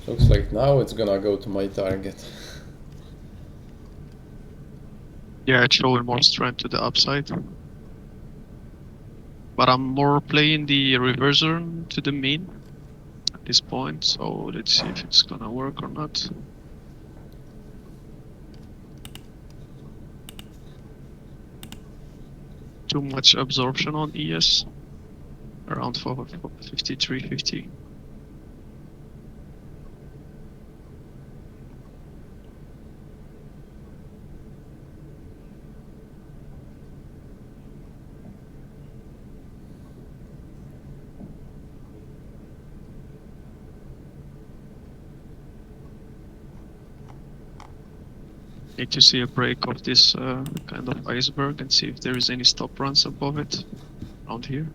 Looks like now it's gonna go to my target. Yeah, it's showing more strength to the upside. But I'm more playing the reverser to the mean at this point, so let's see if it's gonna work or not. Too much absorption on ES, around 53.50. Need to see a break of this kind of iceberg and see if there is any stop runs above it around here.